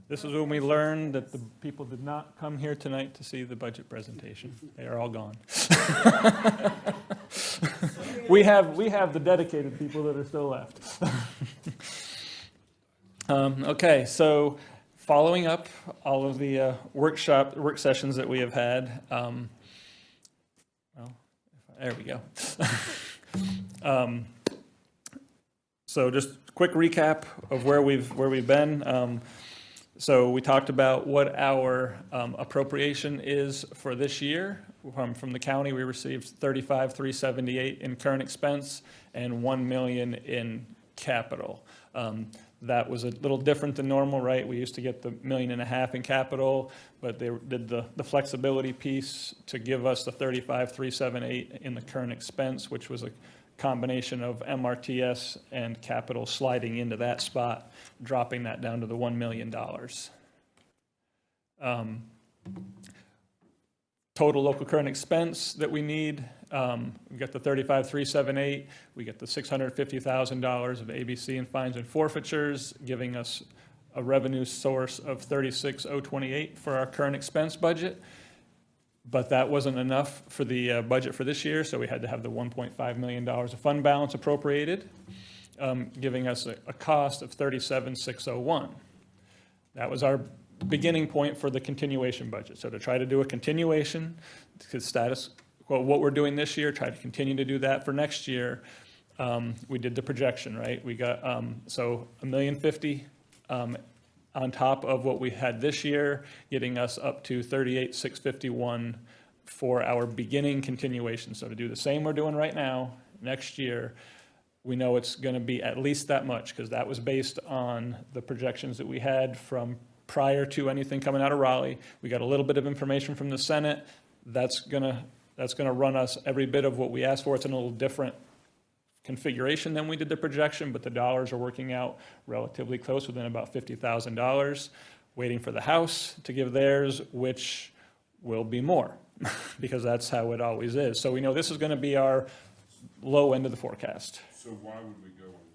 S17: This is when we learned that the people did not come here tonight to see the budget presentation. They are all gone. We have the dedicated people that are still left. Okay, so following up all of the work sessions that we have had, there we go. So just quick recap of where we've been. So we talked about what our appropriation is for this year. From the county, we received $35,378 in current expense and $1 million in capital. That was a little different than normal, right? We used to get the $1.5 million in capital, but they did the flexibility piece to give us the $35,378 in the current expense, which was a combination of MRTS and capital sliding into that spot, dropping that down to the $1 million. Total local current expense that we need, we got the $35,378, we get the $650,000 of ABC and fines and forfeitures, giving us a revenue source of $36,028 for our current expense budget. But that wasn't enough for the budget for this year, so we had to have the $1.5 million of fund balance appropriated, giving us a cost of $37,601. That was our beginning point for the continuation budget. So to try to do a continuation, what we're doing this year, try to continue to do that for next year. We did the projection, right? We got, so $1,050,000 on top of what we had this year, getting us up to $38,651 for our beginning continuation. So to do the same we're doing right now, next year, we know it's going to be at least that much, because that was based on the projections that we had from prior to anything coming out of Raleigh. We got a little bit of information from the Senate. That's gonna run us every bit of what we asked for. It's in a little different configuration than we did the projection, but the dollars are working out relatively close, within about $50,000. Waiting for the House to give theirs, which will be more, because that's how it always is. So we know this is going to be our low end of the forecast.
S12: So why would we go on low end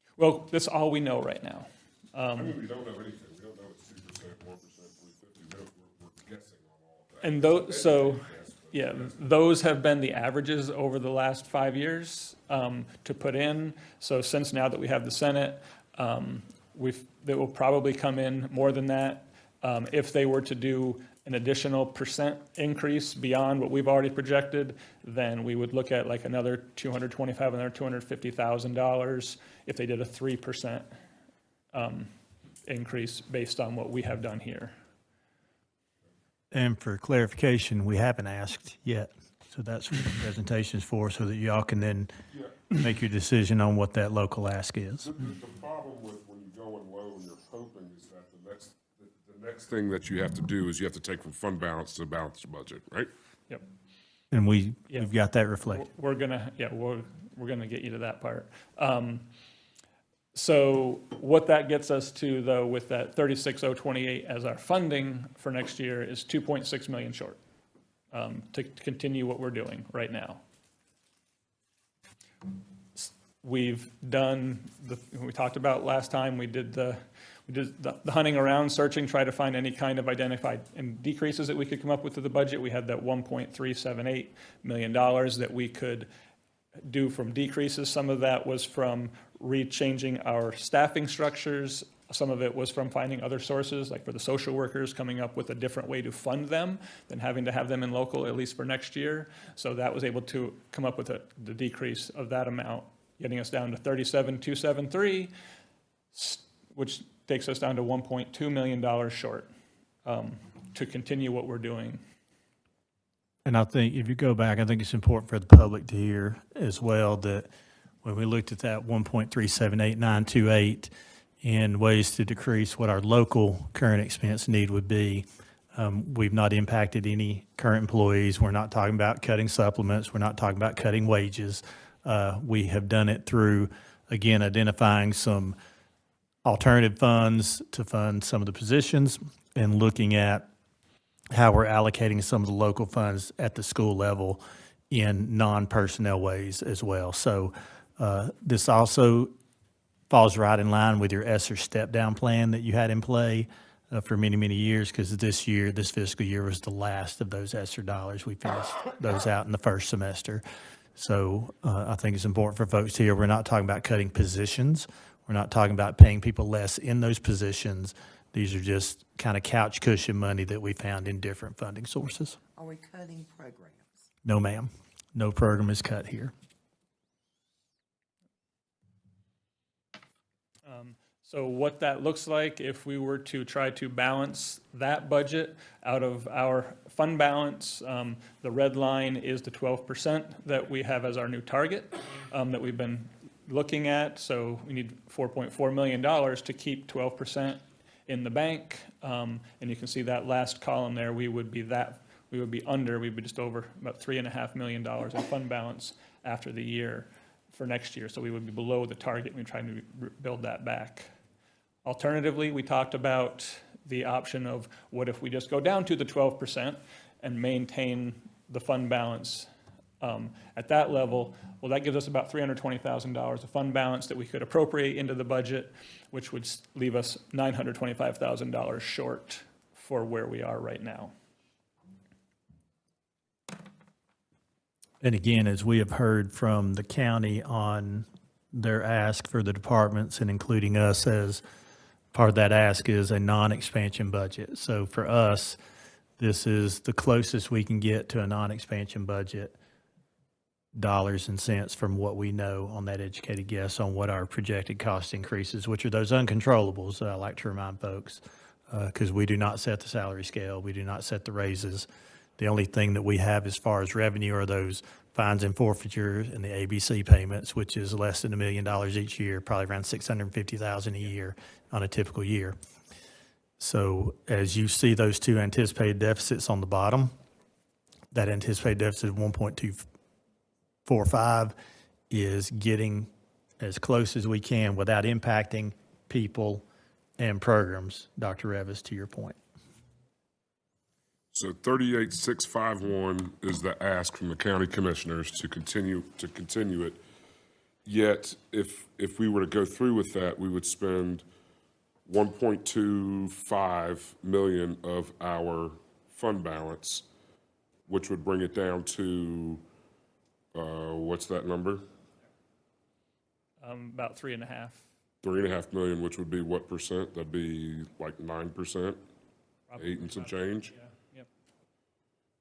S12: then?
S17: Well, that's all we know right now.
S12: I mean, we don't know anything. We don't know it's 2%, 1%, 350. We're guessing on all of that.
S17: And those, so, yeah, those have been the averages over the last 5 years to put in. So since now that we have the Senate, they will probably come in more than that. If they were to do an additional percent increase beyond what we've already projected, then we would look at like another $225,000, another $250,000 if they did a 3% increase based on what we have done here.
S9: And for clarification, we haven't asked yet. So that's what the presentation is for, so that y'all can then make your decision on what that local ask is.
S12: The problem with when you go in low and you're hoping is that the next thing that you have to do is you have to take from fund balance to balance the budget, right?
S17: Yep.
S9: And we've got that reflected.
S17: We're gonna get you to that part. So what that gets us to, though, with that $36,028 as our funding for next year is $2.6 million short to continue what we're doing right now. We've done we talked about last time. We did the hunting around, searching, try to find any kind of identified decreases that we could come up with to the budget. We had that $1.378 million that we could do from decreases. Some of that was from rechanging our staffing structures. Some of it was from finding other sources, like for the social workers, coming up with a different way to fund them than having to have them in local, at least for next year. So that was able to come up with the decrease of that amount, getting us down to $37,273, which takes us down to $1.2 million short to continue what we're doing.
S9: And I think if you go back, I think it's important for the public to hear as well that when we looked at that 1.378928 in ways to decrease what our local current expense need would be, we've not impacted any current employees. We're not talking about cutting supplements. We're not talking about cutting wages. We have done it through, again, identifying some alternative funds to fund some of the positions and looking at how we're allocating some of the local funds at the school level in non-personnel ways as well. So this also falls right in line with your ESSER step-down plan that you had in play for many, many years, because this fiscal year was the last of those ESSER dollars. We finished those out in the first semester. So I think it's important for folks to hear, we're not talking about cutting positions. We're not talking about paying people less in those positions. These are just kind of couch cushion money that we found in different funding sources.
S1: Are we cutting programs?
S9: No, ma'am. No program is cut here.
S17: So what that looks like if we were to try to balance that budget out of our fund balance, the red line is the 12% that we have as our new target that we've been looking at. So we need $4.4 million to keep 12% in the bank. And you can see that last column there, we would be just over about $3.5 million in fund balance after the year for next year. So we would be below the target. We're trying to build that back. Alternatively, we talked about the option of what if we just go down to the 12% and maintain the fund balance at that level. Well, that gives us about $320,000 of fund balance that we could appropriate into the budget, which would leave us $925,000 short for where we are right now.
S9: And again, as we have heard from the county on their ask for the departments, and including us as part of that ask, is a non-expansion budget. So for us, this is the closest we can get to a non-expansion budget, dollars and cents, from what we know on that educated guess on what our projected cost increases, which are those uncontrollables that I like to remind folks, because we do not set the salary scale. We do not set the raises. The only thing that we have as far as revenue are those fines and forfeitures and the ABC payments, which is less than $1 million each year, probably around $650,000 a year on a typical year. So as you see those two anticipated deficits on the bottom, that anticipated deficit of 1.245 is getting as close as we can without impacting people and programs, Dr. Revis, to your point.
S12: So 38,651 is the ask from the county commissioners to continue it. Yet, if we were to go through with that, we would spend 1.25 million of our fund balance, which would bring it down to, what's that number?
S17: About 3.5.
S12: 3.5 million, which would be what percent? That'd be like 9%, 8 and some change?
S17: Yeah. Yep.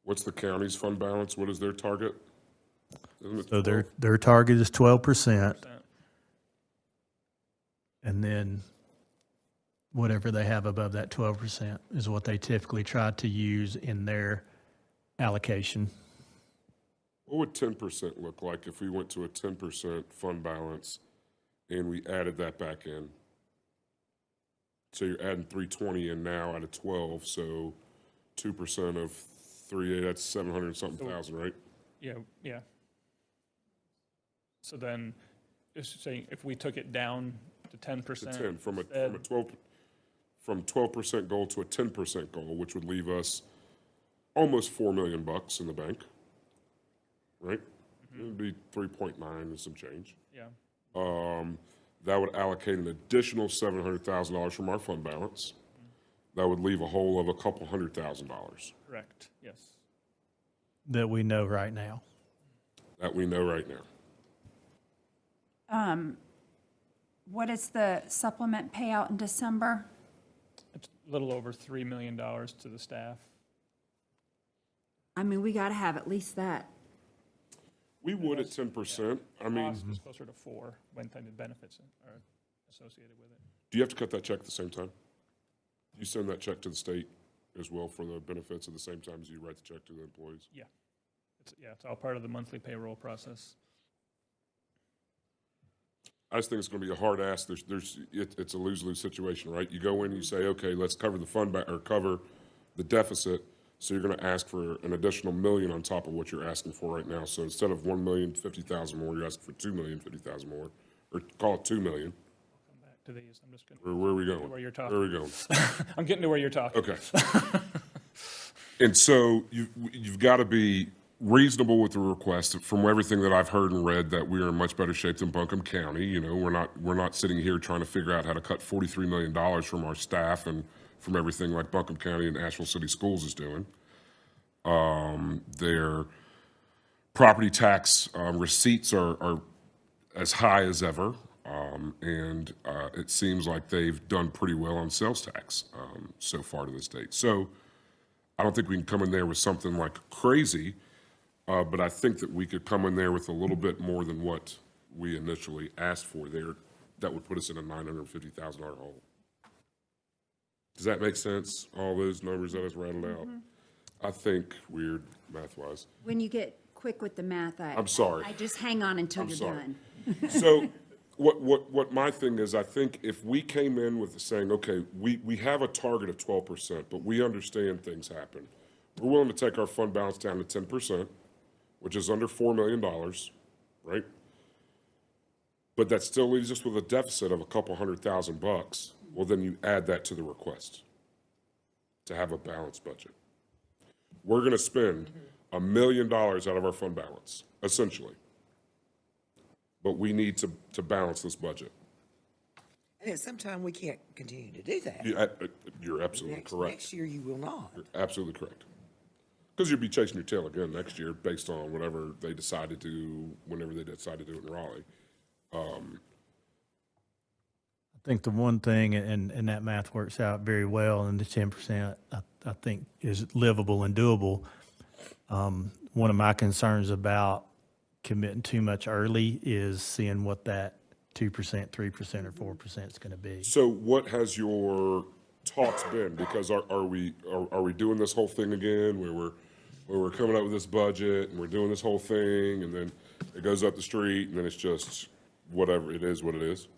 S12: What's the county's fund balance? What is their target? Isn't it
S9: So
S12: 12?
S9: their target is 12%. And then whatever they have above that 12% is what they typically try to use in their allocation.
S12: What would 10% look like if we went to a 10% fund balance and we added that back in? So you're adding 320 in now out of 12, so 2% of 3, that's 700 something thousand, right?
S17: Yeah. So then, just saying, if we took it down to 10%.
S12: To 10, from a
S17: instead-
S12: 12% goal to a 10% goal, which would leave us almost $4 million in the bank, right? It would be 3.9 and some change.
S17: Yeah.
S12: That would allocate an additional $700,000 from our fund balance. That would leave a hole of a couple $100,000
S17: Correct, yes.
S9: That we know right now.
S12: that we know right now.
S4: What is the supplement payout in December?
S17: It's a little over $3 million to the staff.
S11: I mean, we got to have at least that.
S12: We would at 10%. I mean,
S17: Cost is closer to 4 when the benefits are associated with it.
S12: do you have to cut that check at the same time? Do you send that check to the state as well for the benefits at the same time as you write the check to the employees?
S17: Yeah. It's all part of the monthly payroll process.
S12: I just think it's going to be a hard ask. It's a lose-lose situation, right? You go in, you say, okay, let's cover the fund back or cover the deficit. So you're going to ask for an additional million on top of what you're asking for right now. So instead of 1,050,000 more, you're asking for 2,050,000 more, or call it 2 million.
S17: Come back to these. I'm just going to.
S12: Where are we going?
S17: Where you're talking.
S12: Where are we going?
S17: I'm getting to where you're talking.
S12: Okay. And so you've got to be reasonable with the request. From everything that I've heard and read, that we are in much better shape than Buncombe County. You know, we're not sitting here trying to figure out how to cut $43 million from our staff and from everything like Buncombe County and Asheville City Schools is doing. Their property tax receipts are as high as ever, and it seems like they've done pretty well on sales tax so far to this date. So I don't think we can come in there with something like crazy, but I think that we could come in there with a little bit more than what we initially asked for there. That would put us in a $950,000 hole. Does that make sense? All those numbers that I just rattled out? I think weird math-wise.
S11: When you get quick with the math,
S12: I'm sorry.
S11: I just hang on until
S12: I'm
S11: you're
S12: sorry.
S11: done.
S12: So what my thing is, I think if we came in with saying, okay, we have a target of 12%, but we understand things happen. We're willing to take our fund balance down to 10%, which is under $4 million, right? But that still leaves us with a deficit of a couple $100,000. Well, then you add that to the request to have a balanced budget. We're going to spend $1 million out of our fund balance, essentially. But we need to balance this budget.
S1: And at some time, we can't continue to do that.
S12: You're absolutely correct.
S1: Next year, you will not.
S12: You're absolutely correct. Because you'll be chasing your tail again next year based on whatever they decide to do, whenever they decide to do it in Raleigh.
S9: I think the one thing, and that math works out very well, and the 10%, I think is livable and doable. One of my concerns about committing too much early is seeing what that 2%, 3%, or 4% is going to be.
S12: So what has your talks been? Because are we doing this whole thing again where we're coming up with this budget and we're doing this whole thing and then it goes up the street and then it's just whatever it is, what it is?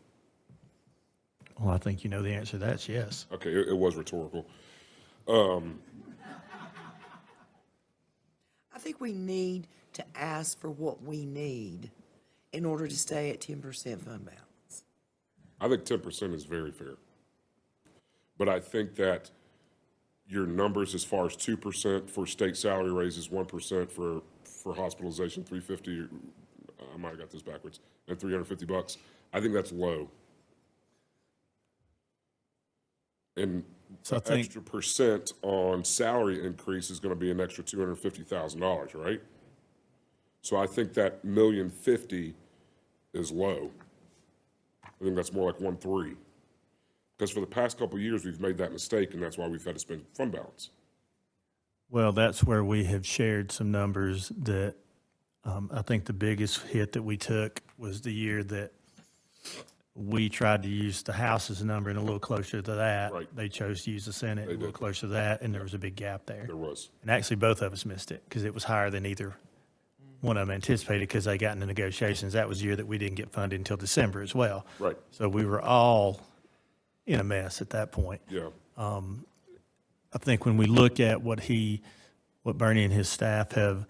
S9: Well, I think you know the answer to that's yes.
S12: Okay, it was rhetorical.
S1: I think we need to ask for what we need in order to stay at 10% fund balance.
S12: I think 10% is very fair. But I think that your numbers as far as 2% for state salary raises, 1% for hospitalization, $350, I might have got this backwards, and $350, I think that's low. And
S9: So I
S12: an
S9: think-
S12: extra percent on salary increase is going to be an extra $250,000, right? So I think that $1,050,000 is low. I think that's more like 1.3. Because for the past couple of years, we've made that mistake, and that's why we've had to spend fund balance.
S9: Well, that's where we have shared some numbers that I think the biggest hit that we took was the year that we tried to use the House's number and a little closer to that.
S12: Right.
S9: They chose to use the Senate
S12: They
S9: a little
S12: did.
S9: closer to that, and there was a big gap there.
S12: There was.
S9: And actually, both of us missed it because it was higher than either one of them anticipated because they got into negotiations. That was the year that we didn't get funded until December as well.
S12: Right.
S9: So we were all in a mess at that point.
S12: Yeah.
S9: I think when we look at what Bernie and his staff have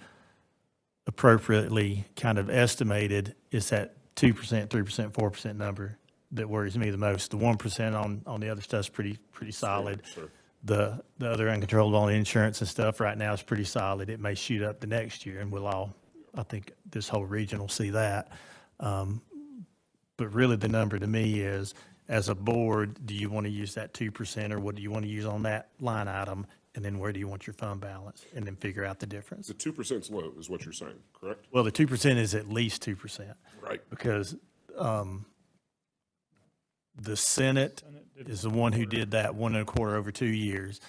S9: appropriately kind of estimated, is that 2%, 3%, 4% number that worries me the most. The 1% on the other stuff's pretty solid.
S12: Sure.
S9: The other uncontrollable insurance and stuff right now is pretty solid. It may shoot up the next year, and I think this whole region will see that. But really the number to me is, as a board, do you want to use that 2% or what do you want to use on that line item? And then where do you want your fund balance? And then figure out the difference.
S12: The 2% is low, is what you're saying, correct?
S9: Well, the 2% is at least 2%.
S12: Right.
S9: Because the Senate is the one who did that 1.25 over 2 years.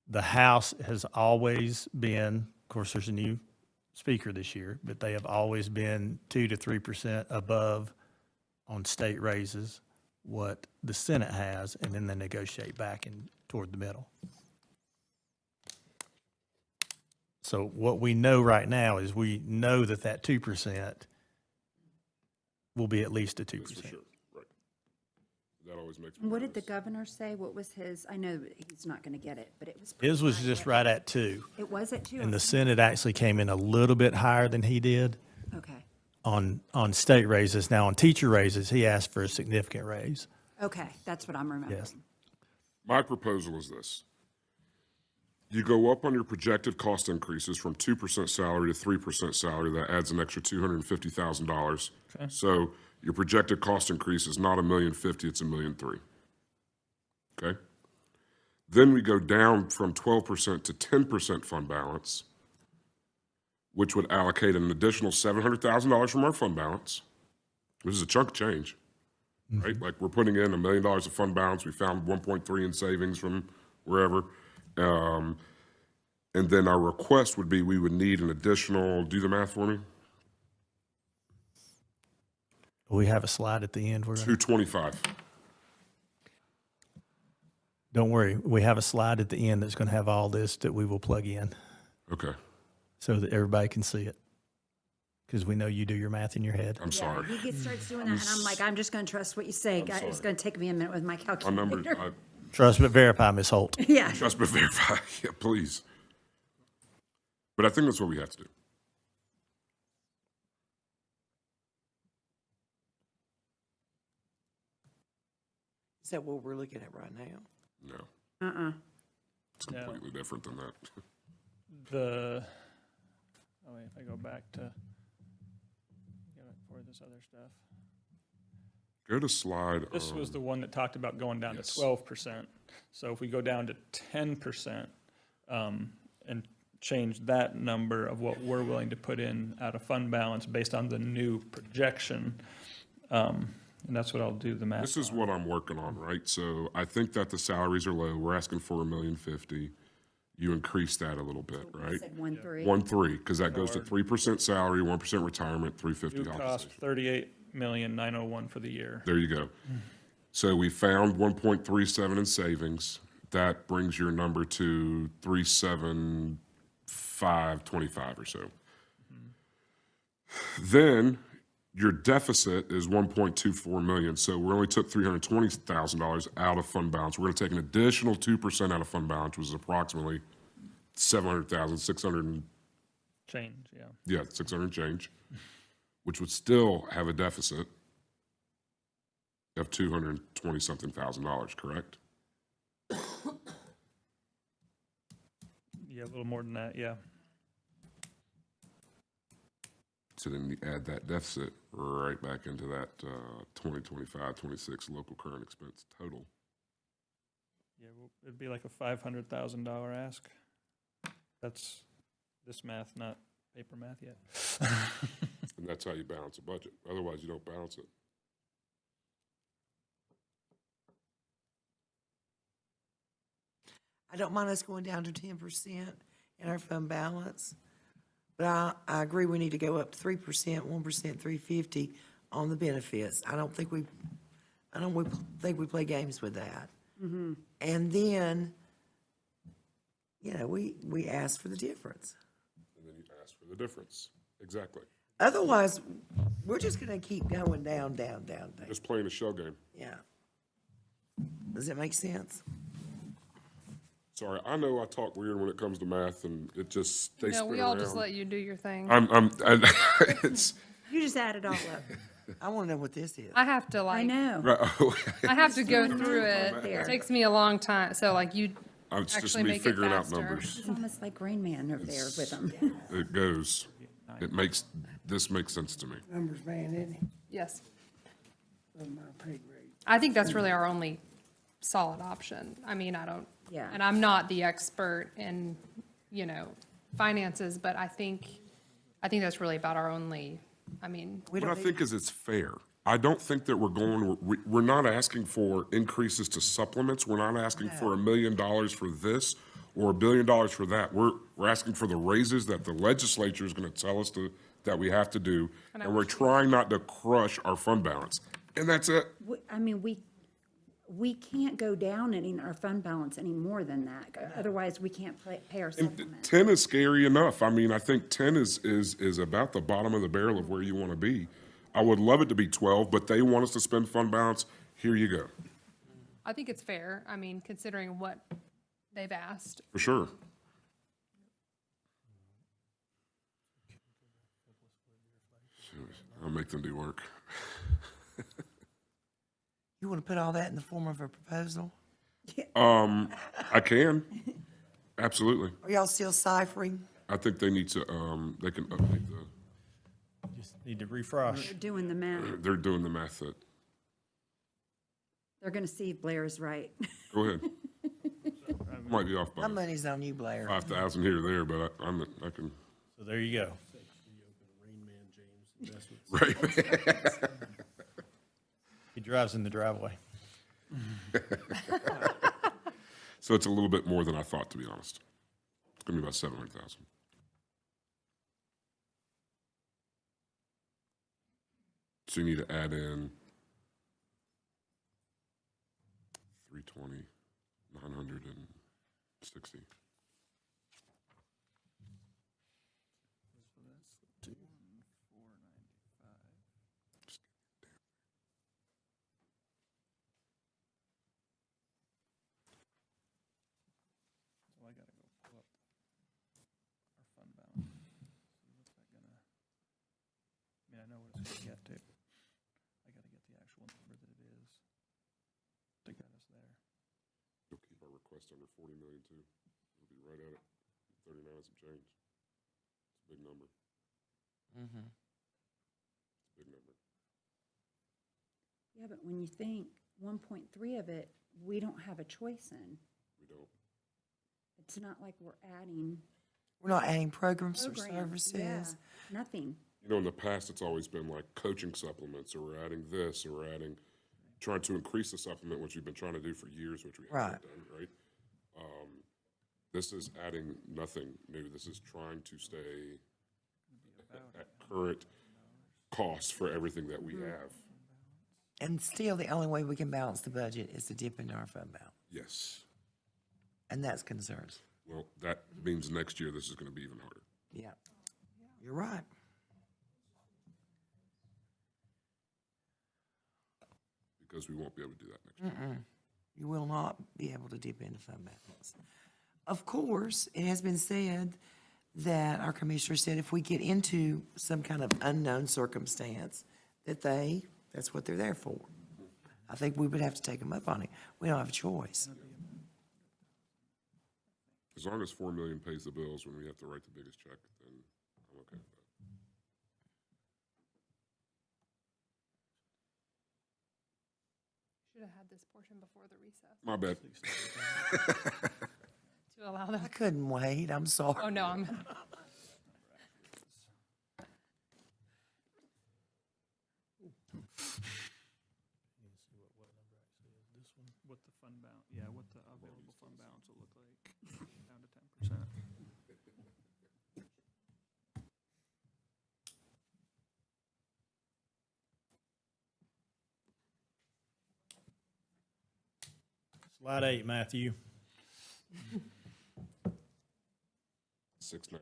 S9: The House has always been, of course, there's a new speaker this year, but they have always been 2 to 3% above on state raises what the Senate has, and then they negotiate back and toward the middle. So what we know right now is we know that 2% will be at least a 2%.
S12: That's for sure, right. That always makes me
S11: What did the
S12: nervous.
S11: governor say? What was his, I know he's not going to get it, but it was.
S9: His was
S11: pretty
S9: just
S11: high.
S9: right at 2.
S11: It was at 2?
S9: And the Senate actually came in a little bit higher than he did
S11: Okay,
S9: on state raises. Now, on teacher raises, he asked for a significant raise.
S11: okay, that's what I'm remembering.
S9: Yes.
S12: My proposal is this. You go up on your projected cost increases from 2% salary to 3% salary. That adds an extra $250,000.
S17: Okay.
S12: So your projected cost increase is not $1,050,000, it's $1,300,000. Okay? Then we go down from 12% to 10% fund balance, which would allocate an additional $700,000 from our fund balance, which is a chunk of change, right? Like, we're putting in $1 million of fund balance. We found 1.3 in savings from wherever. And then our request would be, we would need an additional, do the math for me,
S9: We have a slide at the end. We're gonna,
S12: 225.
S9: don't worry, we have a slide at the end that's going to have all this that we will plug in
S12: Okay,
S9: so that everybody can see it. Because we know you do your math in your head.
S12: I'm sorry.
S11: He starts doing that, and I'm like, I'm just going to trust what you say.
S12: I'm
S11: It's
S12: sorry.
S11: going to take me a minute with my
S12: My number,
S11: calculator.
S9: Trust but verify, Ms. Holt.
S11: Yeah.
S12: trust but verify, yeah, please. But I think that's what we have to do.
S1: Is that what we're looking at right now?
S12: No,
S11: Uh-uh.
S12: it's completely different than that.
S17: Oh wait, if I go back to, for this other stuff.
S12: Go to slide.
S17: This was the one that talked about going down to 12%. So if we go down to 10%, and change that number of what we're willing to put in out of fund balance based on the new projection, and that's what I'll do the math.
S12: This is what I'm working on, right? So I think that the salaries are low. We're asking for $1,050,000. You increase that a little bit, right?
S11: Said 1.3.
S12: 1.3, because that goes to 3% salary, 1% retirement,
S17: New
S12: $350
S17: cost, $38,901,000 for the year.
S12: There you go. So we found 1.37 in savings. That brings your number to 37525 or so. Then your deficit is 1.24 million. So we only took $320,000 out of fund balance. We're going to take an additional 2% out of fund balance, which is approximately 700,000, 600 and
S17: Change, yeah.
S12: yeah, 600 and change, which would still have a deficit of $220-something thousand, correct?
S17: Yeah, a little more than that, yeah.
S12: So then you add that deficit right back into that 2025-26 local current expense total.
S17: Yeah, well, it'd be like a $500,000 ask. That's this math, not paper math yet.
S12: And that's how you balance a budget. Otherwise, you don't balance it.
S1: I don't mind us going down to 10% in our fund balance, but I agree we need to go up to 3%, 1%, 350 on the benefits. I don't think we play games with that. And then, you know, we ask for the difference.
S12: And then you ask for the difference. Exactly.
S1: Otherwise, we're just gonna keep going down, down, down, down.
S12: Just playing a shell game.
S1: Yeah. Does that make sense?
S12: Sorry, I know I talk weird when it comes to math, and it just they
S8: No,
S12: spin
S8: we all
S12: around.
S8: just let you do your thing.
S12: It's
S11: You just add it all up.
S1: I wanna know what this is.
S8: I have to
S11: I
S8: like,
S11: know.
S12: right.
S8: I have to go through it.
S11: There.
S8: It takes me a long time. So like you
S12: It's just
S8: actually
S12: me
S8: make it
S12: figuring out
S8: faster.
S12: numbers.
S11: It's almost like Rain Man over there with them.
S12: It goes. This makes sense to me.
S22: Numbers man, isn't he?
S8: Yes.
S22: On my pay grade.
S8: I think that's really our only solid option. I mean,
S11: Yeah.
S8: and I'm not the expert in, you know, finances, but I think that's really about our only, I mean,
S12: What I think is it's fair. I don't think that we're not asking for increases to supplements. We're not asking for $1 million for this or $1 billion for that. We're asking for the raises that the legislature is going to tell us that we have to do. And we're trying not to crush our fund balance. And that's it.
S11: I mean, we can't go down in our fund balance any more than that. Otherwise, we can't pay our
S12: And
S11: supplement.
S12: 10 is scary enough. I mean, I think 10 is about the bottom of the barrel of where you want to be. I would love it to be 12, but they want us to spend fund balance. Here you go.
S8: I think it's fair. I mean, considering what they've asked.
S12: For sure. I'll make them do work.
S1: You wanna put all that in the form of a proposal?
S12: I can. Absolutely.
S1: Are y'all still ciphering?
S12: I think they need to, they can update
S9: Just need to refresh.
S11: They're doing the math.
S12: they're doing the math that,
S11: They're going to see if Blair is right.
S12: go ahead. Might be off
S1: My
S12: by
S1: money's on you, Blair.
S12: 5,000 here or there, but I can,
S9: So there you go.
S12: right?
S9: He drives in the driveway.
S12: So it's a little bit more than I thought, to be honest. It's gonna be about 700,000. So you need to add in 320, 960.
S17: So I gotta go pull up our fund balance. See what's that gonna, I mean, I know what it's gonna get to. I gotta get the actual number that it is to get us there.
S12: You'll keep our request under 40 million too. It'll be right at it, 39 and some change. It's a big number.
S1: Mm-hmm.
S12: It's a big number.
S11: Yeah, but when you think 1.3 of it, we don't have a choice in.
S12: We don't.
S11: It's not like we're adding
S1: We're not adding programs or
S11: programs.
S1: services.
S11: Yeah, nothing.
S12: You know, in the past, it's always been like coaching supplements, or we're adding this, or we're adding, trying to increase the supplement, which we've been trying to do for years, which we haven't done, right? This is adding nothing new. This is trying to stay at current cost for everything that we have.
S1: And still, the only way we can balance the budget is to dip into our fund balance.
S12: Yes.
S1: And that's concerns.
S12: Well, that means next year, this is gonna be even harder.
S1: Yeah. You're right.
S12: Because we won't be able to do that next year.
S1: You will not be able to dip into fund balance. Of course, it has been said that our commissioner said if we get into some kind of unknown circumstance, that's what they're there for. I think we would have to take them up on it. We don't have a choice.
S12: As long as 4 million pays the bills when we have to write the biggest check, then I'm okay with that.
S8: Should have had this portion before the recess
S12: My bad.
S8: to allow
S1: I
S8: them.
S1: couldn't wait, I'm sorry.
S8: Oh, no, I'm,
S17: This one, what the fund balance, yeah, what the available fund balance will look like, down to 10%.
S9: Slide 8, Matthew.
S12: 695.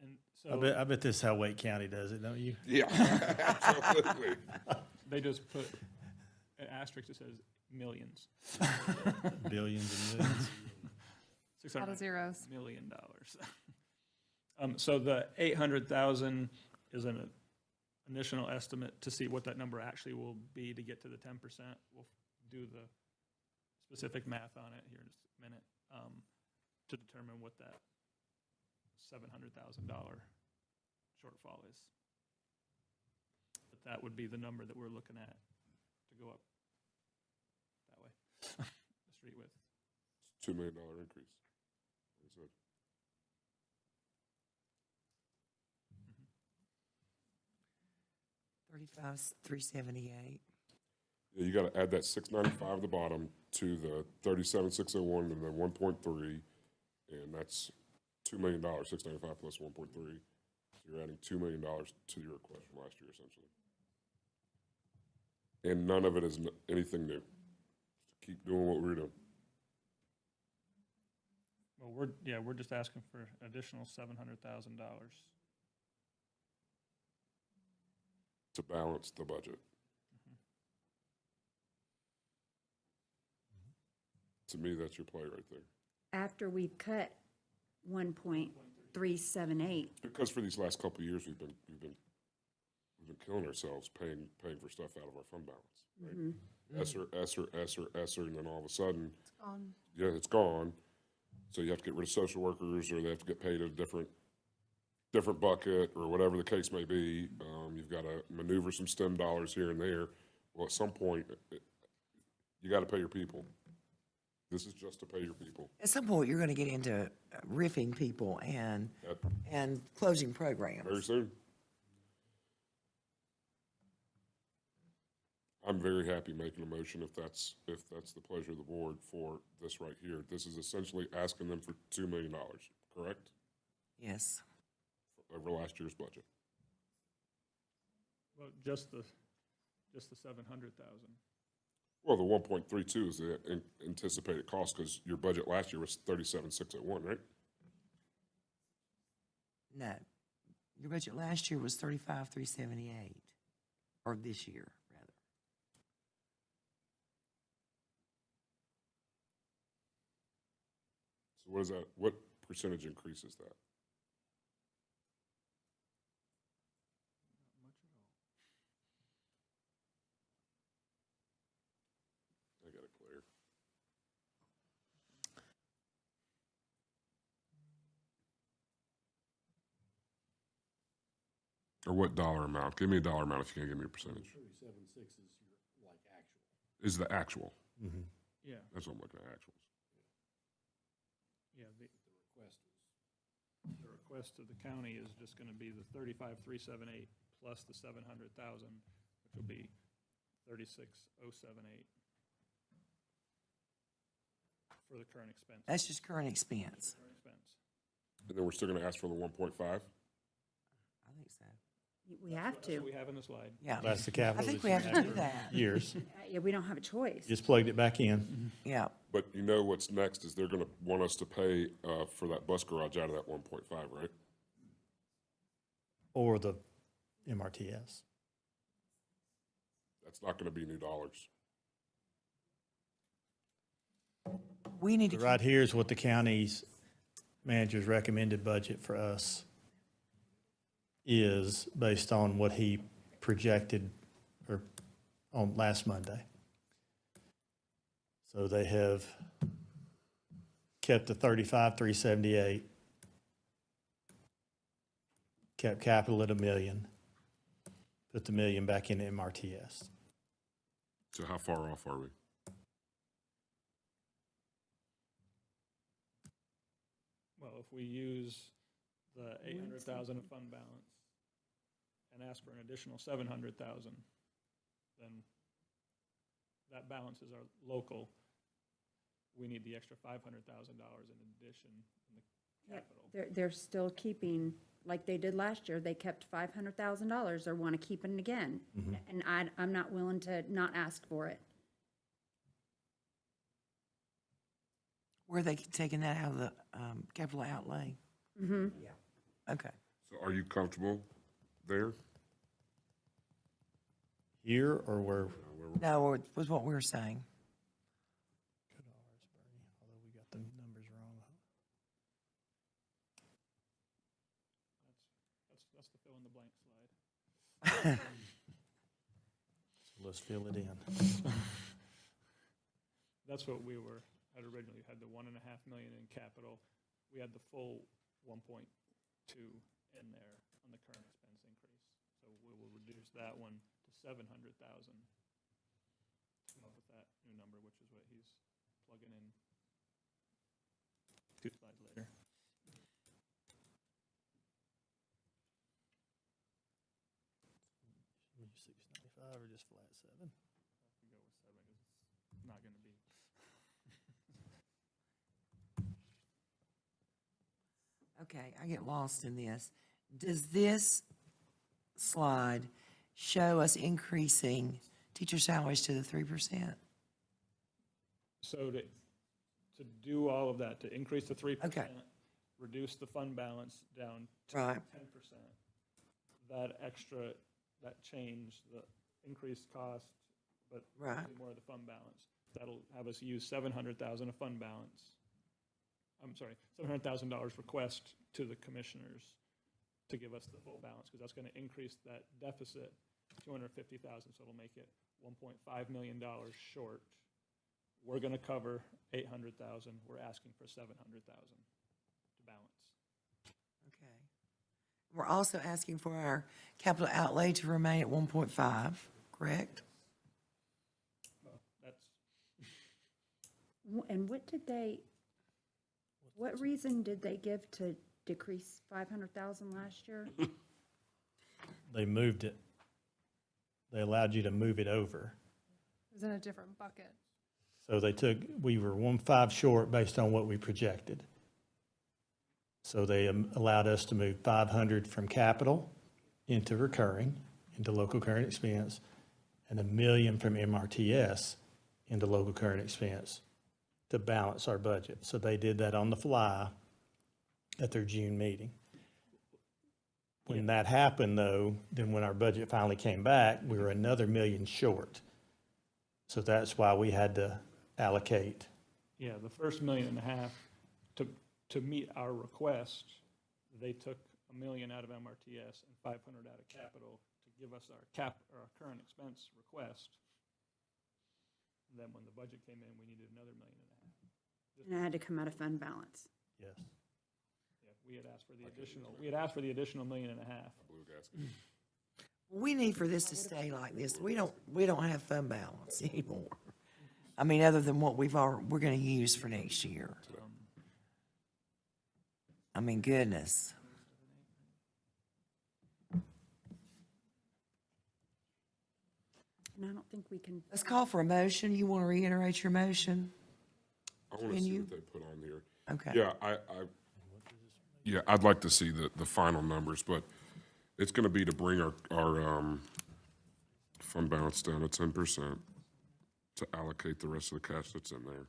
S17: And so.
S9: I bet this is how Wake County does it, don't you?
S12: Yeah, absolutely.
S17: They just put an asterisk that says millions.
S9: Billions and millions.
S8: Lot of zeros.
S17: $600 million. So the 800,000 is an initial estimate to see what that number actually will be to get to the 10%. We'll do the specific math on it here in just a minute to determine what that $700,000 shortfall is. But that would be the number that we're looking at to go up that way, the street width.
S12: It's $2 million increase. Like I said.
S1: $35,378.
S12: Yeah, you gotta add that 695 at the bottom to the 37,601 and then 1.3, and that's $2 million, 695 plus 1.3. So you're adding $2 million to your request from last year, essentially. And none of it is anything new. Just keep doing what we're doing.
S17: Well, we're just asking for an additional $700,000.
S12: To balance the budget. To me, that's your play right there.
S11: After we've cut 1.378,
S12: Because for these last couple of years, we've we've been killing ourselves paying for stuff out of our fund balance, right? ESSER, and then all of a sudden,
S1: gone.
S12: yeah, it's gone. So you have to get rid of social workers, or they have to get paid a different bucket, or whatever the case may be. You've got to maneuver some STEM dollars here and there. Well, at some point, you got to pay your people. This is just to pay your people.
S1: At some point, you're going to get into riffing people and closing programs.
S12: Very soon. I'm very happy making a motion if that's the pleasure of the board for this right here. This is essentially asking them for $2 million, correct?
S1: Yes.
S12: Over last year's budget.
S17: Well, just the 700,000.
S12: Well, the 1.32 is the anticipated cost, because your budget last year was 37,601, right?
S1: No. Your budget last year was 35,378, or this year, rather.
S12: So what is that? What percentage increase is that? I got it clear. Or what dollar amount? Give me a dollar amount if you can't give me a percentage.
S18: 37.6 is your, like, actual.
S12: Is the actual?
S17: Yeah.
S12: That's what I'm looking at, actuals.
S17: Yeah, the request of the county is just gonna be the 35,378 plus the 700,000, which will be 36,078 for the current expense.
S1: That's just current expense.
S17: Current expense.
S12: And then we're still gonna ask for the 1.5?
S1: I think so.
S11: We have
S17: That's what
S11: to.
S17: we have in the slide.
S1: Yeah.
S3: That's the capital.
S1: I think
S3: that
S1: we
S3: you
S1: have to
S3: had
S1: do
S3: for
S1: that.
S3: Years.
S11: Yeah, we don't have a choice.
S3: Just plugged it back in.
S1: Yeah.
S12: But you know what's next is they're gonna want us to pay for that bus garage out of that 1.5, right?
S3: Or the MRTS.
S12: That's not gonna be new dollars.
S1: We need to
S3: Right here is what the county's manager's recommended budget for us is based on what he projected or on last Monday. So they have kept the 35,378, kept capital at $1 million, put the $1 million back into MRTS.
S12: So how far off are we?
S17: Well, if we use the 800,000 of fund balance and ask for an additional 700,000, then that balances our local. We need the extra $500,000 in addition in the capital.
S11: They're still keeping, like they did last year, they kept $500,000, or want to keep it again. And I'm not willing to not ask for it.
S1: Where are they taking that out of the capital outlay?
S11: Mm-hmm.
S1: Yeah. Okay.
S12: So are you comfortable there?
S3: Here or where?
S1: No, with what we were saying.
S3: Good ours, Bernie, although we got the numbers wrong.
S17: That's the fill in the blank slide.
S3: So let's fill it in.
S17: That's what we had originally, had the 1.5 million in capital. We had the full 1.2 in there on the current expense increase. So we will reduce that one to 700,000. Come up with that new number, which is what he's plugging in 2 slides later.
S3: Use 695 or just flat 7?
S17: I have to go with 7 because it's not going to be.
S1: Okay, I get lost in this. Does this slide show us increasing teacher salaries to the 3%?
S17: So to do all of that, to increase the 3%,
S1: Okay.
S17: reduce the fund balance down to
S1: Right.
S17: 10%, that change, the increased cost, but
S1: Right.
S17: more of the fund balance, that'll have us use 700,000 of fund balance. I'm sorry, $700,000 request to the commissioners to give us the full balance, because that's going to increase that deficit $250,000, so it'll make it $1.5 million short. We're going to cover $800,000. We're asking for $700,000 to balance.
S1: Okay. We're also asking for our capital outlay to remain at 1.5, correct?
S17: Well, that's,
S11: And what reason did they give to decrease 500,000 last year?
S9: They moved it. They allowed you to move it over.
S8: It was in a different bucket.
S9: So we were 1.5 short based on what we projected. So they allowed us to move 500 from capital into recurring, into local current expense, and $1 million from MRTS into local current expense to balance our budget. So they did that on the fly at their June meeting. When that happened, though, then when our budget finally came back, we were another $1 million short. So that's why we had to allocate.
S17: yeah, the first $1.5 million to meet our request, they took $1 million out of MRTS and 500 out of capital to give us our current expense request. And then when the budget came in, we needed another $1.5 million.
S11: And it had to come out of fund balance.
S9: Yes.
S17: Yeah, we had asked for the additional $1.5 million.
S12: Blue gasket.
S1: We need for this to stay like this. We don't have fund balance anymore. I mean, other than what we're going to use for next year. I mean, goodness.
S11: And I don't think we can.
S1: Let's call for a motion. You want to reiterate your motion?
S12: I want to see what they put on here.
S1: Okay.
S12: Yeah, I'd like to see the final numbers, but it's going to be to bring our fund balance down to 10%, to allocate the rest of the cash that's in there.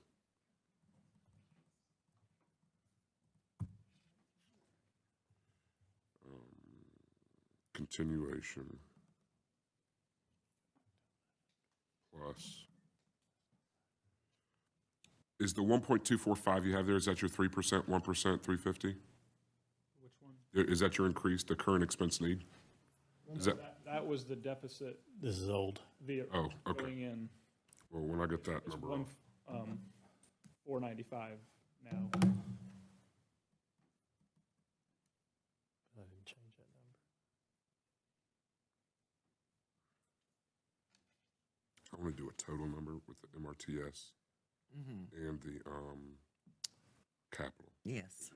S12: Continuation plus. Is the 1.245 you have there, is that your 3%, 1%, 350?
S17: Which one?
S12: Is that your increase, the current expense need? Is that,
S17: That was the deficit.
S9: This is old.
S12: Oh, okay.
S17: Going in.
S12: well, when I get that
S17: It's
S12: number up.
S17: 495 now.
S9: I didn't change that number.
S12: I want to do a total number with the MRTS and the capital.
S1: Yes.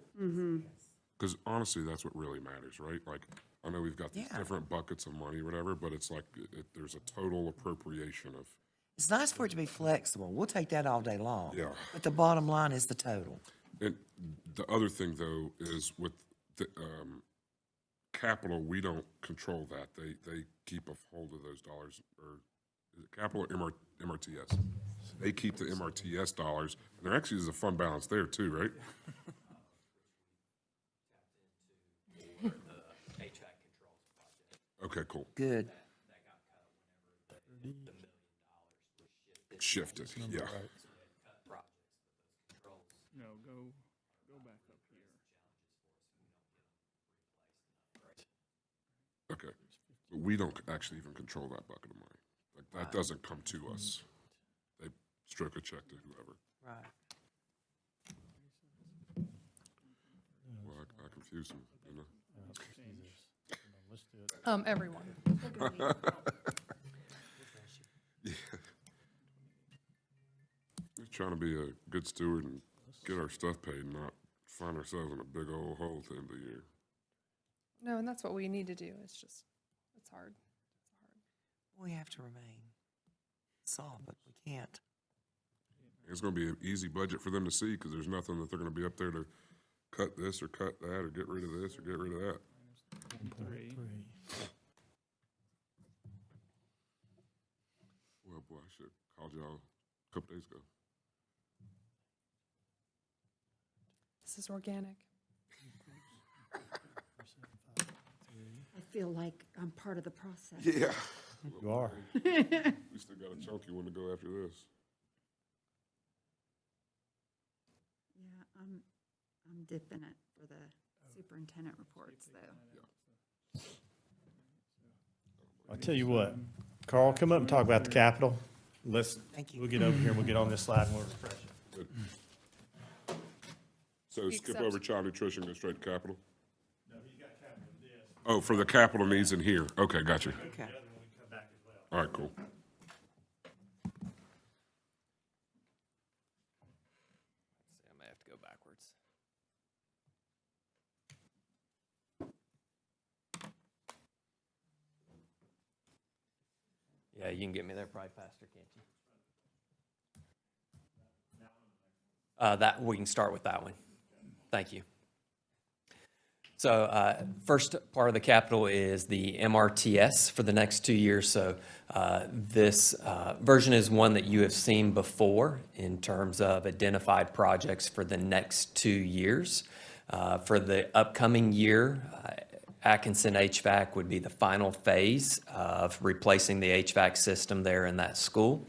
S12: Because honestly, that's what really matters, right? Like, I know we've got these
S1: Yeah.
S12: different buckets of money, whatever, but it's like, there's a total appropriation of,
S1: It's nice for it to be flexible. We'll take that all day long.
S12: Yeah.
S1: But the bottom line is the total.
S12: and the other thing, though, is with the capital, we don't control that. They keep a hold of those dollars, or is it capital or MRTS? They keep the MRTS dollars, and there actually is a fund balance there too, right? Okay, cool.
S1: Good.
S12: Shifted, yeah.
S17: No, go back up here.
S12: Okay. But we don't actually even control that bucket of money. Like, that doesn't come to us. They stroke a check to whoever.
S1: Right.
S12: Well, I confused them, didn't I?
S9: Let's do it.
S8: Everyone.
S12: Yeah. Just trying to be a good steward and get our stuff paid and not find ourselves in a big old hole at the end of the year.
S8: No, and that's what we need to do. It's just, it's hard.
S1: We have to remain solvent. We can't.
S12: It's going to be an easy budget for them to see because there's nothing that they're going to be up there to cut this or cut that or get rid of this or get rid of that.
S17: 3.
S12: Well, boy, I should have called y'all a couple days ago.
S8: This is organic.
S11: I feel like I'm part of the process.
S12: Yeah.
S9: You are.
S12: We still got a chunky one to go after this.
S11: Yeah, I'm dipping it for the superintendent reports, though.
S12: Yeah.
S3: I'll tell you what, Carl, come up and talk about the Capitol.
S1: Thank you.
S3: We'll get over here and we'll get on this slide and we'll refresh it.
S12: So skip over child nutrition, go straight to capital? Oh, for the capital needs in here. Okay, gotcha.
S1: Okay.
S12: All right, cool.
S15: I may have to go backwards. Yeah, you can get me there probably faster, can't you? That, we can start with that one. Thank you. So first part of the capital is the MRTS for the next 2 years. So this version is one that you have seen before in terms of identified projects for the next 2 years. For the upcoming year, Atkinson HVAC would be the final phase of replacing the HVAC system there in that school.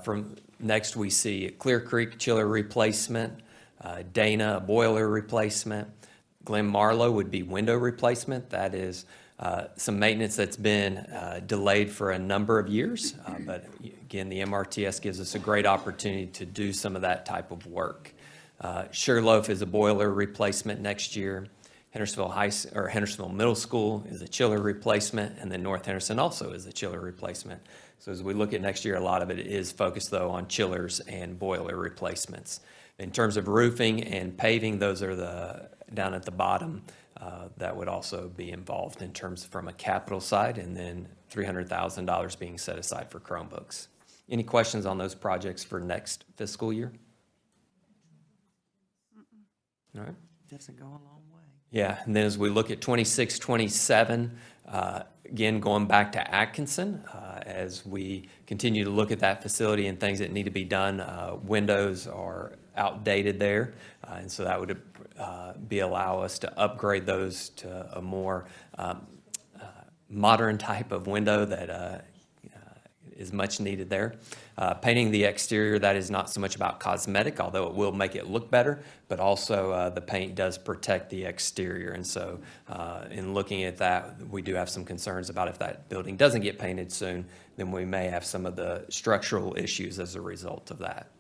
S15: From next, we see Clear Creek chiller replacement, Dana boiler replacement. Glen Marlow would be window replacement. That is some maintenance that's been delayed for a number of years. But again, the MRTS gives us a great opportunity to do some of that type of work. Sugarloaf is a boiler replacement next year. Hendersonville Middle School is a chiller replacement, and then North Henderson also is a chiller replacement. So as we look at next year, a lot of it is focused though on chillers and boiler replacements. In terms of roofing and paving, those are the down at the bottom that would also be involved in terms from a capital side, and then $300,000 being set aside for Chromebooks. Any questions on those projects for next fiscal year? All right.
S1: Doesn't go a long way.
S15: Yeah, and then as we look at 26, 27, again, going back to Atkinson, as we continue to look at that facility and things that need to be done, windows are outdated there, and so that would allow us to upgrade those to a more modern type of window that is much needed there. Painting the exterior, that is not so much about cosmetic, although it will make it look better, but also the paint does protect the exterior. And so in looking at that, we do have some concerns about if that building doesn't get painted soon, then we may have some of the structural issues as a result of that.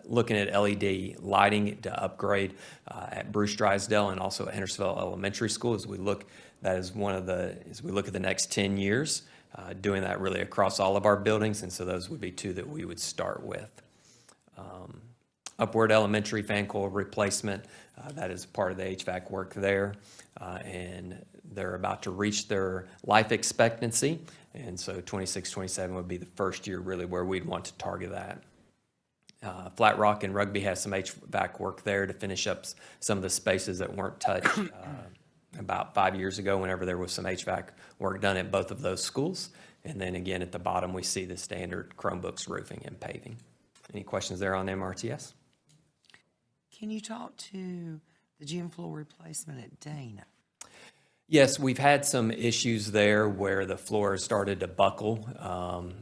S15: Looking at LED lighting to upgrade at Bruce Drysdale and also at Hendersonville Elementary School, as we look at the next 10 years, doing that really across all of our buildings, and so those would be two that we would start with. Upward Elementary fan coil replacement, that is part of the HVAC work there, and they're about to reach their life expectancy, and so 26, 27 would be the first year really where we'd want to target that. Flat Rock and Rugby has some HVAC work there to finish up some of the spaces that weren't touched about 5 years ago whenever there was some HVAC work done at both of those schools. And then again, at the bottom, we see the standard Chromebooks, roofing, and paving. Any questions there on MRTS?
S1: Can you talk to the gym floor replacement at Dana?
S15: Yes, we've had some issues there where the floor started to buckle.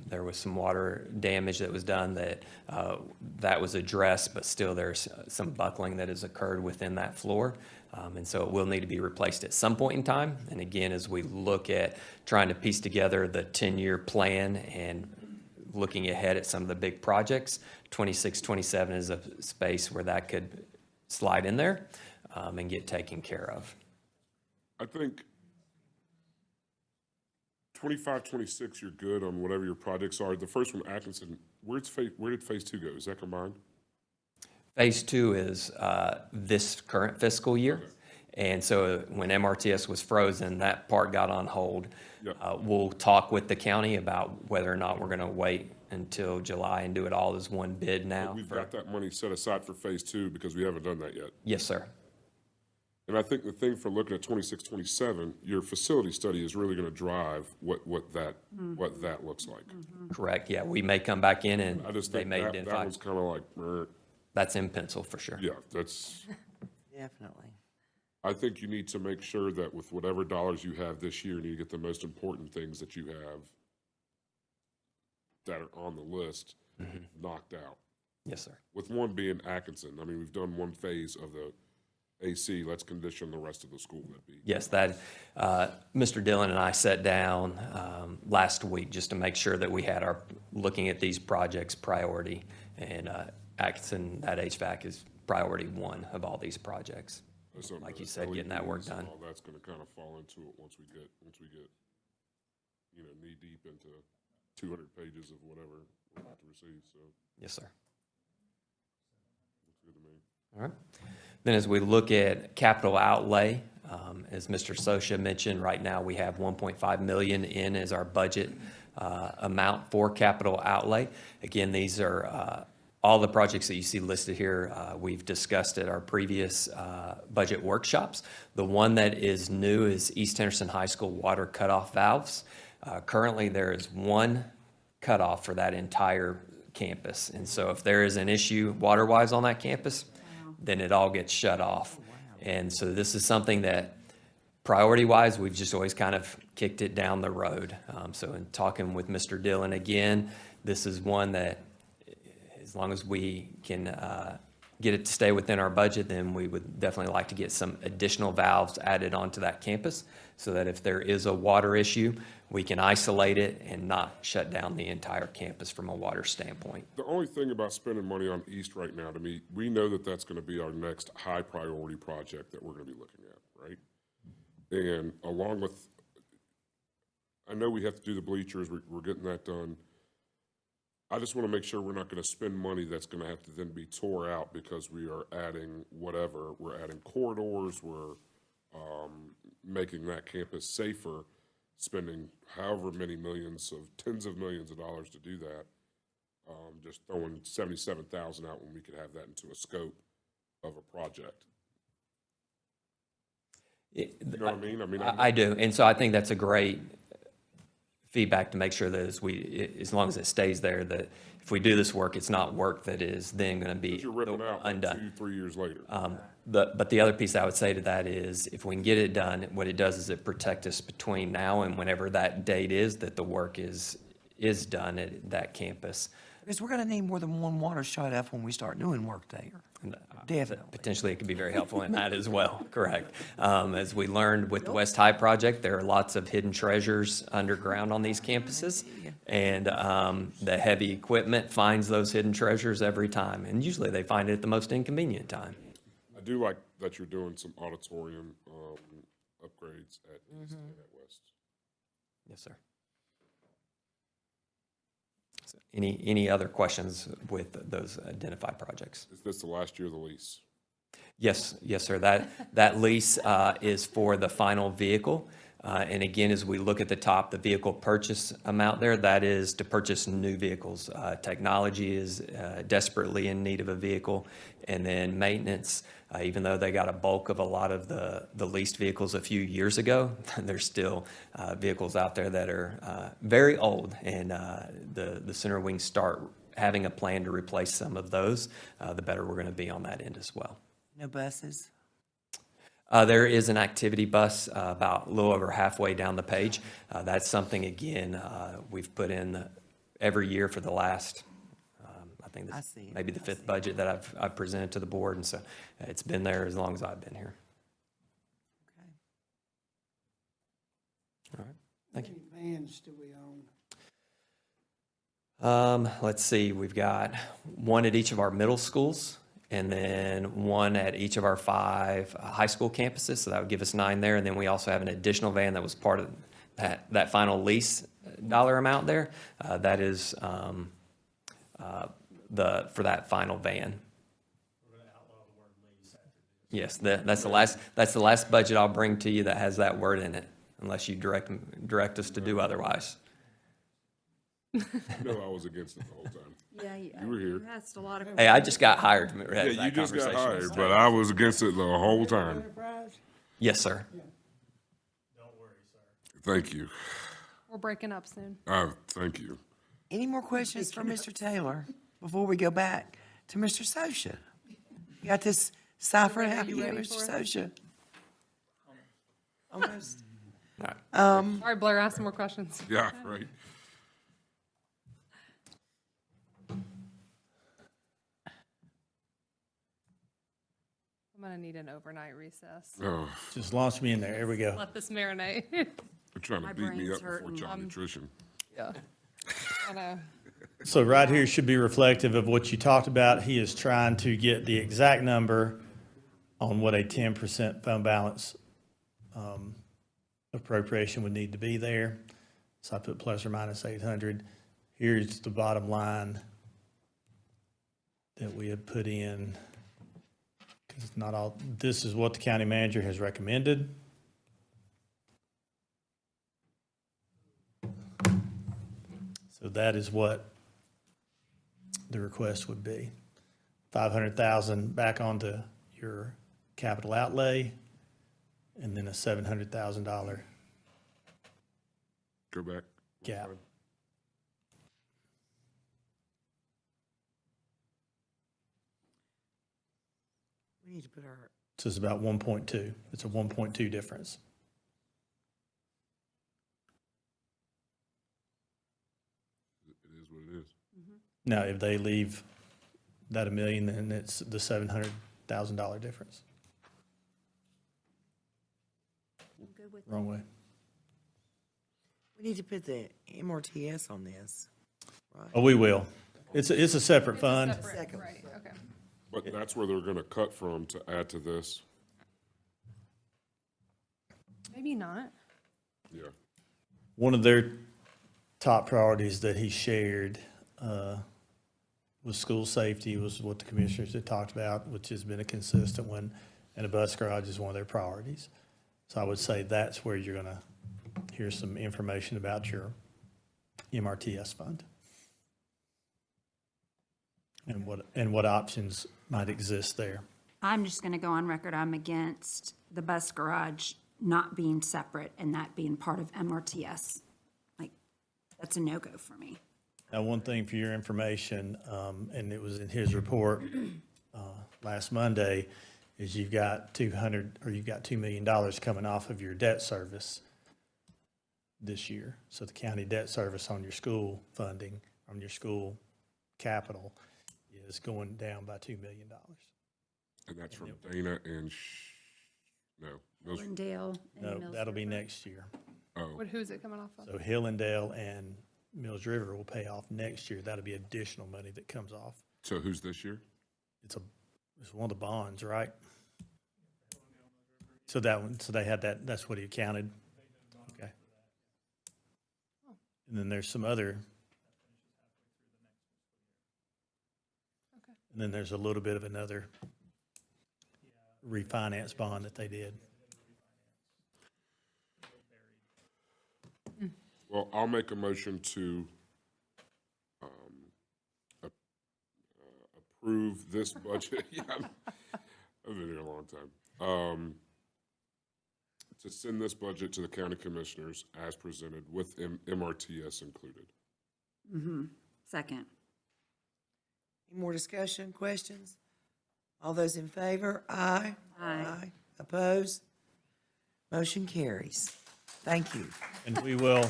S15: There was some water damage that was done that was addressed, but still there's some buckling that has occurred within that floor. And so it will need to be replaced at some point in time. And again, as we look at trying to piece together the 10-year plan and looking ahead at some of the big projects, 26, 27 is a space where that could slide in there and get taken care of.
S12: I think 25, 26, you're good on whatever your projects are. The first one, Atkinson, where did phase 2 go? Is that combined?
S15: Phase 2 is this current fiscal year. And so when MRTS was frozen, that part got on hold.
S12: Yep.
S15: We'll talk with the county about whether or not we're going to wait until July and do it all as one bid now.
S12: But we've got that money set aside for phase 2 because we haven't done that yet.
S15: Yes, sir.
S12: And I think the thing for looking at 26, 27, your facility study is really going to drive what that looks like.
S15: Correct, yeah. We may come back in and
S12: I just
S15: they
S12: think
S15: may
S12: that
S15: identify.
S12: one's kind of like,
S15: That's in pencil for sure.
S12: yeah, that's,
S1: Definitely.
S12: I think you need to make sure that with whatever dollars you have this year, you need to get the most important things that you have that are on the list knocked out.
S15: Yes, sir.
S12: With one being Atkinson. I mean, we've done one phase of the AC, let's condition the rest of the school that be.
S15: Yes, that, Mr. Dillon and I sat down last week just to make sure that we had our, looking at these projects priority, and Atkinson, that HVAC is priority one of all these projects. Like you said, getting that work done.
S12: All that's gonna kind of fall into it once we get, you know, knee deep into 200 pages of whatever we're about to receive, so.
S15: Yes, sir.
S12: Looks good to me.
S15: All right. Then as we look at capital outlay, as Mr. Sosha mentioned, right now we have 1.5 million in as our budget amount for capital outlay. Again, these are all the projects that you see listed here. We've discussed at our previous budget workshops. The one that is new is East Henderson High School water cutoff valves. Currently, there is one cutoff for that entire campus. And so if there is an issue water-wise on that campus, then it all gets shut off. And so this is something that priority-wise, we've just always kind of kicked it down the road. So in talking with Mr. Dillon again, this is one that as long as we can get it to stay within our budget, then we would definitely like to get some additional valves added onto that campus so that if there is a water issue, we can isolate it and not shut down the entire campus from a water standpoint.
S12: The only thing about spending money on East right now, to me, we know that that's gonna be our next high priority project that we're gonna be looking at, right? And along with, I know we have to do the bleachers, we're getting that done. I just want to make sure we're not going to spend money that's going to have to then be tore out because we are adding whatever. We're adding corridors, we're making that campus safer, spending however many millions of, tens of millions of dollars to do that. Just throwing 77,000 out when we could have that into a scope of a project. You know what I mean?
S15: I do. And so I think that's a great feedback to make sure that as long as it stays there, that if we do this work, it's not work that is then going to be
S12: You're ripping out
S15: undone.
S12: 2-3 years later.
S15: But the other piece I would say to that is if we can get it done, what it does is it protects us between now and whenever that date is that the work is done at that campus.
S1: Because we're going to need more than one water shut off when we start doing work there. Definitely.
S15: Potentially, it could be very helpful in that as well, correct. As we learned with the West High project, there are lots of hidden treasures underground on these campuses. And the heavy equipment finds those hidden treasures every time. And usually they find it at the most inconvenient time.
S12: I do like that you're doing some auditorium upgrades at East and at West.
S15: Yes, sir. So any other questions with those identified projects?
S12: Is this the last year of the lease?
S15: Yes, sir. That lease is for the final vehicle. And again, as we look at the top, the vehicle purchase amount there, that is to purchase new vehicles. Technology is desperately in need of a vehicle. And then maintenance, even though they got a bulk of a lot of the leased vehicles a few years ago, there's still vehicles out there that are very old. And the sooner we can start having a plan to replace some of those, the better we're going to be on that end as well.
S1: No buses?
S15: There is an activity bus about a little over halfway down the page. That's something, again, we've put in every year for the last, I think this is maybe the fifth budget that I've presented to the board, and so it's been there as long as I've been here. All right, thank you.
S22: How many vans do we own?
S15: Let's see, we've got one at each of our middle schools, and then one at each of our 5 high school campuses, so that would give us 9 there. And then we also have an additional van that was part of that final lease dollar amount there. That is for that final van. Yes, that's the last budget I'll bring to you that has that word in it, unless you direct us to do otherwise.
S12: No, I was against it the whole time.
S11: Yeah,
S12: You were here.
S11: You asked a lot of.
S15: Hey, I just got hired.
S12: Yeah, you just got hired, but I was against it the whole time.
S15: Yes, sir.
S12: Thank you.
S8: We're breaking up soon.
S12: Thank you.
S1: Any more questions for Mr. Taylor before we go back to Mr. Sosha? You got this cipher out here, Mr. Sosha? Almost.
S8: All right, Blair, ask some more questions.
S12: Yeah, right.
S8: I'm gonna need an overnight recess.
S12: Oh,
S3: Just launch me in there. Here we go.
S8: Let this marinate.
S12: they're trying to
S11: My
S12: beat me
S11: brain's
S12: up before
S11: hurting.
S12: job nutrition.
S8: Yeah. I know.
S3: So right here should be reflective of what you talked about. He is trying to get the exact number on what a 10% fund balance appropriation would need to be there. So I put plus or minus 800. Here's the bottom line that we have put in. Because it's not all, this is what the county manager has recommended. So that is what the request would be. 500,000 back onto your capital outlay, and then a $700,000
S12: Go back.
S3: gap.
S1: We need to put our,
S3: So it's about 1.2. It's a 1.2 difference.
S12: It is what it is.
S3: Now, if they leave that $1 million, then it's the $700,000 difference. Wrong way.
S1: we need to put the MRTS on this, right?
S3: Oh, we will. It's a separate fund.
S1: Second.
S8: Right, okay.
S12: But that's where they're gonna cut from to add to this.
S8: Maybe not.
S12: Yeah.
S3: One of their top priorities that he shared was school safety, was what the commissioners had talked about, which has been a consistent one, and a bus garage is one of their priorities. So I would say that's where you're gonna hear some information about your MRTS fund. And what options might exist there.
S11: I'm just going to go on record, I'm against the bus garage not being separate and that being part of MRTS. Like, that's a no-go for me.
S3: Now, one thing for your information, and it was in his report last Monday, is you've got $2 million coming off of your debt service this year. So the county debt service on your school funding, on your school capital, is going down by $2 million.
S12: And that's from Dana and Mills.
S11: Glendale and
S3: No,
S11: Mills
S3: that'll be
S11: River.
S3: next year.
S12: Oh,
S8: Who's it coming off of?
S3: So Hillendale and Mills River will pay off next year. That'll be additional money that comes off.
S12: so who's this year?
S3: It's one of the bonds, right? So that one, so they had that, that's what he counted. Okay. And then there's some other. And then there's a little bit of another refinance bond that they did.
S12: Well, I'll make a motion to approve this budget. Yeah, I've been here a long time. To send this budget to the county commissioners as presented with MRTS included.
S11: Second.
S1: Any more discussion, questions? All those in favor? Aye.
S11: Aye.
S1: Opposed? Motion carries. Thank you.
S3: And we will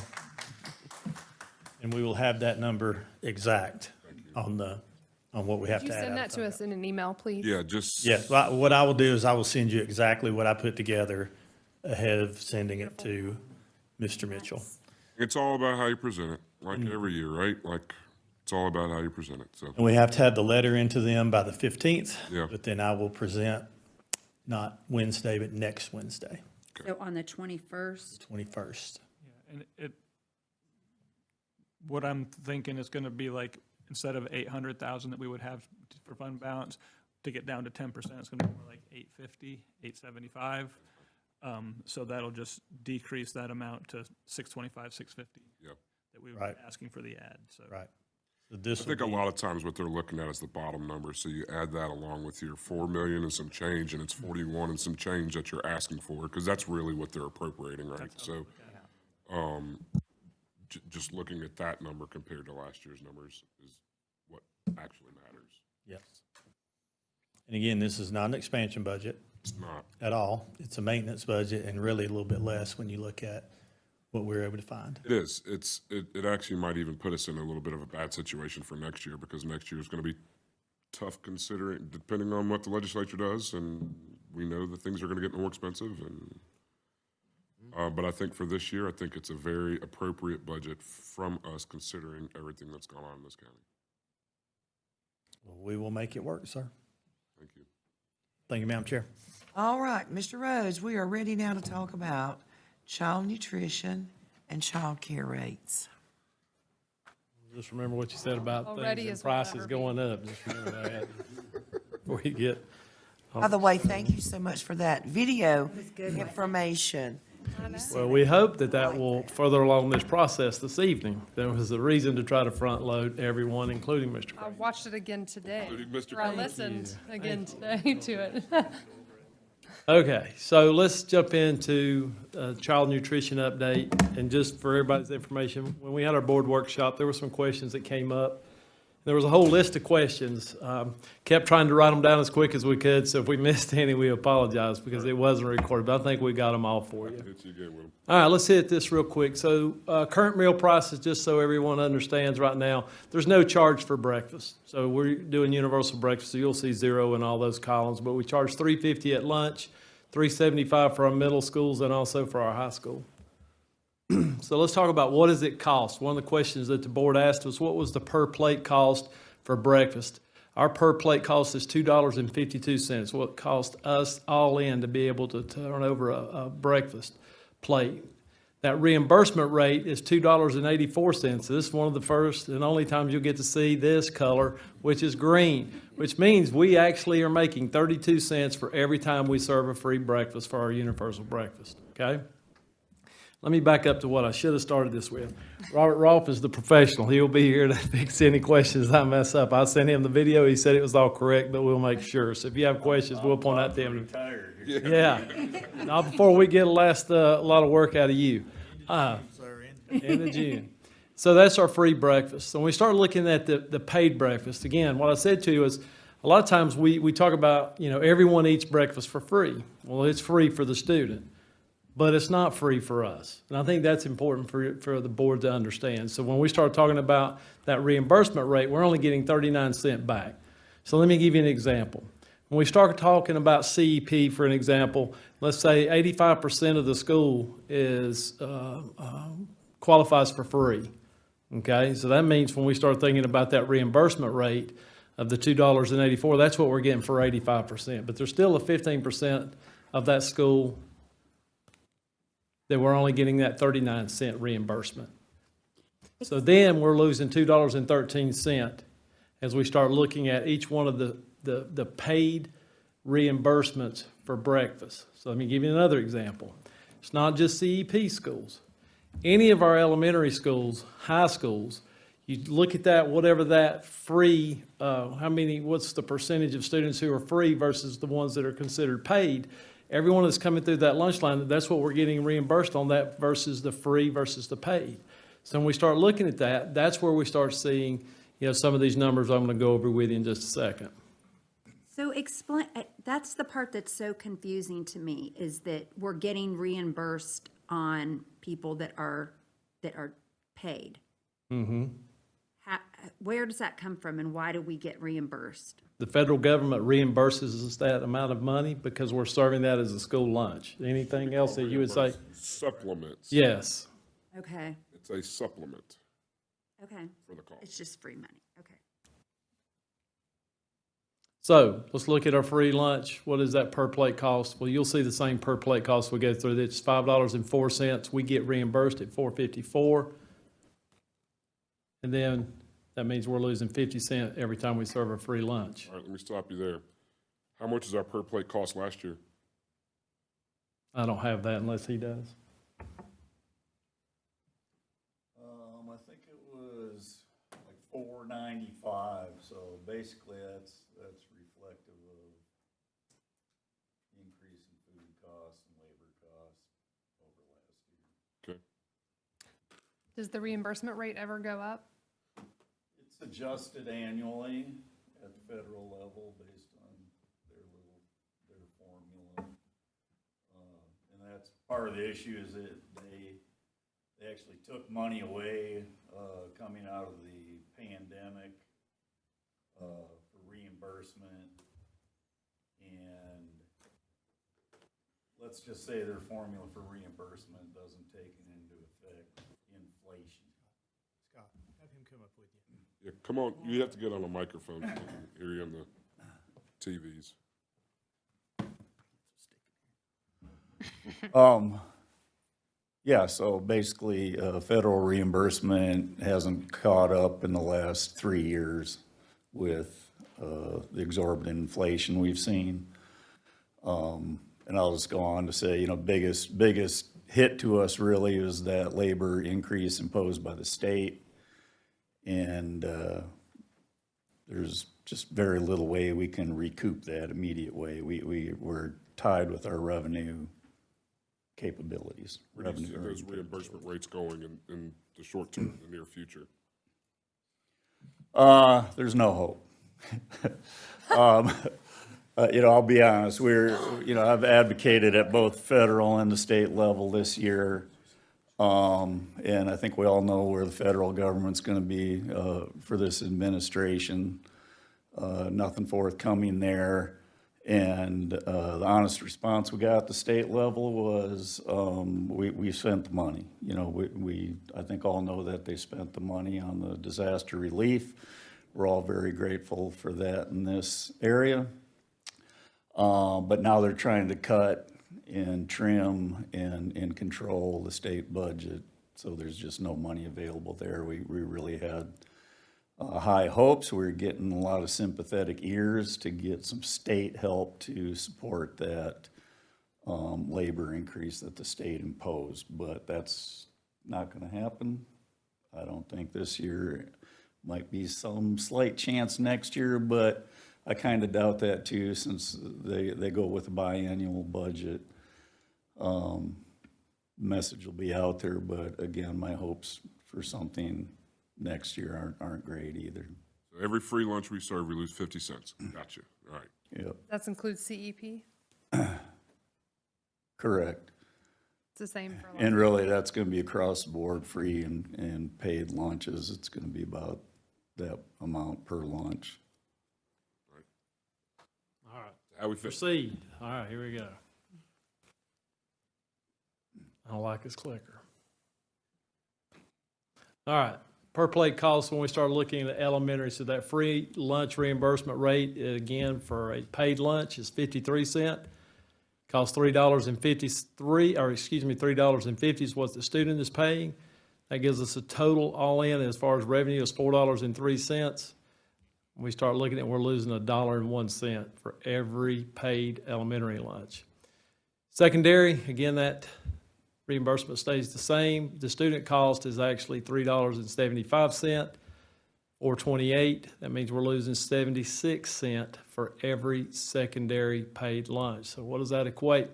S3: have that number exact on what we have
S8: Could
S3: to
S8: you
S3: add.
S8: send
S3: out
S8: that
S3: of
S8: to us in an email, please?
S12: Yeah, just.
S3: Yes, what I will do is I will send you exactly what I put together ahead of sending it to Mr. Mitchell.
S12: It's all about how you present it, like every year, right? Like, it's all about how you present it, so.
S3: And we have to have the letter into them by the 15th.
S12: Yeah.
S3: But then I will present not Wednesday, but next Wednesday,
S11: So on the 21st,
S3: 21st.
S17: And what I'm thinking is gonna be like, instead of 800,000 that we would have for fund balance, to get down to 10%, it's gonna be more like 850, 875. So that'll just decrease that amount to 625, 650.
S12: Yep.
S17: That we were
S3: Right.
S17: asking for the ad, so.
S3: Right. So
S12: I
S3: this
S12: think
S3: will
S12: a
S3: be,
S12: lot of times what they're looking at is the bottom number, so you add that along with your 4 million and some change, and it's 41 and some change that you're asking for, because that's really what they're appropriating, right? So, just looking at that number compared to last year's numbers is what actually matters.
S3: yes. And again, this is not an expansion budget
S12: It's not.
S3: at all. It's a maintenance budget and really a little bit less when you look at what we're able to find.
S12: It is. It actually might even put us in a little bit of a bad situation for next year, because next year is going to be tough considering, depending on what the legislature does and we know that things are gonna get more expensive and, but I think for this year, I think it's a very appropriate budget from us considering everything that's gone on in this county.
S9: Well, we will make it work, sir.
S12: Thank you.
S9: Thank you, Madam Chair.
S1: All right, Mr. Rhodes, we are ready now to talk about child nutrition and child care rates.
S14: Just remember what you said about
S8: Already
S14: things and
S8: is what
S14: prices
S8: I'll
S14: going up. Just remember that before you get.
S1: By the way, thank you so much for that video information.
S14: Well, we hope that that will further along this process this evening. There was a reason to try to front load everyone, including Mr.
S8: I
S14: Crane.
S8: watched it again today.
S12: Including Mr.
S8: Or I
S12: Crane.
S8: listened again today to it.
S14: Okay, so let's jump into child nutrition update. And just for everybody's information, when we had our board workshop, there were some questions that came up. There was a whole list of questions. Kept trying to write them down as quick as we could, so if we missed any, we apologize because it wasn't recorded, but I think we got them all for you.
S12: Hit you again with them.
S14: All right, let's hit this real quick. So current meal prices, just so everyone understands right now, there's no charge for breakfast. So we're doing universal breakfast, so you'll see 0 in all those columns, but we charge $3.50 at lunch, $3.75 for our middle schools and also for our high school. So let's talk about what does it cost. One of the questions that the board asked was, what was the per plate cost for breakfast? Our per plate cost is $2.52, what it cost us all in to be able to turn over a breakfast plate. That reimbursement rate is $2.84. This is one of the first and only times you'll get to see this color, which is green, which means we actually are making 32 cents for every time we serve a free breakfast for our universal breakfast, okay? Let me back up to what I should have started this with. Robert Rolfe is the professional. He'll be here to fix any questions I mess up. I sent him the video. He said it was all correct, but we'll make sure. So if you have questions, we'll point out to him. Yeah. Not before we get a lot of work out of you. End of June. So that's our free breakfast. So when we start looking at the paid breakfast, again, what I said to you is a lot of times we talk about, everyone eats breakfast for free. Well, it's free for the student, but it's not free for us. And I think that's important for the board to understand. So when we start talking about that reimbursement rate, we're only getting 39 cents back. So let me give you an example. When we start talking about CEP, for an example, let's say 85% of the school qualifies for free. Okay, so that means when we start thinking about that reimbursement rate of the $2.84, that's what we're getting for 85%. But there's still a 15% of that school that we're only getting that 39-cent reimbursement. So then we're losing $2.13 as we start looking at each one of the paid reimbursements for breakfast. So let me give you another example. It's not just CEP schools. Any of our elementary schools, high schools, you look at that, whatever that free, what's the percentage of students who are free versus the ones that are considered paid? Everyone that's coming through that lunch line, that's what we're getting reimbursed on that versus the free versus the paid. So when we start looking at that, that's where we start seeing, some of these numbers I'm going to go over with you in just a second.
S11: So explain, that's the part that's so confusing to me, is that we're getting reimbursed on people that are paid.
S14: Mm-hmm.
S11: Where does that come from and why do we get reimbursed?
S14: The federal government reimburses us that amount of money because we're serving that as a school lunch. Anything else that you would say?
S12: Supplements.
S14: Yes.
S11: Okay.
S12: It's a supplement
S11: Okay.
S12: for the cost.
S11: It's just free money. Okay.
S14: So let's look at our free lunch. What is that per plate cost? Well, you'll see the same per plate cost we go through. It's $5.04. We get reimbursed at $4.54. And then that means we're losing 50 cents every time we serve a free lunch.
S12: All right, let me stop you there. How much does our per plate cost last year?
S14: I don't have that unless he does.
S9: I think it was like $4.95. So basically, that's reflective of increase in food costs and labor costs over last year.
S12: Okay.
S8: Does the reimbursement rate ever go up?
S9: It's adjusted annually at the federal level based on their formula. And that's part of the issue is that they actually took money away coming out of the pandemic for reimbursement. And
S5: let's just say their formula for reimbursement doesn't take into effect inflation.
S9: Scott, have him come up with you.
S12: Yeah, come on, you have to get on a microphone so they can hear you on the TVs.
S5: Yeah, so basically, federal reimbursement hasn't caught up in the last 3 years with the exorbitant inflation we've seen. And I'll just go on to say, biggest hit to us really is that labor increase imposed by the state. And there's just very little way we can recoup that immediate way. We're tied with our revenue capabilities.
S12: Where do you see those reimbursement rates going in the short term, the near future?
S5: There's no hope. I'll be honest, I've advocated at both federal and the state level this year. And I think we all know where the federal government's going to be for this administration. Nothing forthcoming there. And the honest response we got at the state level was we spent the money. I think all know that they spent the money on the disaster relief. We're all very grateful for that in this area. But now they're trying to cut and trim and control the state budget. So there's just no money available there. We really had high hopes. We were getting a lot of sympathetic ears to get some state help to support that labor increase that the state imposed. But that's not going to happen. I don't think this year. Might be some slight chance next year, but I kind of doubt that too, since they go with a biannual budget. Message will be out there, but again, my hopes for something next year aren't great either.
S12: So every free lunch we serve, we lose 50 cents. Gotcha. All right.
S5: Yep.
S8: That includes CEP?
S5: Correct.
S8: It's the same for.
S5: And really, that's going to be across the board, free and paid lunches. It's going to be about that amount per lunch.
S14: All right.
S12: How we fit?
S14: Proceed. All right, here we go. I don't like his clicker. All right, per plate cost when we start looking at elementary, so that free lunch reimbursement rate, again, for a paid lunch is 53 cents. Costs $3.50 is what the student is paying. That gives us a total all in as far as revenue is $4.03. When we start looking at it, we're losing $1.01 for every paid elementary lunch. Secondary, again, that reimbursement stays the same. The student cost is actually $3.75 or 28. That means we're losing 76 cents for every secondary paid lunch. So what does that equate?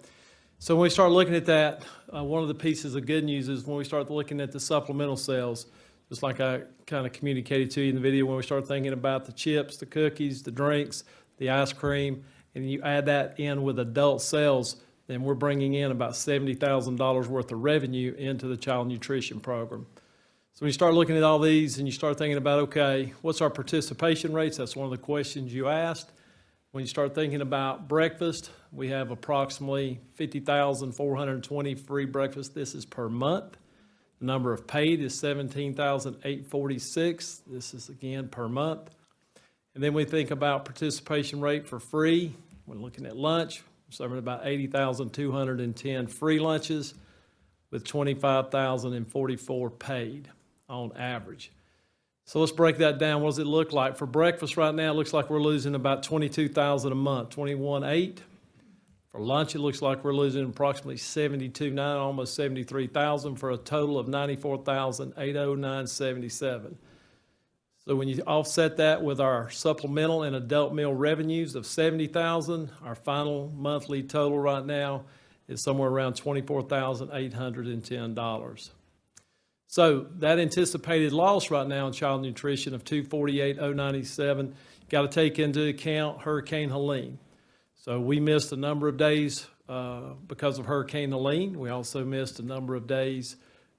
S14: So when we start looking at that, one of the pieces of good news is when we start looking at the supplemental sales, just like I kind of communicated to you in the video, when we start thinking about the chips, the cookies, the drinks, the ice cream, and you add that in with adult sales, then we're bringing in about $70,000 worth of revenue into the child nutrition program. So when you start looking at all these and you start thinking about, okay, what's our participation rates? That's one of the questions you asked. When you start thinking about breakfast, we have approximately 50,420 free breakfasts. This is per month. The number of paid is 17,846. This is again per month. And then we think about participation rate for free. When looking at lunch, we're serving about 80,210 free lunches with 25,044 paid on average. So let's break that down. What does it look like? For breakfast right now, it looks like we're losing about $22,000 a month, $21,800. For lunch, it looks like we're losing approximately $72,900, almost $73,000 for a total of $94,809.77. So when you offset that with our supplemental and adult meal revenues of $70,000, our final monthly total right now is somewhere around $24,810. So that anticipated loss right now in child nutrition of $248,097, got to take into account Hurricane Helene. So we missed a number of days because of Hurricane Helene. We also missed a number of days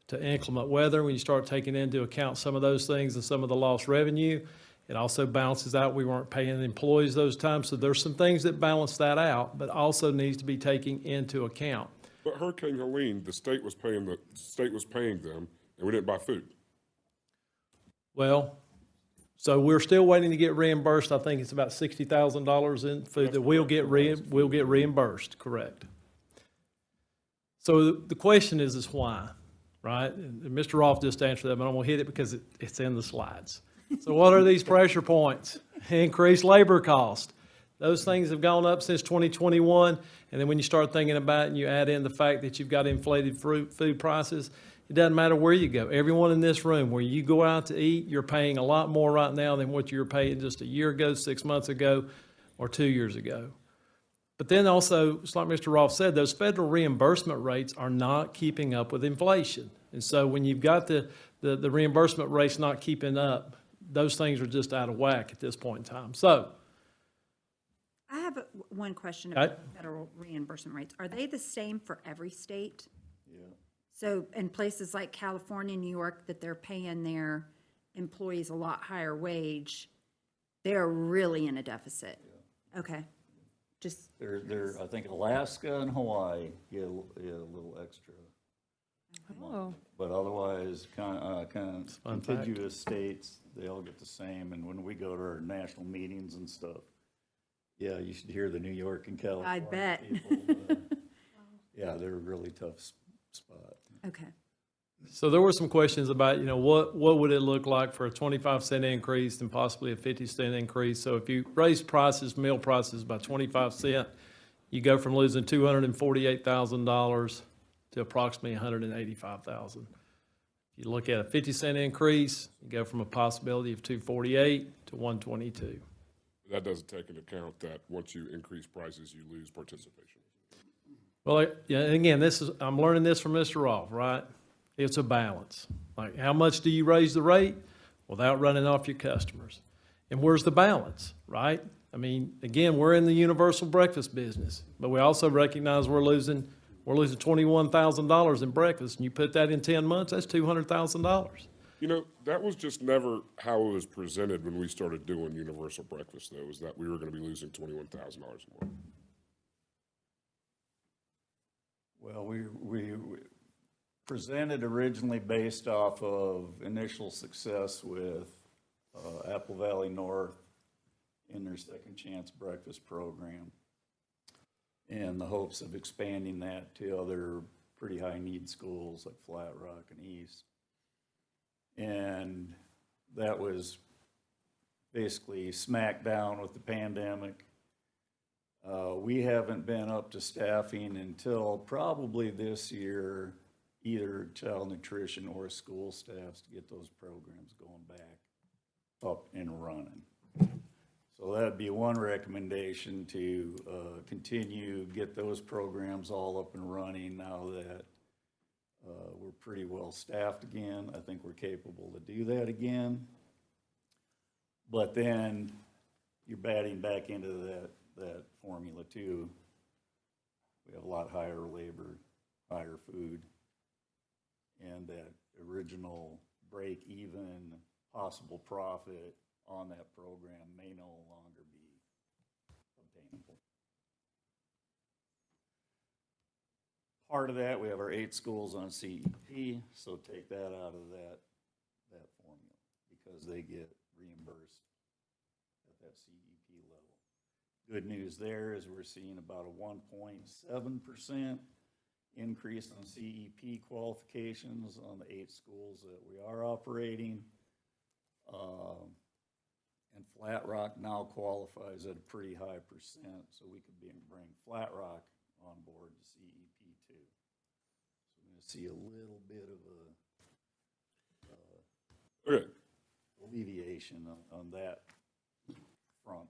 S14: to inclement weather. When you start taking into account some of those things and some of the lost revenue, It also balances out, we weren't paying employees those times, so there's some things that balance that out, but also needs to be taken into account.
S12: But Hurricane Helene, the state was paying them, and we didn't buy food.
S14: Well, so we're still waiting to get reimbursed. I think it's about $60,000 in food that we'll get reimbursed, correct. So the question is why, right? And Mr. Rolfe just answered that, but I'm gonna hit it because it's in the slides. So what are these pressure points? Increased labor cost. Those things have gone up since 2021, and then when you start thinking about it and you add in the fact that you've got inflated food prices, it doesn't matter where you go. Everyone in this room, where you go out to eat, you're paying a lot more right now than what you were paying just a year ago, 6 months ago, or 2 years ago. But then also, it's like Mr. Rolfe said, those federal reimbursement rates are not keeping up with inflation. And so when you've got the reimbursement rates not keeping up, those things are just out of whack at this point in time. So,
S11: I have one question
S14: Okay.
S11: about federal reimbursement rates. Are they the same for every state?
S5: Yeah.
S11: So in places like California, New York, that they're paying their employees a lot higher wage, they're really in a deficit? Okay. Just,
S5: They're, I think Alaska and Hawaii get a little extra.
S11: oh,
S5: But otherwise, kind of
S14: fun fact.
S5: contiguous states, they all get the same. And when we go to our national meetings and stuff, yeah, you should hear the New York and California
S11: I bet.
S5: people. Yeah, they're a really tough spot.
S11: okay.
S14: So there were some questions about, what would it look like for a 25-cent increase and possibly a 50-cent increase? So if you raise prices, meal prices by 25 cents, you go from losing $248,000 to approximately $185,000. If you look at a 50-cent increase, you go from a possibility of 248 to 122.
S12: That doesn't take into account that once you increase prices, you lose participation.
S14: Well, yeah, and again, I'm learning this from Mr. Rolfe, right? It's a balance. Like, how much do you raise the rate without running off your customers? And where's the balance, right? I mean, again, we're in the universal breakfast business, but we also recognize we're losing $21,000 in breakfast, and you put that in 10 months, that's $200,000.
S12: That was just never how it was presented when we started doing universal breakfast, though, was that we were going to be losing $21,000 more.
S5: Well, we presented originally based off of initial success with Apple Valley North in their Second Chance Breakfast program, and the hopes of expanding that to other pretty high-need schools like Flat Rock and East. And that was basically smack down with the pandemic. We haven't been up to staffing until probably this year, either child nutrition or school staffs, to get those programs going back up and running. So that'd be one recommendation, to continue, get those programs all up and running now that we're pretty well staffed again. I think we're capable to do that again. But then you're batting back into that formula too. We have a lot higher labor, higher food, and that original break-even possible profit on that program may no longer be obtainable. Part of that, we have our 8 schools on CEP, so take that out of that formula because they get reimbursed at that CEP level. Good news there is we're seeing about a 1.7% increase on CEP qualifications on the 8 schools that we are operating. And Flat Rock now qualifies at a pretty high percent, so we could bring Flat Rock on board to CEP too. So we're going to see a little bit of a alleviation on that front.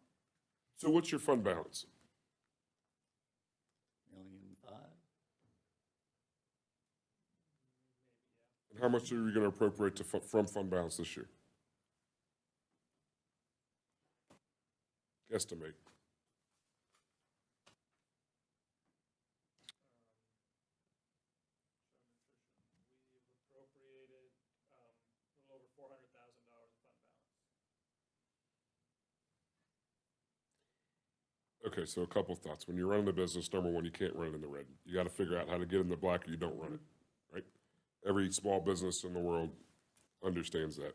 S12: So what's your fund balance?
S5: $1.5 million.
S12: And how much are you going to appropriate from fund balance this year? Estimate.
S10: Appropriated a little over $400,000 in fund balance.
S12: Okay, so a couple thoughts. When you're running a business, number one, you can't run it in the red. You got to figure out how to get in the black or you don't run it, right? Every small business in the world understands that.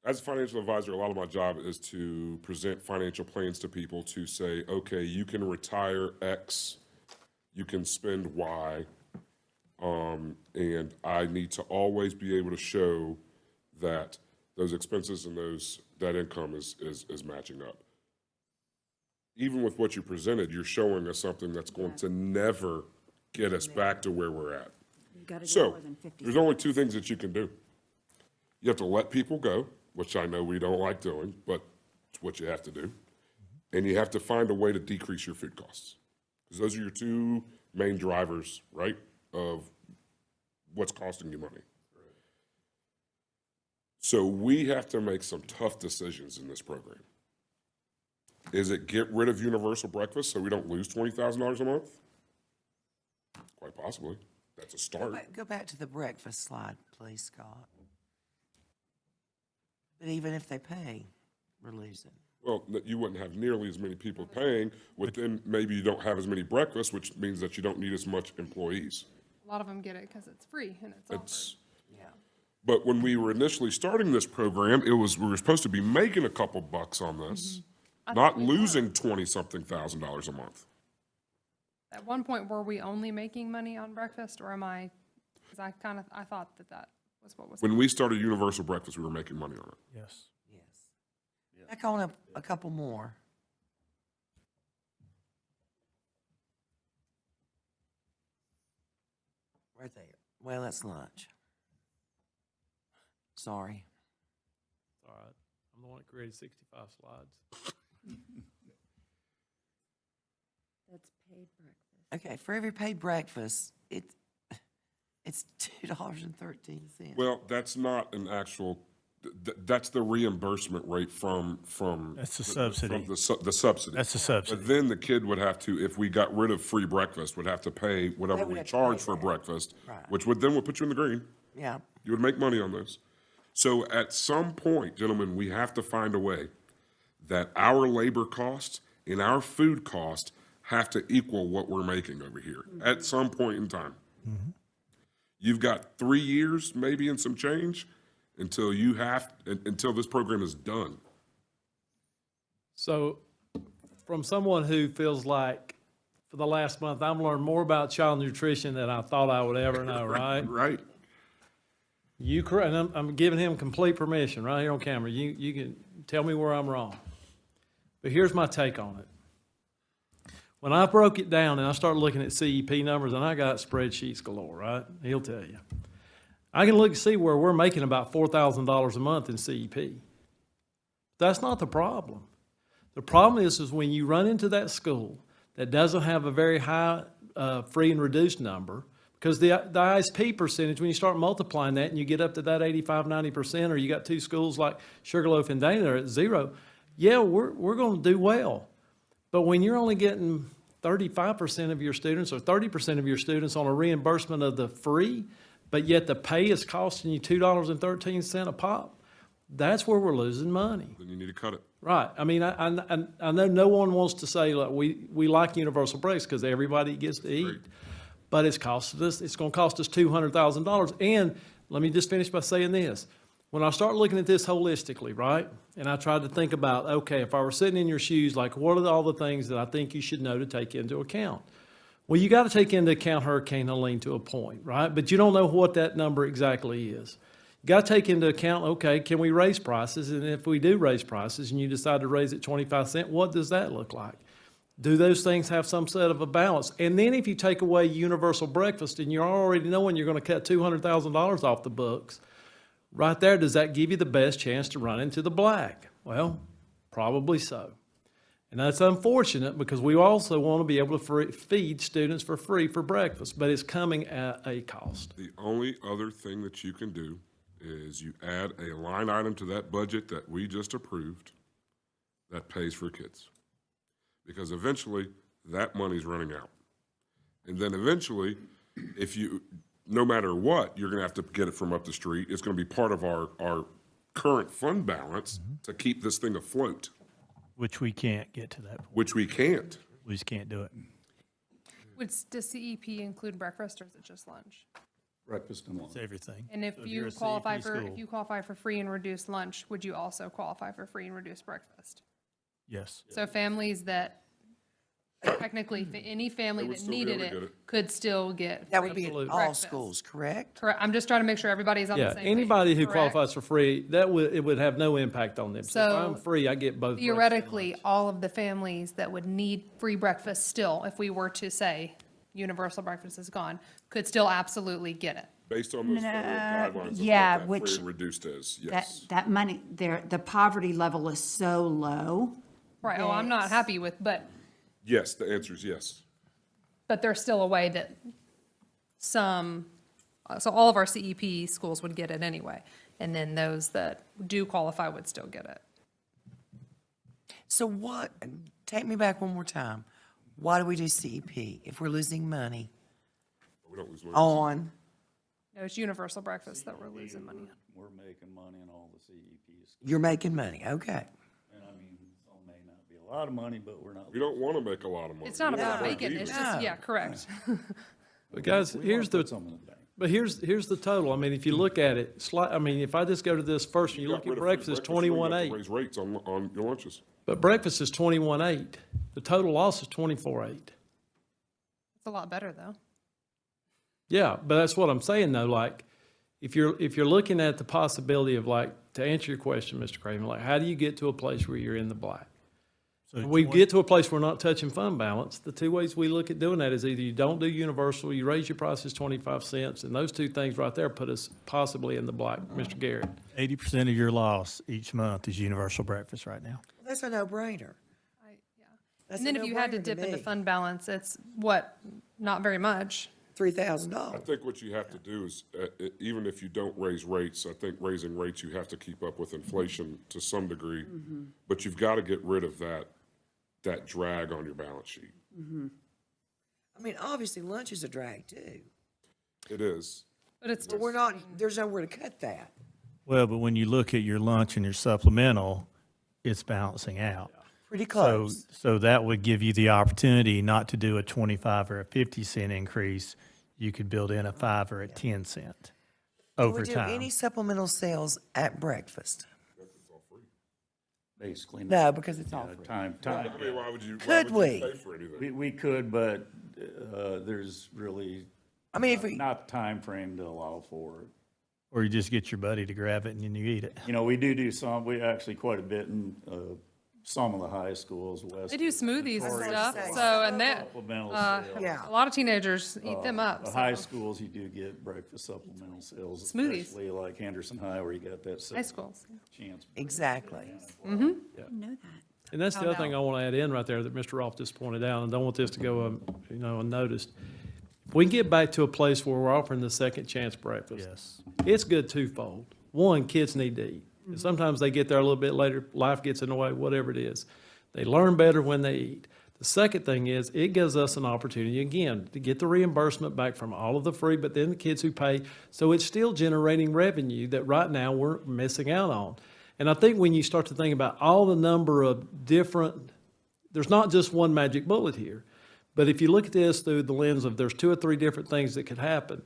S12: As a financial advisor, a lot of my job is to present financial plans to people to say, okay, you can retire X, you can spend Y, and I need to always be able to show that those expenses and that income is matching up. Even with what you presented, you're showing us something that's going to never get us back to where we're at. So, there's only two things that you can do. You have to let people go, which I know we don't like doing, but it's what you have to do. And you have to find a way to decrease your food costs. Because those are your two main drivers, right, of what's costing you money. So we have to make some tough decisions in this program. Is it get rid of universal breakfast so we don't lose $20,000 a month? Quite possibly. That's a start.
S1: Go back to the breakfast slide, please, Scott. But even if they pay, we're losing.
S12: Well, you wouldn't have nearly as many people paying, but then maybe you don't have as many breakfasts, which means that you don't need as much employees.
S8: A lot of them get it because it's free and it's offered.
S12: But when we were initially starting this program, we were supposed to be making a couple bucks on this, not losing $20-something thousand a month.
S8: At one point, were we only making money on breakfast, or am I, because I thought that was what was.
S12: When we started Universal Breakfast, we were making money on it.
S9: Yes.
S1: Yes. Back on a couple more. Right there. Well, that's lunch. Sorry.
S14: All right. I'm the one that created 65 slides.
S11: That's paid breakfast.
S1: Okay, for every paid breakfast, it's $2.13.
S12: Well, that's not an actual, that's the reimbursement rate from.
S9: That's the subsidy.
S12: From the subsidy.
S9: That's the subsidy.
S12: But then the kid would have to, if we got rid of free breakfast, would have to pay whatever we charge for breakfast, which would put you in the green.
S1: Yeah.
S12: You would make money on those. So at some point, gentlemen, we have to find a way that our labor cost and our food cost have to equal what we're making over here at some point in time.
S9: Mm-hmm.
S12: You've got 3 years, maybe, and some change until this program is done.
S14: So from someone who feels like for the last month, I've learned more about child nutrition than I thought I would ever know, right?
S12: Right.
S14: And I'm giving him complete permission right here on camera. You can tell me where I'm wrong. But here's my take on it. When I broke it down and I started looking at CEP numbers, and I got spreadsheets galore, right? He'll tell you. I can look and see where we're making about $4,000 a month in CEP. That's not the problem. The problem is when you run into that school that doesn't have a very high free and reduced number, because the ISP percentage, when you start multiplying that and you get up to that 85, 90%, or you got two schools like Sugarloaf and Dana are at zero, yeah, we're going to do well. But when you're only getting 35% of your students or 30% of your students on a reimbursement of the free, but yet the pay is costing you $2.13 a pop, that's where we're losing money.
S12: Then you need to cut it.
S14: Right. I mean, I know no one wants to say, like, we like universal breakfast because everybody gets to eat. But it's going to cost us $200,000. And let me just finish by saying this. When I start looking at this holistically, right, and I tried to think about, okay, if I were sitting in your shoes, like, what are all the things that I think you should know to take into account? Well, you got to take into account Hurricane Helene to a point, right? But you don't know what that number exactly is. You got to take into account, okay, can we raise prices? And if we do raise prices and you decide to raise it 25 cents, what does that look like? Do those things have some set of a balance? And then if you take away universal breakfast and you're already knowing you're going to cut $200,000 off the books, right there, does that give you the best chance to run into the black? Well, probably so. And that's unfortunate because we also want to be able to feed students for free for breakfast, but it's coming at a cost.
S12: The only other thing that you can do is you add a line item to that budget that we just approved that pays for kids. Because eventually that money's running out. And then eventually, no matter what, you're going to have to get it from up the street. It's going to be part of our current fund balance to keep this thing afloat.
S9: Which we can't get to that point.
S12: which we can't.
S9: We just can't do it.
S8: Does CEP include breakfast, or is it just lunch?
S5: Breakfast and lunch.
S9: It's everything.
S8: And if
S9: So you're
S8: you
S9: a CEP
S8: qualify for,
S9: school-
S8: if you qualify for free and reduced lunch, would you also qualify for free and reduced breakfast?
S9: Yes.
S8: So families that, technically, any family
S12: They would
S8: that
S12: still be
S8: needed
S12: able to
S8: it
S12: get it.
S8: could still get.
S1: That would be
S8: free
S1: at all
S8: breakfast.
S1: schools, correct?
S8: Correct, I'm just trying to make sure everybody's on the
S14: Yeah,
S8: same page.
S14: anybody who
S8: Correct.
S14: qualifies for free, it would have no impact on them. So if
S8: So
S14: I'm free, I get both. breakfast and
S8: Theoretically,
S14: lunch.
S8: all of the families that would need free breakfast still, if we were to say universal breakfast is gone, could still absolutely get it.
S12: Based on those federal guidelines of
S11: yeah,
S12: what that
S11: which-
S12: free and reduced is, yes.
S11: That money, the poverty level is so low.
S8: Right, oh, I'm not
S11: Yes.
S8: happy with, but
S12: Yes, the answer is yes.
S8: there's still a way that so all of our CEP schools would get it anyway. And then those that do qualify would still get it.
S1: So take me back one more time. Why do we do CEP if we're losing money
S12: We don't lose money.
S1: on?
S8: No, it's universal breakfast that we're losing money on.
S5: We're making money in all the CEPs.
S1: You're making money, okay.
S5: And I mean, some may not be a lot of money, but we're not.
S12: We don't want to make a lot of money.
S8: It's not
S12: We wanna
S8: about
S12: break
S8: making,
S12: even.
S8: it's just, yeah, correct.
S14: But guys, here's the,
S5: Some in the bank.
S14: but here's the total. I mean, if you look at it, if I just go to this first, and you
S12: got
S14: look
S12: rid
S14: at
S12: of free
S14: breakfast, it's
S12: you don't have to
S14: 21.8.
S12: Raise rates on your lunches.
S14: But breakfast is 21.8. The total loss is 24.8.
S8: It's a lot better, though.
S14: Yeah, but that's what I'm saying though, like, if you're looking at the possibility of like, to answer your question, Mr. Craven, like, how do you get to a place where you're in the black?
S9: So
S14: We get to a place where we're not touching fund balance. The two ways we look at doing that is either you don't do universal, you raise your prices 25 cents, and those two things right there put us possibly in the black, Mr. Garrett.
S9: 80% of your loss each month is universal breakfast right now.
S1: That's a no-brainer. That's
S8: And then
S1: a
S8: if you had to
S1: no-brainer
S8: dip into
S1: me.
S8: fund balance, it's what, not very much.
S12: I
S1: $3,000.
S12: think what you have to do is, even if you don't raise rates, I think raising rates, you have to keep up with inflation to some degree. But you've got to get rid of that drag on your balance sheet.
S1: I mean, obviously lunch is a drag too,
S12: It is.
S8: But it's,
S1: but there's nowhere to cut that.
S9: Well, but when you look at your lunch and your supplemental, it's balancing out.
S1: Pretty close.
S9: So that would give you the opportunity not to do a 25 or a 50-cent increase. You could build in a 5 or a 10-cent
S1: Do
S9: over
S1: we do
S9: time.
S1: any supplemental sales at breakfast?
S5: Basically.
S1: No, because it's all
S5: Yeah,
S1: free.
S5: Time.
S12: I mean, why would you
S1: Could we?
S12: pay for anything?
S5: We could, but there's really
S1: I mean, if we,
S5: not time frame to allow for it.
S9: Or you just get your buddy to grab it and then you eat it.
S5: You know, we do some, we actually quite a bit in some of the high schools, West.
S8: they do smoothies and
S1: Victoria.
S8: stuff,
S1: Say.
S8: so, and that,
S5: Supplemental
S8: uh,
S5: sales.
S1: Yeah.
S8: a lot of teenagers eat them up,
S5: The high
S8: so.
S5: schools, you do get breakfast supplemental sales.
S8: Smoothies.
S5: Especially like Henderson High where you got that.
S8: High schools.
S5: Chance.
S1: exactly.
S11: Know that.
S14: And that's the
S8: Oh,
S14: other thing
S8: no.
S14: I want to add in right there that Mr. Rolfe just pointed out, and don't want this to go, unnoticed. If we can get back to a place where we're offering the second chance breakfast,
S9: Yes.
S14: it's good twofold. One, kids need to eat. And sometimes they get there a little bit later, life gets in the way, whatever it is. They learn better when they eat. The second thing is, it gives us an opportunity, again, to get the reimbursement back from all of the free, but then the kids who pay. So it's still generating revenue that right now we're missing out on. And I think when you start to think about all the number of different, there's not just one magic bullet here. But if you look at this through the lens of there's 2 or 3 different things that could happen,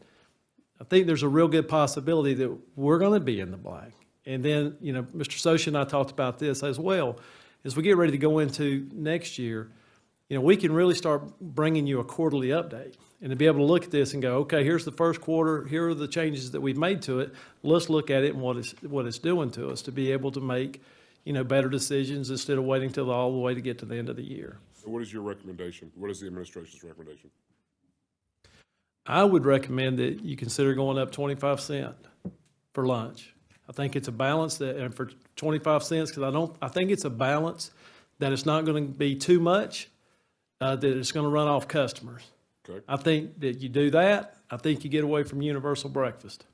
S14: I think there's a real good possibility that we're going to be in the black. And then, Mr. Socia and I talked about this as well. As we get ready to go into next year, we can really start bringing you a quarterly update and to be able to look at this and go, okay, here's the first quarter, here are the changes that we've made to it. Let's look at it and what it's doing to us to be able to make, better decisions instead of waiting till all the way to get to the end of the year.
S12: So what is your recommendation? What is the administration's recommendation?
S14: I would recommend that you consider going up 25 cents for lunch. I think it's a balance that, and for 25 cents, because I think it's a balance that it's not going to be too much, that it's going to run off customers.
S12: Okay.
S14: I think that you do that, I think you get away from universal breakfast.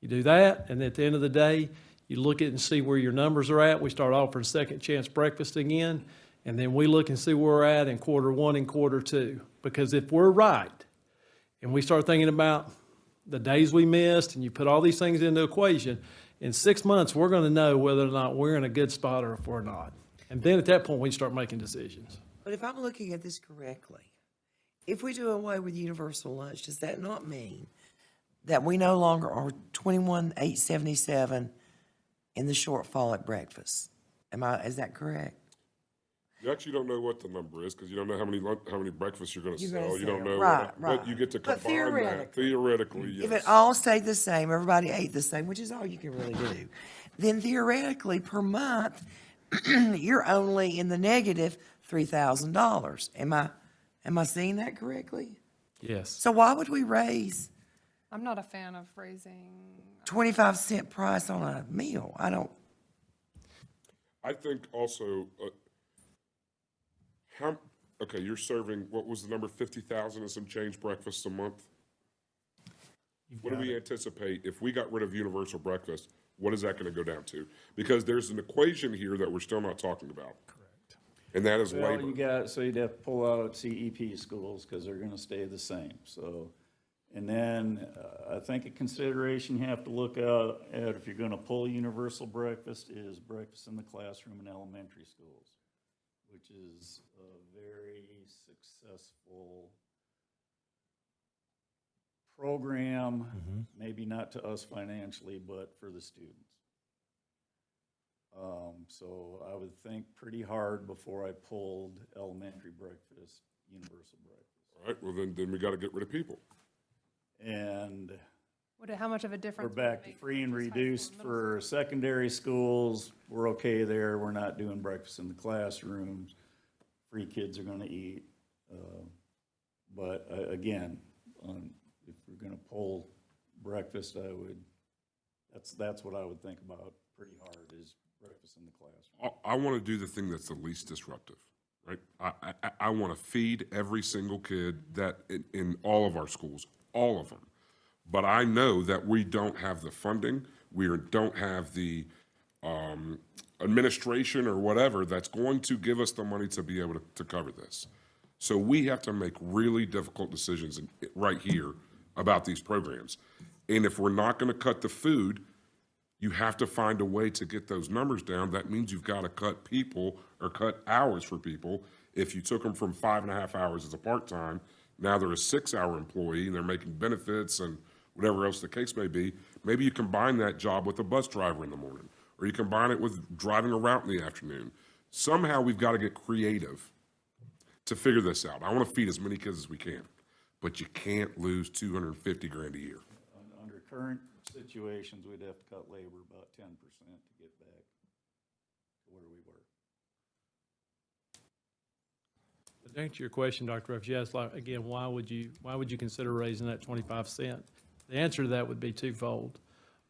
S14: You do that, and at the end of the day, you look at it and see where your numbers are at. We start offering second chance breakfast again, and then we look and see where we're at in Q1 and Q2. Because if we're right, and we start thinking about the days we missed, and you put all these things into equation, in 6 months, we're going to know whether or not we're in a good spot or if we're not. And then at that point, we start making decisions.
S1: But if I'm looking at this correctly, if we do away with universal lunch, does that not mean that we no longer are 21,877 in the shortfall at breakfast? Is that correct?
S12: You actually don't know what the number is because you don't know how many breakfasts you're going to
S1: You're gonna
S12: sell. You don't
S1: sell.
S12: know
S1: Right,
S12: what,
S1: right.
S12: but you get to
S1: But
S12: combine that. Theoretically, yes.
S1: If it all stayed the same, everybody ate the same, which is all you can really do, then theoretically, per month, you're only in the negative $3,000. Am I seeing that correctly?
S14: Yes.
S1: So why would we raise
S8: I'm not a fan of raising,
S1: 25-cent price on a meal?
S12: I think also, okay, you're serving, what was the number, 50,000 and some change breakfasts a month? What do we anticipate, if we got rid of universal breakfast, what is that going to go down to? Because there's an equation here that we're still not talking about. Correct. And that is
S5: Well,
S12: labor.
S5: so you'd have to pull out CEP schools because they're going to stay the same, so. And then I think a consideration you have to look at if you're going to pull universal breakfast is breakfast in the classroom in elementary schools, which is a very successful program, maybe not to us financially, but for the students. So I would think pretty hard before I pulled elementary breakfast, universal breakfast.
S12: All right, well, then we got to get rid of people.
S5: And
S8: how much of a
S5: we're
S8: difference? would it
S5: back to
S8: make
S5: free and
S8: for just high
S5: reduced
S8: school and middle
S5: for secondary schools. We're okay there. We're not doing breakfast in the classrooms. Free kids are gonna eat. But again, if we're gonna pull breakfast, that's what I would think about pretty hard is breakfast in the classroom.
S12: I want to do the thing that's the least disruptive, right? I want to feed every single kid that in all of our schools, all of them. But I know that we don't have the funding, we don't have the administration or whatever that's going to give us the money to be able to cover this. So we have to make really difficult decisions right here about these programs. And if we're not going to cut the food, you have to find a way to get those numbers down. That means you've got to cut people or cut hours for people. If you took them from 5.5 hours as a part-time, now they're a 6-hour employee and they're making benefits and whatever else the case may be. Maybe you combine that job with a bus driver in the morning, or you combine it with driving a route in the afternoon. Somehow we've got to get creative to figure this out. I want to feed as many kids as we can, but you can't lose $250,000 a year.
S5: Under current situations, we'd have to cut labor about 10% to get back to where we were.
S14: To answer your question, Dr. Ruff, yes, like, again, why would you consider raising that 25 cent? The answer to that would be twofold.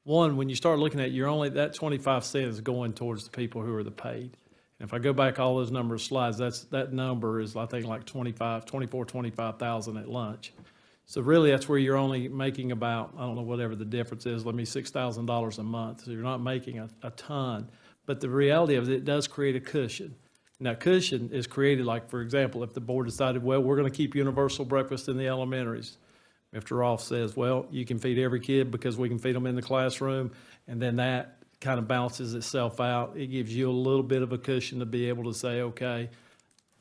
S14: One, when you start looking at, that 25 cent is going towards the people who are the paid. And if I go back all those number of slides, that number is, I think, like 25,000 at lunch. So really, that's where you're only making about, I don't know, whatever the difference is, $6,000 a month. So you're not making a ton. But the reality of it does create a cushion. And that cushion is created, like, for example, if the board decided, well, we're going to keep universal breakfast in the elementaries. Mr. Rolfe says, well, you can feed every kid because we can feed them in the classroom, and then that kind of balances itself out. It gives you a little bit of a cushion to be able to say, okay,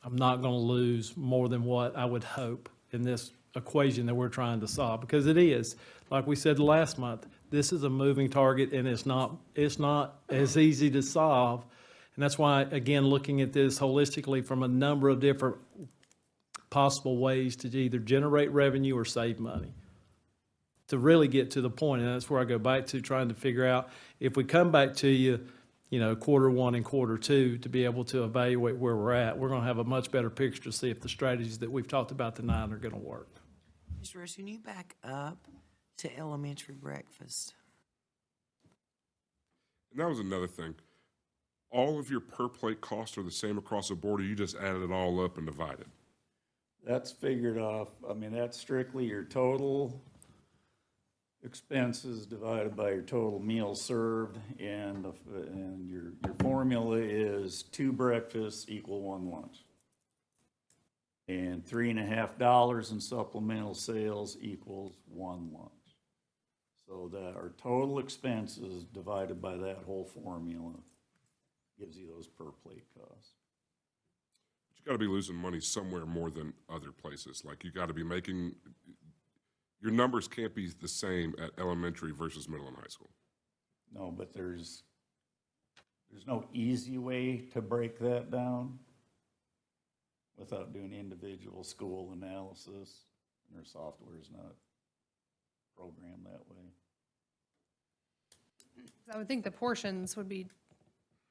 S14: I'm not going to lose more than what I would hope in this equation that we're trying to solve, because it is, like we said last month, this is a moving target, and it's not as easy to solve. And that's why, again, looking at this holistically from a number of different possible ways to either generate revenue or save money to really get to the point. And that's where I go back to trying to figure out, if we come back to you, quarter one and quarter two, to be able to evaluate where we're at, we're going to have a much better picture to see if the strategies that we've talked about tonight are going to work.
S1: Mr. Rush, can you back up to elementary breakfast?
S12: And that was another thing. All of your per plate costs are the same across the board, or you just added it all up and divided?
S5: That's figured off, that's strictly your total expenses divided by your total meals served, and your formula is 2 breakfasts equal 1 lunch. And $3.50 in supplemental sales equals 1 lunch. So that our total expenses divided by that whole formula gives you those per plate costs.
S12: You gotta be losing money somewhere more than other places. Like, you gotta be making, your numbers can't be the same at elementary versus middle and high school.
S5: No, but there's no easy way to break that down without doing individual school analysis, and our software is not programmed that way.
S8: I would think the portions would be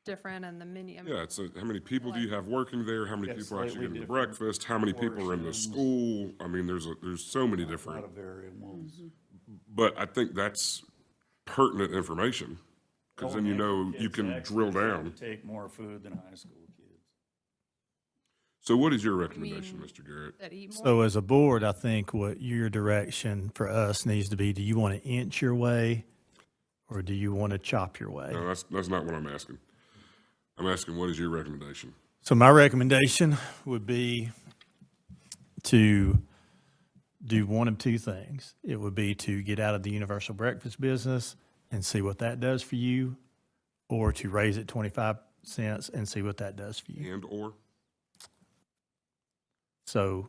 S8: different and the menu. I mean,
S12: Yeah, it's how many people do you have working there? How many
S5: Got
S12: people are actually
S5: slightly
S12: getting the
S5: different
S12: breakfast? How many people are in the
S5: portions.
S12: school? I mean, there's so many
S5: A lot
S12: different,
S5: of variables.
S12: but I think that's pertinent information, because then you know you
S5: Kids
S12: can
S5: actually
S12: drill
S5: try
S12: down.
S5: to take more food than high school kids.
S12: So what is your recommendation, Mr. Garrett?
S8: that eat more.
S9: So as a board, I think what your direction for us needs to be, do you want to inch your way or do you want to chop your way?
S12: No, that's not what I'm asking. I'm asking, what is your recommendation?
S9: So my recommendation would be to do one of two things. It would be to get out of the universal breakfast business and see what that does for you, or to raise it 25 cents and see what that does for you.
S12: And/or?
S9: So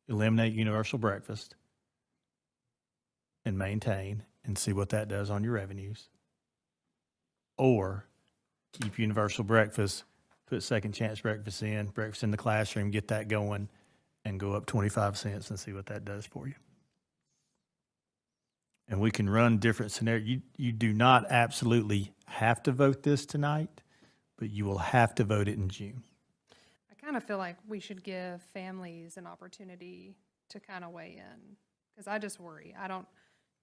S9: eliminate universal breakfast and maintain and see what that does on your revenues. Or keep universal breakfast, put second chance breakfast in the classroom, get that going, and go up 25 cents and see what that does for you. And we can run different scenarios. You do not absolutely have to vote this tonight, but you will have to vote it in June.
S8: I kind of feel like we should give families an opportunity to kind of weigh in, because I just worry. I don't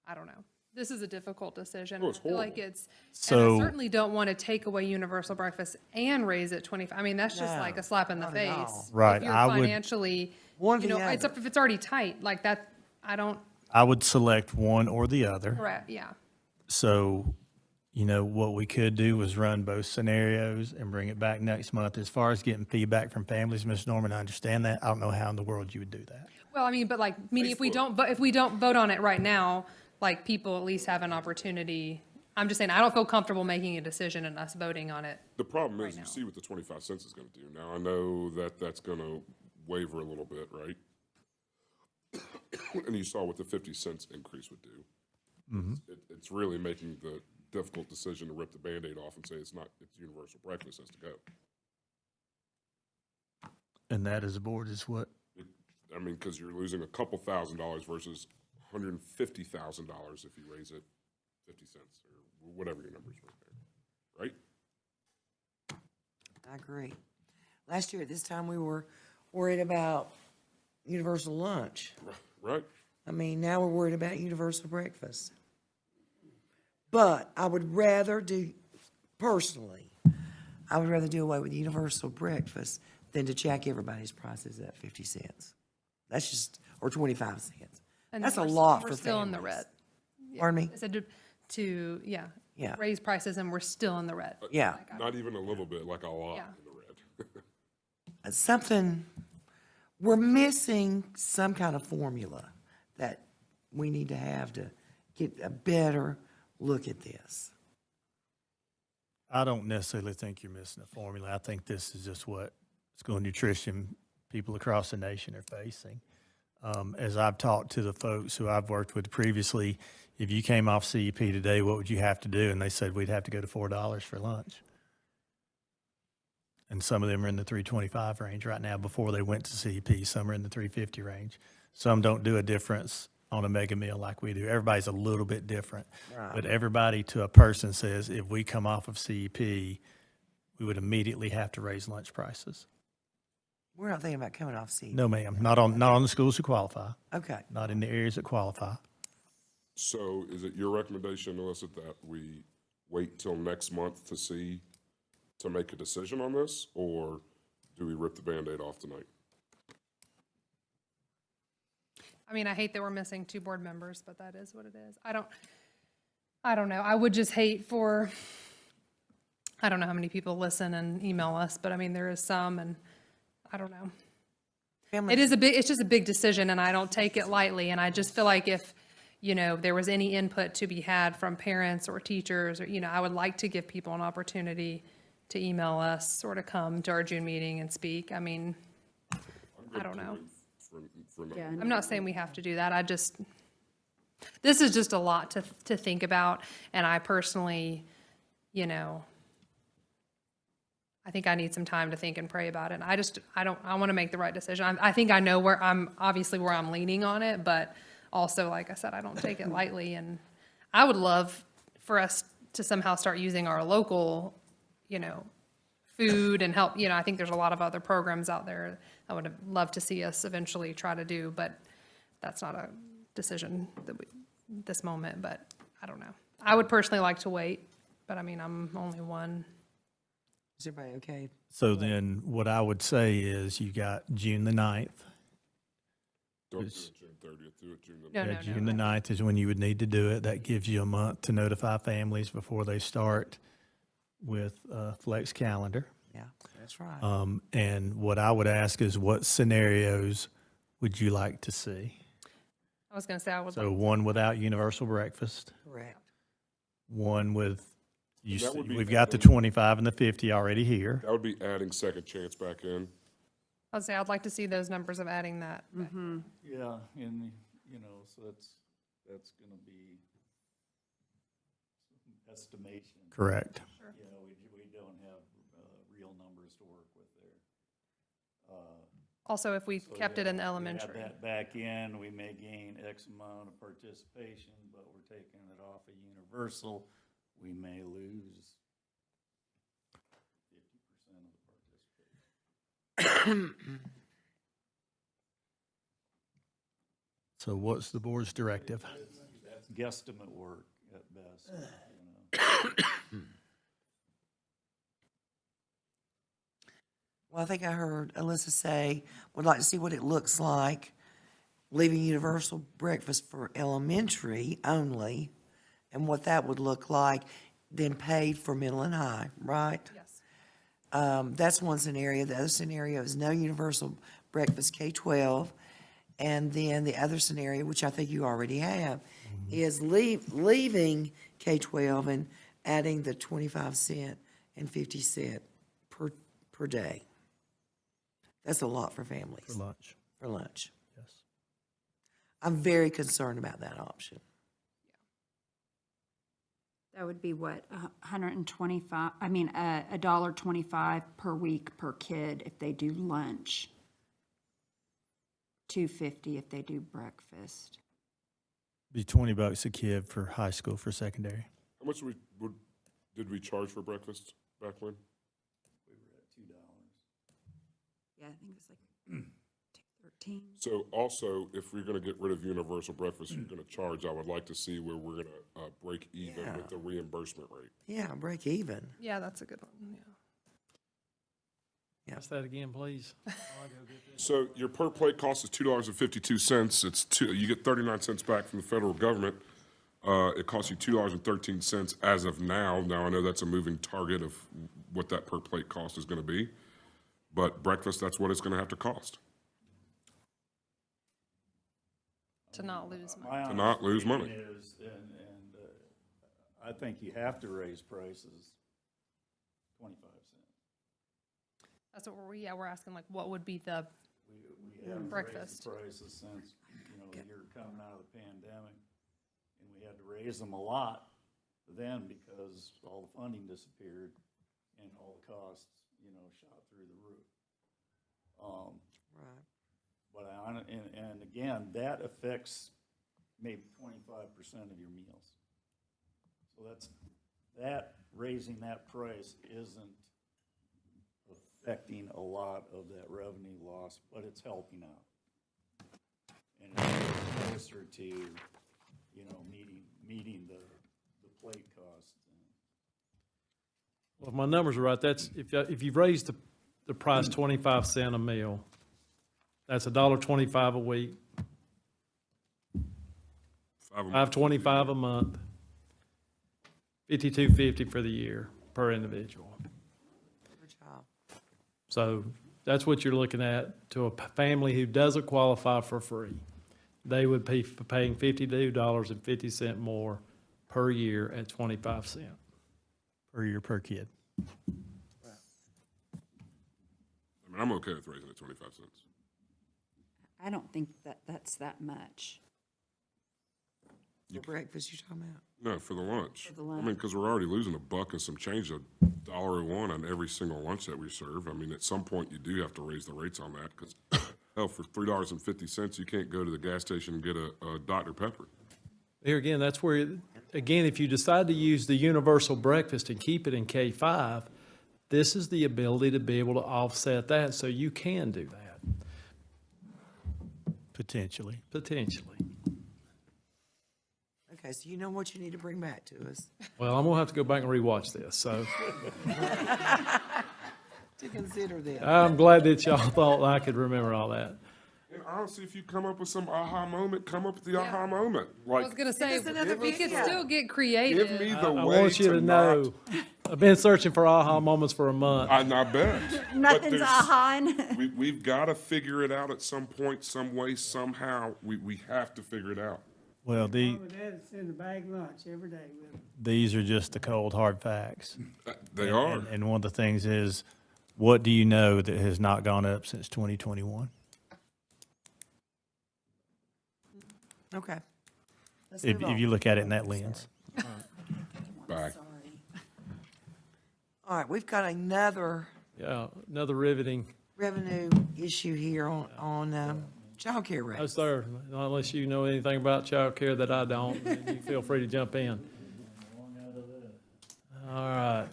S8: know. This is a difficult decision.
S12: Oh, it's
S8: I feel like
S12: horrible.
S8: it's, and
S9: So-
S8: I certainly don't want to take away universal breakfast and raise it 25. I mean, that's just
S1: No,
S8: like a slap in the
S1: not at all.
S8: face.
S9: Right,
S8: If you're
S9: I would-
S8: financially,
S1: One or
S8: you know,
S1: the
S8: it's,
S1: other.
S8: if it's already tight, like that, I don't,
S9: I would select one or the other.
S8: correct, yeah.
S9: So, what we could do is run both scenarios and bring it back next month. As far as getting feedback from families, Ms. Norman, I understand that. I don't know how in the world you would do that.
S8: Well, I mean, but like, meaning if we don't vote on it right now, like, people at least have an opportunity. I'm just saying, I don't feel comfortable making a decision and us voting on it.
S12: The problem is, you see what the 25 cents is gonna do. Now, I know that that's gonna waver a little bit, right? And you saw what the 50 cents increase would do. It's really making the difficult decision to rip the Band-Aid off and say it's universal breakfast has to go.
S9: And that as a board is what?
S12: I mean, because you're losing a couple $1,000s versus $150,000 if you raise it 50 cents or whatever your numbers were there, right?
S1: I agree. Last year at this time, we were worried about universal lunch.
S12: Right?
S1: I mean, now we're worried about universal breakfast. But I would rather personally, I would rather do away with universal breakfast than to jack everybody's prices at 50 cents. That's just, or 25 cents.
S8: And
S1: That's a
S8: we're-
S1: lot for
S8: We're still in the
S1: families.
S8: red. Yeah.
S1: Pardon me?
S8: I said to,
S1: Yeah.
S8: raise prices and we're still in the red.
S1: Yeah.
S12: Not even a little bit, like a lot
S8: Yeah.
S12: in the red.
S1: Something, we're missing some kind of formula that we need to have to get a better look at this.
S9: I don't necessarily think you're missing a formula. I think this is just what school nutrition people across the nation are facing. As I've talked to the folks who I've worked with previously, if you came off CEP today, what would you have to do? And they said, we'd have to go to $4 for lunch. And some of them are in the $3.25 range right now before they went to CEP. Some are in the $3.50 range. Some don't do a difference on a mega meal like we do. Everybody's a little bit different.
S1: Right.
S9: But everybody to a person says, if we come off of CEP, we would immediately have to raise lunch prices.
S1: We're not thinking about coming off CEP.
S9: No, ma'am, not on the schools who qualify,
S1: Okay.
S9: not in the areas that qualify.
S12: So is it your recommendation, Alyssa, that we wait till next month to make a decision on this, or do we rip the Band-Aid off tonight?
S8: I mean, I hate that we're missing 2 board members, but that is what it is. I don't know. I would just hate for, I don't know how many people listen and email us, but I mean, there is some, and I don't know. It's just a big decision, and I don't take it lightly, and I just feel like if, there was any input to be had from parents or teachers, or, I would like to give people an opportunity to email us or to come to our June meeting and speak. I mean, I don't know. I'm not saying we have to do that. This is just a lot to think about. And I personally, you know, I think I need some time to think and pray about it. I want to make the right decision. I think I know where I'm leaning on it, but also, like I said, I don't take it lightly. And I would love for us to somehow start using our local, you know, food and help, you know, I think there's a lot of other programs out there I would have loved to see us eventually try to do, but that's not a decision this moment, but I don't know. I would personally like to wait, but I mean, I'm only one.
S1: Is everybody okay?
S9: So then what I would say is you got June the 9th.
S12: Don't do it June 30th, do it June the
S8: No,
S9: Yeah,
S8: no,
S9: June the 9th is when you would need to do it. That gives you a month to notify families before they start with Flex Calendar.
S1: Yeah, that's right.
S9: And what I would ask is what scenarios would you like to see?
S8: I was going to say I would
S9: So
S8: like,
S9: one without universal breakfast,
S1: Correct.
S9: one with,
S12: That would be
S9: we've got the
S12: adding-
S9: 25 and the 50 already here.
S12: That would be adding second chance back in.
S8: I would say I'd like to see those numbers of adding that.
S5: Yeah, and, you know, so that's gonna be estimation.
S9: Correct.
S5: You know, we don't have, real numbers to work with there.
S8: Also, if we
S5: So,
S8: kept it
S5: yeah,
S8: in the
S5: we
S8: elementary.
S5: add that back in, we may gain X amount of participation, but we're taking it off of universal, we may lose 50% of the participation.
S9: So what's the board's directive?
S5: That's guesstimate work at best, you know.
S1: Well, I think I heard Alyssa say, would like to see what it looks like, leaving universal breakfast for elementary only, and what that would look like, then paid for middle and high, right?
S8: Yes.
S1: That's one scenario. The other scenario is no universal breakfast K-12. And then the other scenario, which I think you already have, is leaving K-12 and adding the 25 cent and 50 cent per day. That's a lot for families.
S9: For lunch.
S1: For lunch.
S9: Yes.
S1: I'm very concerned about that option.
S11: That would be what, 125, I mean, $1.25 per week per kid if they do lunch. $2.50 if they do breakfast.
S9: Be $20 a kid for high school for secondary.
S12: How much did we charge for breakfast back when?
S5: We were at $2.
S11: Yeah, I think it was like 2.13.
S12: So also, if we're gonna get rid of universal breakfast, you're gonna charge, I would like to see where we're gonna break even
S1: Yeah.
S12: with the reimbursement rate.
S1: Yeah, break even.
S8: Yeah, that's a good one, yeah.
S14: Ask that again, please.
S12: So your per plate cost is $2.52. You get 39 cents back from the federal government. It costs you $2.13 as of now. Now, I know that's a moving target of what that per plate cost is gonna be. But breakfast, that's what it's gonna have to cost.
S8: To not lose money.
S5: My
S12: To not lose
S5: honest
S12: money.
S5: opinion is, I think you have to raise prices 25 cents.
S8: That's what we're asking, like, what would be the,
S5: We haven't
S8: Breakfast.
S5: raised the prices since, you know, the year coming out of the pandemic. And we had to raise them a lot then because all the funding disappeared and all the costs, you know, shot through the roof.
S1: Right.
S5: But and again, that affects maybe 25% of your meals. So raising that price isn't affecting a lot of that revenue loss, but it's helping out. And it's closer to, you know, meeting the plate costs.
S14: Well, if my numbers are right, that's, if you've raised the price 25 cent a meal, that's $1.25 a week, $5.25 a month, $52.50 for the year per individual.
S1: Good job.
S14: So that's what you're looking at to a family who doesn't qualify for free. They would be paying $52.50 more per year at 25 cents.
S9: Per year per kid.
S12: I'm okay with raising it 25 cents.
S11: I don't think that that's that much.
S1: For breakfast, you talking about?
S12: No, for the lunch.
S11: For the
S12: I
S11: lunch.
S12: mean, because we're already losing $1 and some change, $1.01 on every single lunch that we serve. I mean, at some point, you do have to raise the rates on that, because, hell, for $3.50, you can't go to the gas station and get a Dr. Pepper.
S14: Here again, that's where, again, if you decide to use the universal breakfast and keep it in K-5, this is the ability to be able to offset that, so you can do that,
S9: Potentially.
S14: potentially.
S1: Okay, so you know what you need to bring back to us.
S14: Well, I'm gonna have to go back and rewatch this, so
S1: To consider this.
S14: I'm glad that y'all thought I could remember all that.
S12: And honestly, if you come up with some aha moment, come up with the aha moment.
S8: I was
S12: Like,
S8: gonna say,
S1: us another
S8: we could
S1: video.
S8: still get
S12: give
S8: creative.
S12: me the
S14: I
S12: way
S14: want you to know, I've been searching for aha moments for a month.
S12: I bet. But
S11: Nothing's
S12: there's-
S11: aha.
S12: We've got to figure it out at some point, some way, somehow. We have to figure it out.
S9: Well,
S22: Dad's in the bag lunch every day with him.
S9: these are just the cold, hard facts.
S12: They are.
S9: And one of the things is, what do you know that has not gone up since 2021?
S1: Okay. Let's
S9: If
S1: move on.
S9: you look at it in that lens.
S12: Bye.
S1: All right, we've got another
S14: Yeah, another riveting.
S1: revenue issue here on childcare
S14: No,
S1: rates.
S14: sir, unless you know anything about childcare that I don't, then you feel free to jump in. All right.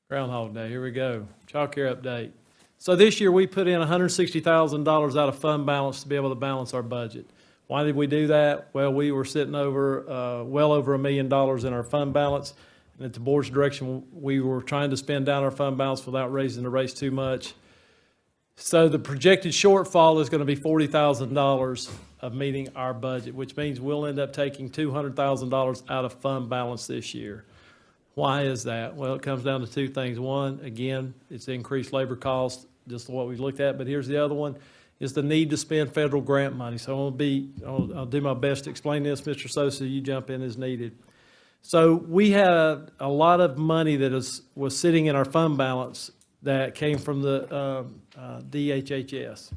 S14: Groundhog Day, here we go. Childcare update. So this year, we put in $160,000 out of fund balance to be able to balance our budget. Why did we do that? Well, we were sitting over, well over $1 million in our fund balance. And at the board's direction, we were trying to spend down our fund balance without raising the rates too much. So the projected shortfall is going to be $40,000 of meeting our budget, which means we'll end up taking $200,000 out of fund balance this year. Why is that? Well, it comes down to two things. One, again, it's increased labor costs, just what we looked at, but here's the other one, is the need to spend federal grant money. So I'll do my best to explain this. Mr. Sosa, you jump in as needed. So we had a lot of money that was sitting in our fund balance that came from the DHHS.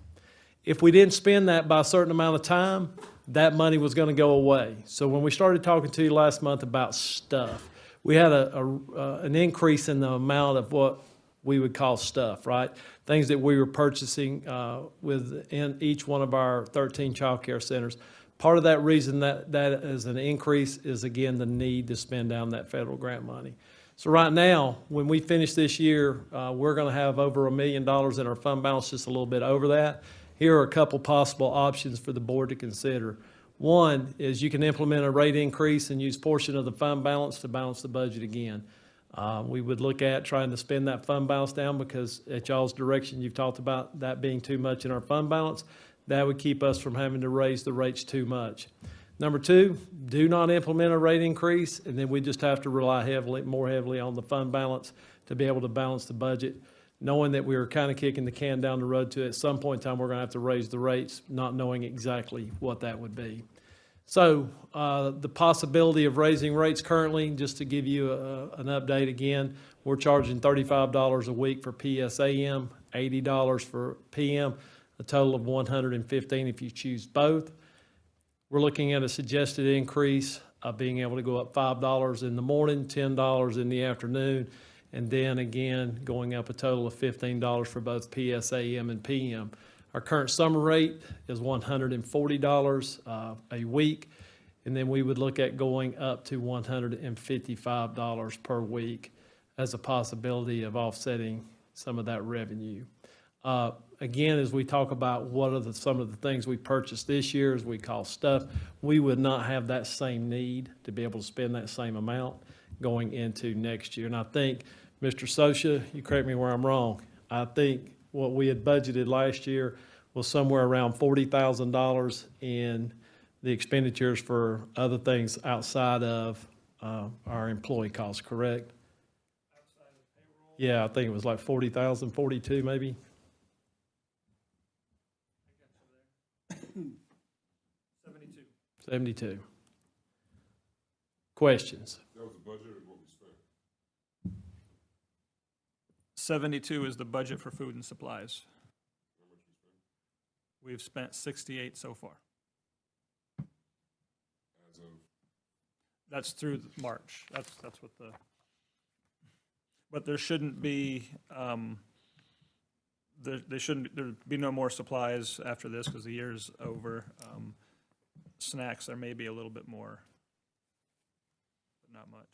S14: If we didn't spend that by a certain amount of time, that money was going to go away. So when we started talking to you last month about stuff, we had an increase in the amount of what we would call stuff, right? Things that we were purchasing within each one of our 13 childcare centers. Part of that reason that is an increase is, again, the need to spend down that federal grant money. So right now, when we finish this year, we're going to have over $1 million in our fund balance, just a little bit over that. Here are a couple possible options for the board to consider. One is you can implement a rate increase and use portion of the fund balance to balance the budget again. We would look at trying to spend that fund balance down because at y'all's direction, you've talked about that being too much in our fund balance. That would keep us from having to raise the rates too much. Number two, do not implement a rate increase, and then we just have to rely more heavily on the fund balance to be able to balance the budget, knowing that we were kind of kicking the can down the road to at some point in time, we're going to have to raise the rates, not knowing exactly what that would be. So the possibility of raising rates currently, just to give you an update again, we're charging $35 a week for PSAM, $80 for PM, a total of $115 if you choose both. We're looking at a suggested increase of being able to go up $5 in the morning, $10 in the afternoon, and then again, going up a total of $15 for both PSAM and PM. Our current summer rate is $140 a week, and then we would look at going up to $155 per week as a possibility of offsetting some of that revenue. Again, as we talk about what are some of the things we purchased this year, as we call stuff, we would not have that same need to be able to spend that same amount going into next year. And I think, Mr. Socia, you correct me where I'm wrong, I think what we had budgeted last year was somewhere around $40,000 in the expenditures for other things outside of our employee costs, correct? Yeah, I think it was like 40,000, 42 maybe. 72. Questions?
S12: That was the budget or what we spent?
S17: 72 is the budget for food and supplies. We've spent 68 so far.
S12: As of,
S17: That's through March. That's what the, but there shouldn't be, there'd be no more supplies after this because the year's over. Snacks, there may be a little bit more, but not much.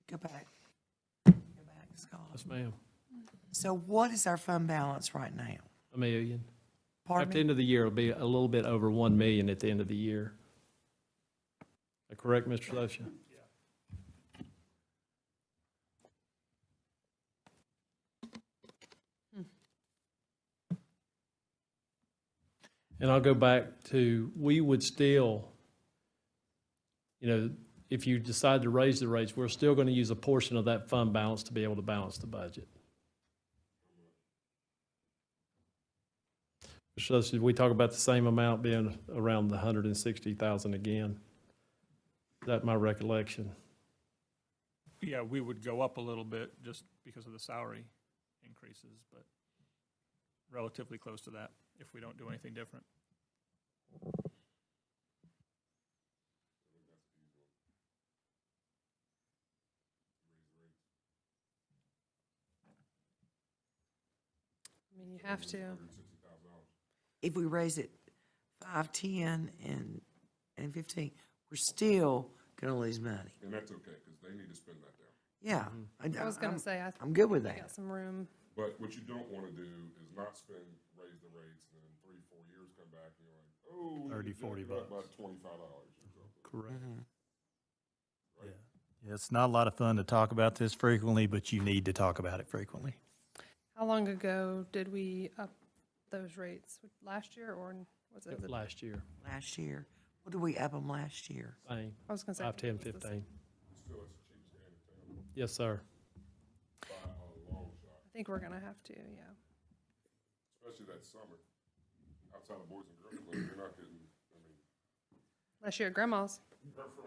S1: Go back. Go back, Scott.
S14: Yes, ma'am.
S1: So what is our fund balance right now?
S14: $1 million.
S1: Pardon
S14: At the
S1: me?
S14: end of the year, it'll be a little bit over 1 million at the end of the year. Is that correct, Mr. Lotia? And I'll go back to, we would still, if you decide to raise the rates, we're still going to use a portion of that fund balance to be able to balance the budget. So should we talk about the same amount being around the 160,000 again? Is that my recollection?
S17: Yeah, we would go up a little bit just because of the salary increases, but relatively close to that if we don't do anything different.
S8: I mean, you have to.
S1: If we raise it 5, 10, and 15, we're still gonna lose money.
S12: and that's okay, because they need to spend that down.
S1: Yeah.
S8: I was gonna say, I
S1: I'm good with
S8: we
S1: that.
S8: got some room.
S12: But what you don't want to do is not spend, raise the rates, and then 3, 4 years come back, and you're like, oh, we
S9: 30,
S12: need to
S9: 40
S12: jack it up
S9: bucks.
S12: by $25 or something.
S14: Correct.
S9: Yeah, it's not a lot of fun to talk about this frequently, but you need to talk about it frequently.
S8: How long ago did we up those rates? Last year or was it?
S14: Last year,
S1: Last year. What did we up them last year?
S14: same,
S8: I was gonna say.
S14: 5, 10,
S8: it's the
S14: 15.
S12: Still, it's the cheapest game in town
S14: Yes, sir.
S12: by a long shot,
S8: I think we're gonna have to, yeah.
S12: especially that summer. Outside of Boys and Girls Club, you're not getting, I mean.
S8: Last year at Grandma's.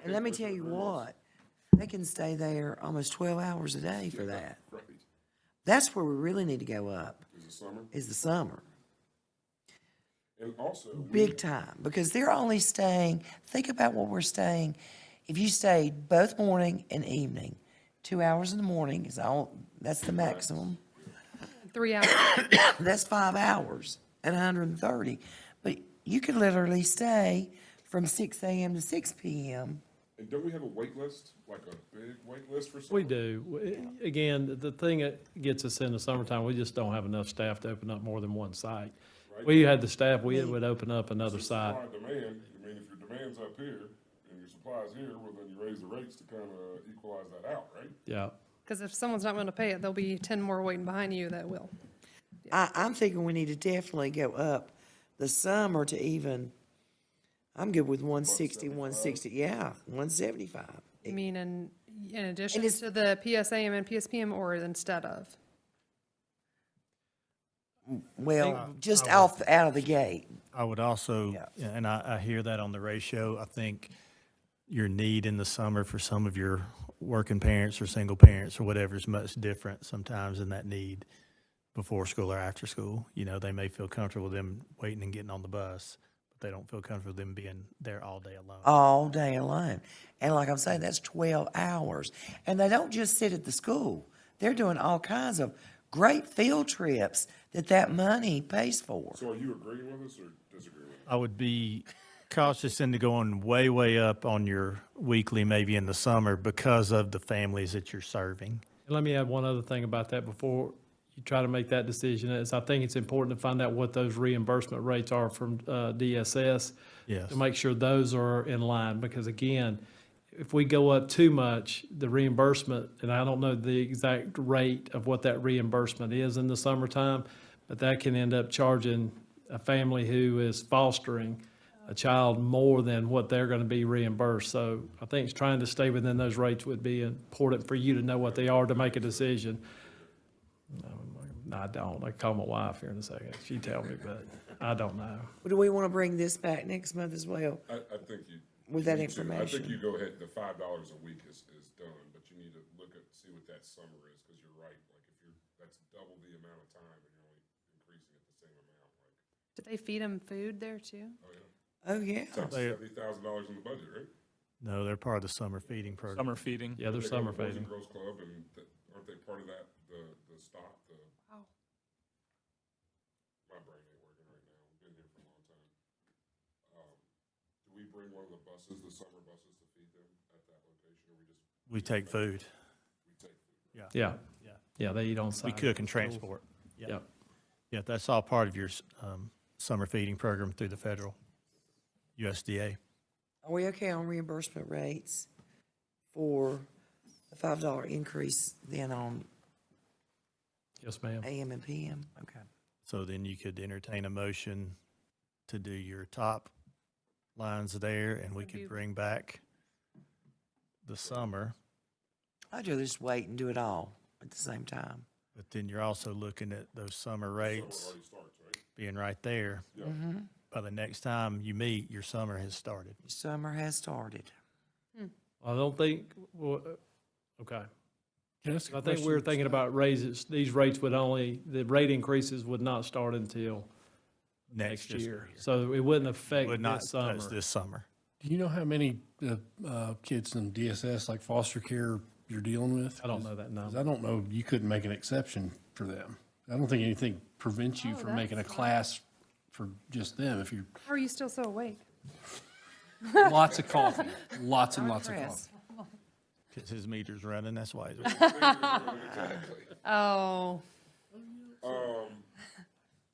S1: And let me tell you what, they can stay there almost 12 hours a day for that.
S12: Right,
S1: That's where we really need to go up,
S12: is the summer.
S1: is the summer.
S12: And also.
S1: Big time, because they're only staying, think about what we're staying. If you stayed both morning and evening, 2 hours in the morning is all, that's the maximum.
S8: 3 hours.
S1: That's 5 hours at 130. But you could literally stay from 6 a.m. to 6 p.m.
S12: And don't we have a wait list, like a big wait list for summer?
S14: We do. Again, the thing that gets us in the summertime, we just don't have enough staff to open up more than one site.
S12: Right.
S14: We had the staff, we would open up another
S12: It's
S14: site.
S12: supply and demand, I mean, if your demand's up here and your supply's here, well, then you raise the rates to kind of equalize that out, right?
S14: Yeah.
S8: Because if someone's not gonna pay it, there'll be 10 more waiting behind you that will.
S1: I'm thinking we need to definitely go up the summer to even, I'm good with 160, 160, yeah, 175.
S8: I mean, in addition
S1: it's-
S8: to the PSAM and PSPM or instead of?
S1: Well, just out of the gate.
S9: I would also, and I hear that on the ratio, I think your need in the summer for some of your working parents or single parents or whatever is much different sometimes than that need before school or after school. You know, they may feel comfortable with them waiting and getting on the bus, but they don't feel comfortable with them being there all day alone.
S1: All day alone. And like I'm saying, that's 12 hours. And they don't just sit at the school. They're doing all kinds of great field trips that money pays for.
S12: So are you agreeing with us or disagreeing with us?
S9: I would be cautious into going way, way up on your weekly, maybe in the summer, because of the families that you're serving.
S14: And let me add one other thing about that before you try to make that decision, is I think it's important to find out what those reimbursement rates are from DSS.
S9: Yes.
S14: To make sure those are in line, because again, if we go up too much, the reimbursement, and I don't know the exact rate of what that reimbursement is in the summertime, but that can end up charging a family who is fostering a child more than what they're going to be reimbursed. So I think it's trying to stay within those rates would be important for you to know what they are to make a decision. No, I don't. I can call my wife here in a second. She tell me, but I don't know.
S1: Do we want to bring this back next month as well?
S12: I think you.
S1: With that
S12: you need to. I
S1: information.
S12: think you go ahead, the $5 a week is done. what that summer is, because you're right, like, if you're, that's double the amount of time, and you're only increasing it the same amount, like,
S8: Do they feed them food there too?
S1: Oh, yeah.
S12: it's like $70,000 in the budget, right?
S9: No, they're part of the summer feeding program.
S17: Summer feeding.
S14: Yeah, they're
S12: They go
S14: summer
S12: to Boys and
S14: feeding.
S12: Girls Club, and aren't they part of that, the stop,
S8: Wow.
S12: my brain ain't working right now, I've been here for a long time. Do we bring one of the buses, the summer buses, to feed them at that location, or we just?
S9: We take food.
S12: We take food.
S9: Yeah.
S14: Yeah,
S9: Yeah.
S14: yeah, they eat on site.
S9: We cook and transport.
S14: Yep.
S9: Yeah, that's all part of your summer feeding program through the federal USDA.
S1: Are we okay on reimbursement rates for the $5 increase then on
S14: Yes, ma'am.
S1: AM and PM? Okay.
S9: So then you could entertain a motion to do your top lines there, and we could bring back the summer.
S1: I'd rather just wait and do it all at the same time.
S9: But then you're also looking at those summer rates
S12: Already starts, right?
S9: being right there.
S12: Yeah.
S9: By the next time you meet, your summer has started.
S1: Summer has started.
S14: I don't think, well, okay.
S18: Can I ask a
S14: I think we were
S18: question?
S14: thinking about raises, these rates would only, the rate increases would not start until next
S9: fiscal
S14: year. So it wouldn't affect
S9: Would not
S14: this
S9: touch
S14: summer.
S9: this summer.
S18: Do you know how many kids in DSS, like foster care, you're dealing with?
S14: I don't know that
S18: 'Cause
S14: number.
S18: I don't know, you couldn't make an exception for them. I don't think anything prevents you from making a class for just them if you're,
S8: How are you still so awake?
S18: lots of coffee, lots and lots of
S1: Impressed.
S18: coffee.
S9: Because his meter's running, that's why.
S8: Oh,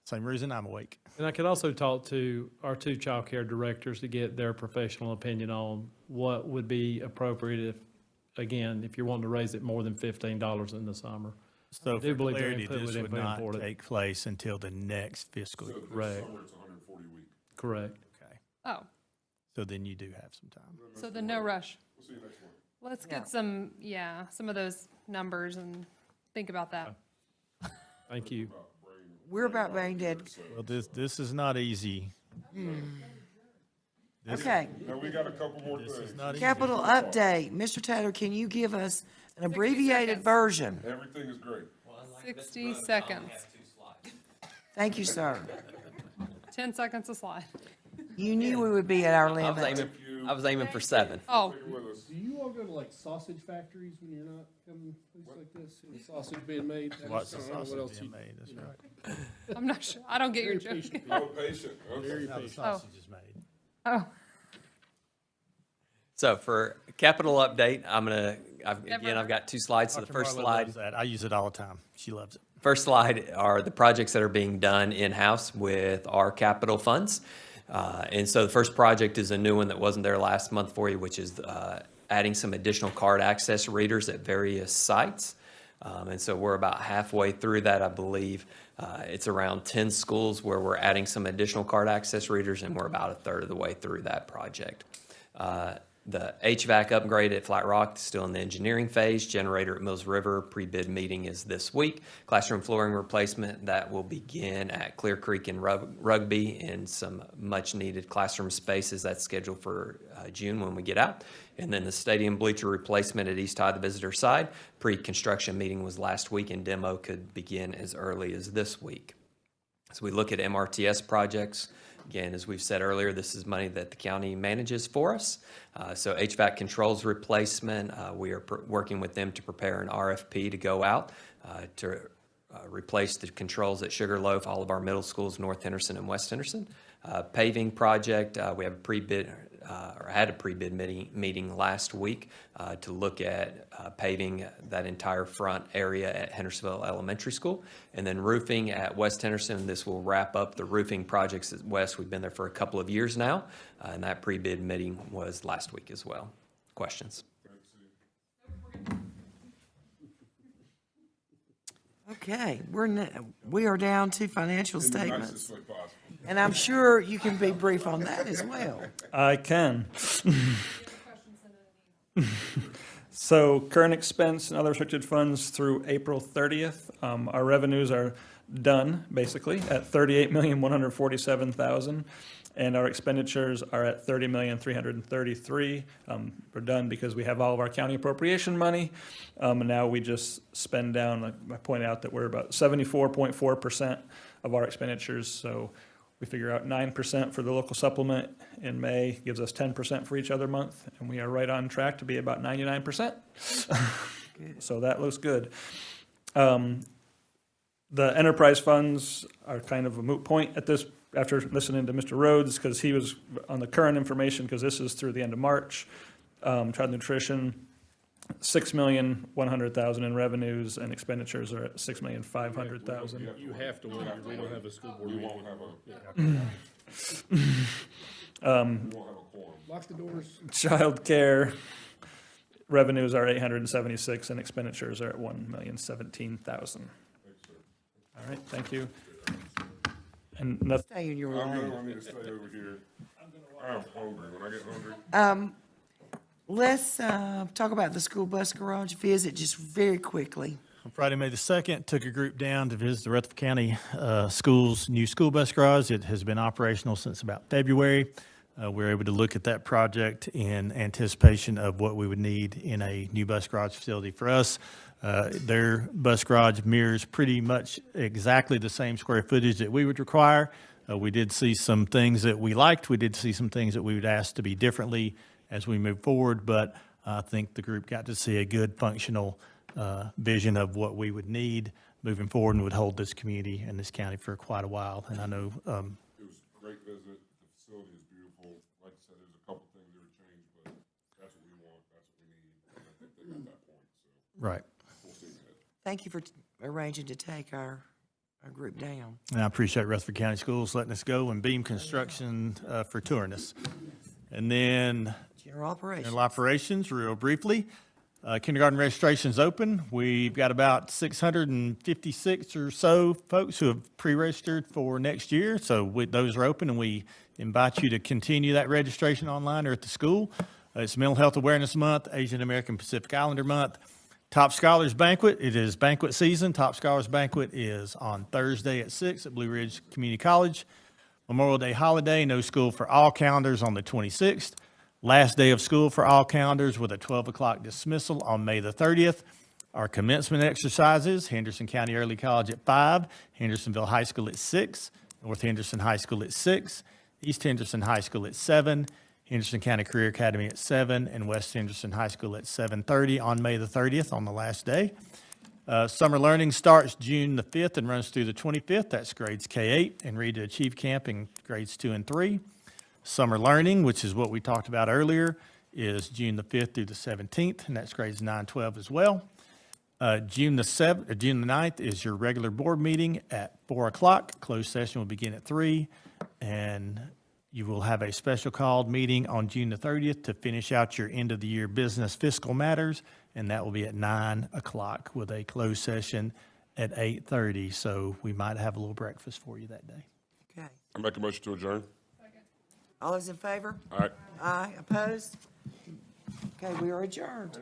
S9: Same reason I'm awake.
S14: And I could also talk to our two childcare directors to get their professional opinion on what would be appropriate if, again, if you're wanting to raise it more than $15 in the summer.
S9: So
S14: I do
S9: for
S14: believe their
S9: clarity,
S14: input
S9: this
S14: would
S9: would
S14: be
S9: not
S14: important.
S9: take place until the next fiscal
S12: So
S9: year.
S12: this
S14: Right.
S12: summer, it's 140 week.
S14: Correct.
S9: Okay.
S8: oh,
S9: So then you do have some time.
S8: so then no rush.
S12: We'll see you next month.
S8: Let's
S1: Yeah.
S8: get some of those numbers and think about that.
S14: Thank you.
S1: We're about brain dead.
S9: Well, this is not easy. This-
S1: Okay.
S12: Now, we got a couple more
S9: This is
S12: things.
S9: not easy.
S1: Capital update. Mr. Taylor, can you give us an abbreviated version?
S12: Everything is great.
S8: 60 seconds,
S1: Thank you, sir.
S8: 10 seconds a slide.
S1: You knew we would be at our
S15: I was
S1: limit.
S15: I was aiming for 7.
S8: Oh,
S12: Stay with us.
S18: Do you all go to like sausage factories when you're not coming to places like this, and the sausage being made? I
S9: Watch
S18: just
S9: the
S18: don't know what
S9: sausage
S18: else
S9: being
S18: you-
S9: made, that's
S18: you know.
S9: right.
S8: I'm not sure. I don't get your
S18: Very
S8: joke.
S18: patient
S12: Oh,
S18: people.
S12: patient. Okay.
S18: Very
S9: How the
S18: patient.
S9: sausage is made.
S8: Oh,
S15: So for capital update,
S8: Never.
S15: I've got 2 slides. So the
S9: Dr.
S15: first
S9: Marlowe
S15: slide.
S9: loves that. I use it all the time. She loves it.
S15: First slide are the projects that are being done in-house with our capital funds. And so the first project is a new one that wasn't there last month for you, which is adding some additional card access readers at various sites. And so we're about halfway through that, I believe. It's around 10 schools where we're adding some additional card access readers, and we're about a third of the way through that project. The HVAC upgrade at Flat Rock is still in the engineering phase. Generator at Mills River, pre-bid meeting is this week. Classroom flooring replacement, that will begin at Clear Creek and Rugby in some much-needed classroom spaces. That's scheduled for June when we get out. And then the stadium bleacher replacement at East High, the visitor side. Pre-construction meeting was last week, and demo could begin as early as this week. So we look at MRTS projects. Again, as we've said earlier, this is money that the county manages for us. So HVAC controls replacement, we are working with them to prepare an RFP to go out to replace the controls at Sugarloaf, all of our middle schools, North Henderson and West Henderson. Paving project, we have a pre-bid, or had a pre-bid meeting last week to look at paving that entire front area at Hendersonville Elementary School. And then roofing at West Henderson, this will wrap up the roofing projects at West. We've been there for a couple of years now, and that pre-bid meeting was last week as well. Questions?
S1: Okay, we are down to financial
S12: In the
S1: statements.
S12: nicest way possible.
S1: And I'm sure you can be brief on that as well.
S17: I can. So current expense and other restricted funds through April 30th. Our revenues are done, basically, at $38,147,000. and our expenditures are at $30,333,000. We're done because we have all of our county appropriation money, and now we just spend down, like I point out, that we're about 74.4% of our expenditures, so we figure out 9% for the local supplement in May, gives us 10% for each other month, and we are right on track to be about 99%. So that looks good. The enterprise funds are kind of a moot point at this, after listening to Mr. Rhodes, because he was on the current information, because this is through the end of March. Child nutrition, $6,100,000 in revenues, and expenditures are at $6,500,000.
S18: You have to win, we don't have a school board meeting. Lock the doors.
S17: Child care revenues are $876,000 and expenditures are at $1,017,000. All right, thank you. And nothing.
S1: Stay in your
S12: I'm
S1: lane.
S12: gonna need to stay over here. I'm hungry. When I get hungry.
S1: Let's talk about the school bus garage visit just very quickly.
S9: On Friday, May the 2nd, took a group down to visit the Rutherford County Schools' new school bus garage. It has been operational since about February. We were able to look at that project in anticipation of what we would need in a new bus garage facility for us. Their bus garage mirrors pretty much exactly the same square footage that we would require. We did see some things that we liked. We did see some things that we would ask to be differently as we move forward, but I think the group got to see a good functional vision of what we would need moving forward and would hold this community and this county for quite a while. And I know
S12: It was a great visit. The facility is beautiful. Like I said, there's a couple things that are changed, but that's what we want. That's what we need. And I think they got that point. So
S9: right.
S12: we'll see ahead.
S1: Thank you for arranging to take our group down.
S9: And I appreciate Rutherford County Schools letting us go and Beam Construction for touring us. And then
S1: General operations.
S9: general operations, real briefly. Kindergarten registration's open. We've got about 656 or so folks who have pre-registered for next year. So those are open, and we invite you to continue that registration online or at the school. It's Mental Health Awareness Month, Asian American Pacific Islander Month. Top Scholars Banquet, it is banquet season. Top Scholars Banquet is on Thursday at 6 at Blue Ridge Community College. Memorial Day holiday, no school for all calendars on the 26th. Last day of school for all calendars with a 12 o'clock dismissal on May the 30th. Our commencement exercises, Henderson County Early College at 5, Hendersonville High School at 6, North Henderson High School at 6, East Henderson High School at 7, Henderson County Career Academy at 7, and West Henderson High School at 7:30 on May the 30th on the last day. Summer learning starts June the 5th and runs through the 25th. That's grades K-8 and Read to Achieve Camp in grades 2 and 3. Summer learning, which is what we talked about earlier, is June the 5th through the 17th, and that's grades 9, 12 as well. June the 9th is your regular board meeting at 4 o'clock. Closed session will begin at 3, and you will have a special called meeting on June the 30th to finish out your end of the year business fiscal matters, and that will be at 9 o'clock with a closed session at 8:30. So we might have a little breakfast for you that day.
S1: Okay.
S12: I make a motion to adjourn.
S1: All those in favor?
S12: All right.
S1: Aye. Opposed? Okay, we are adjourned.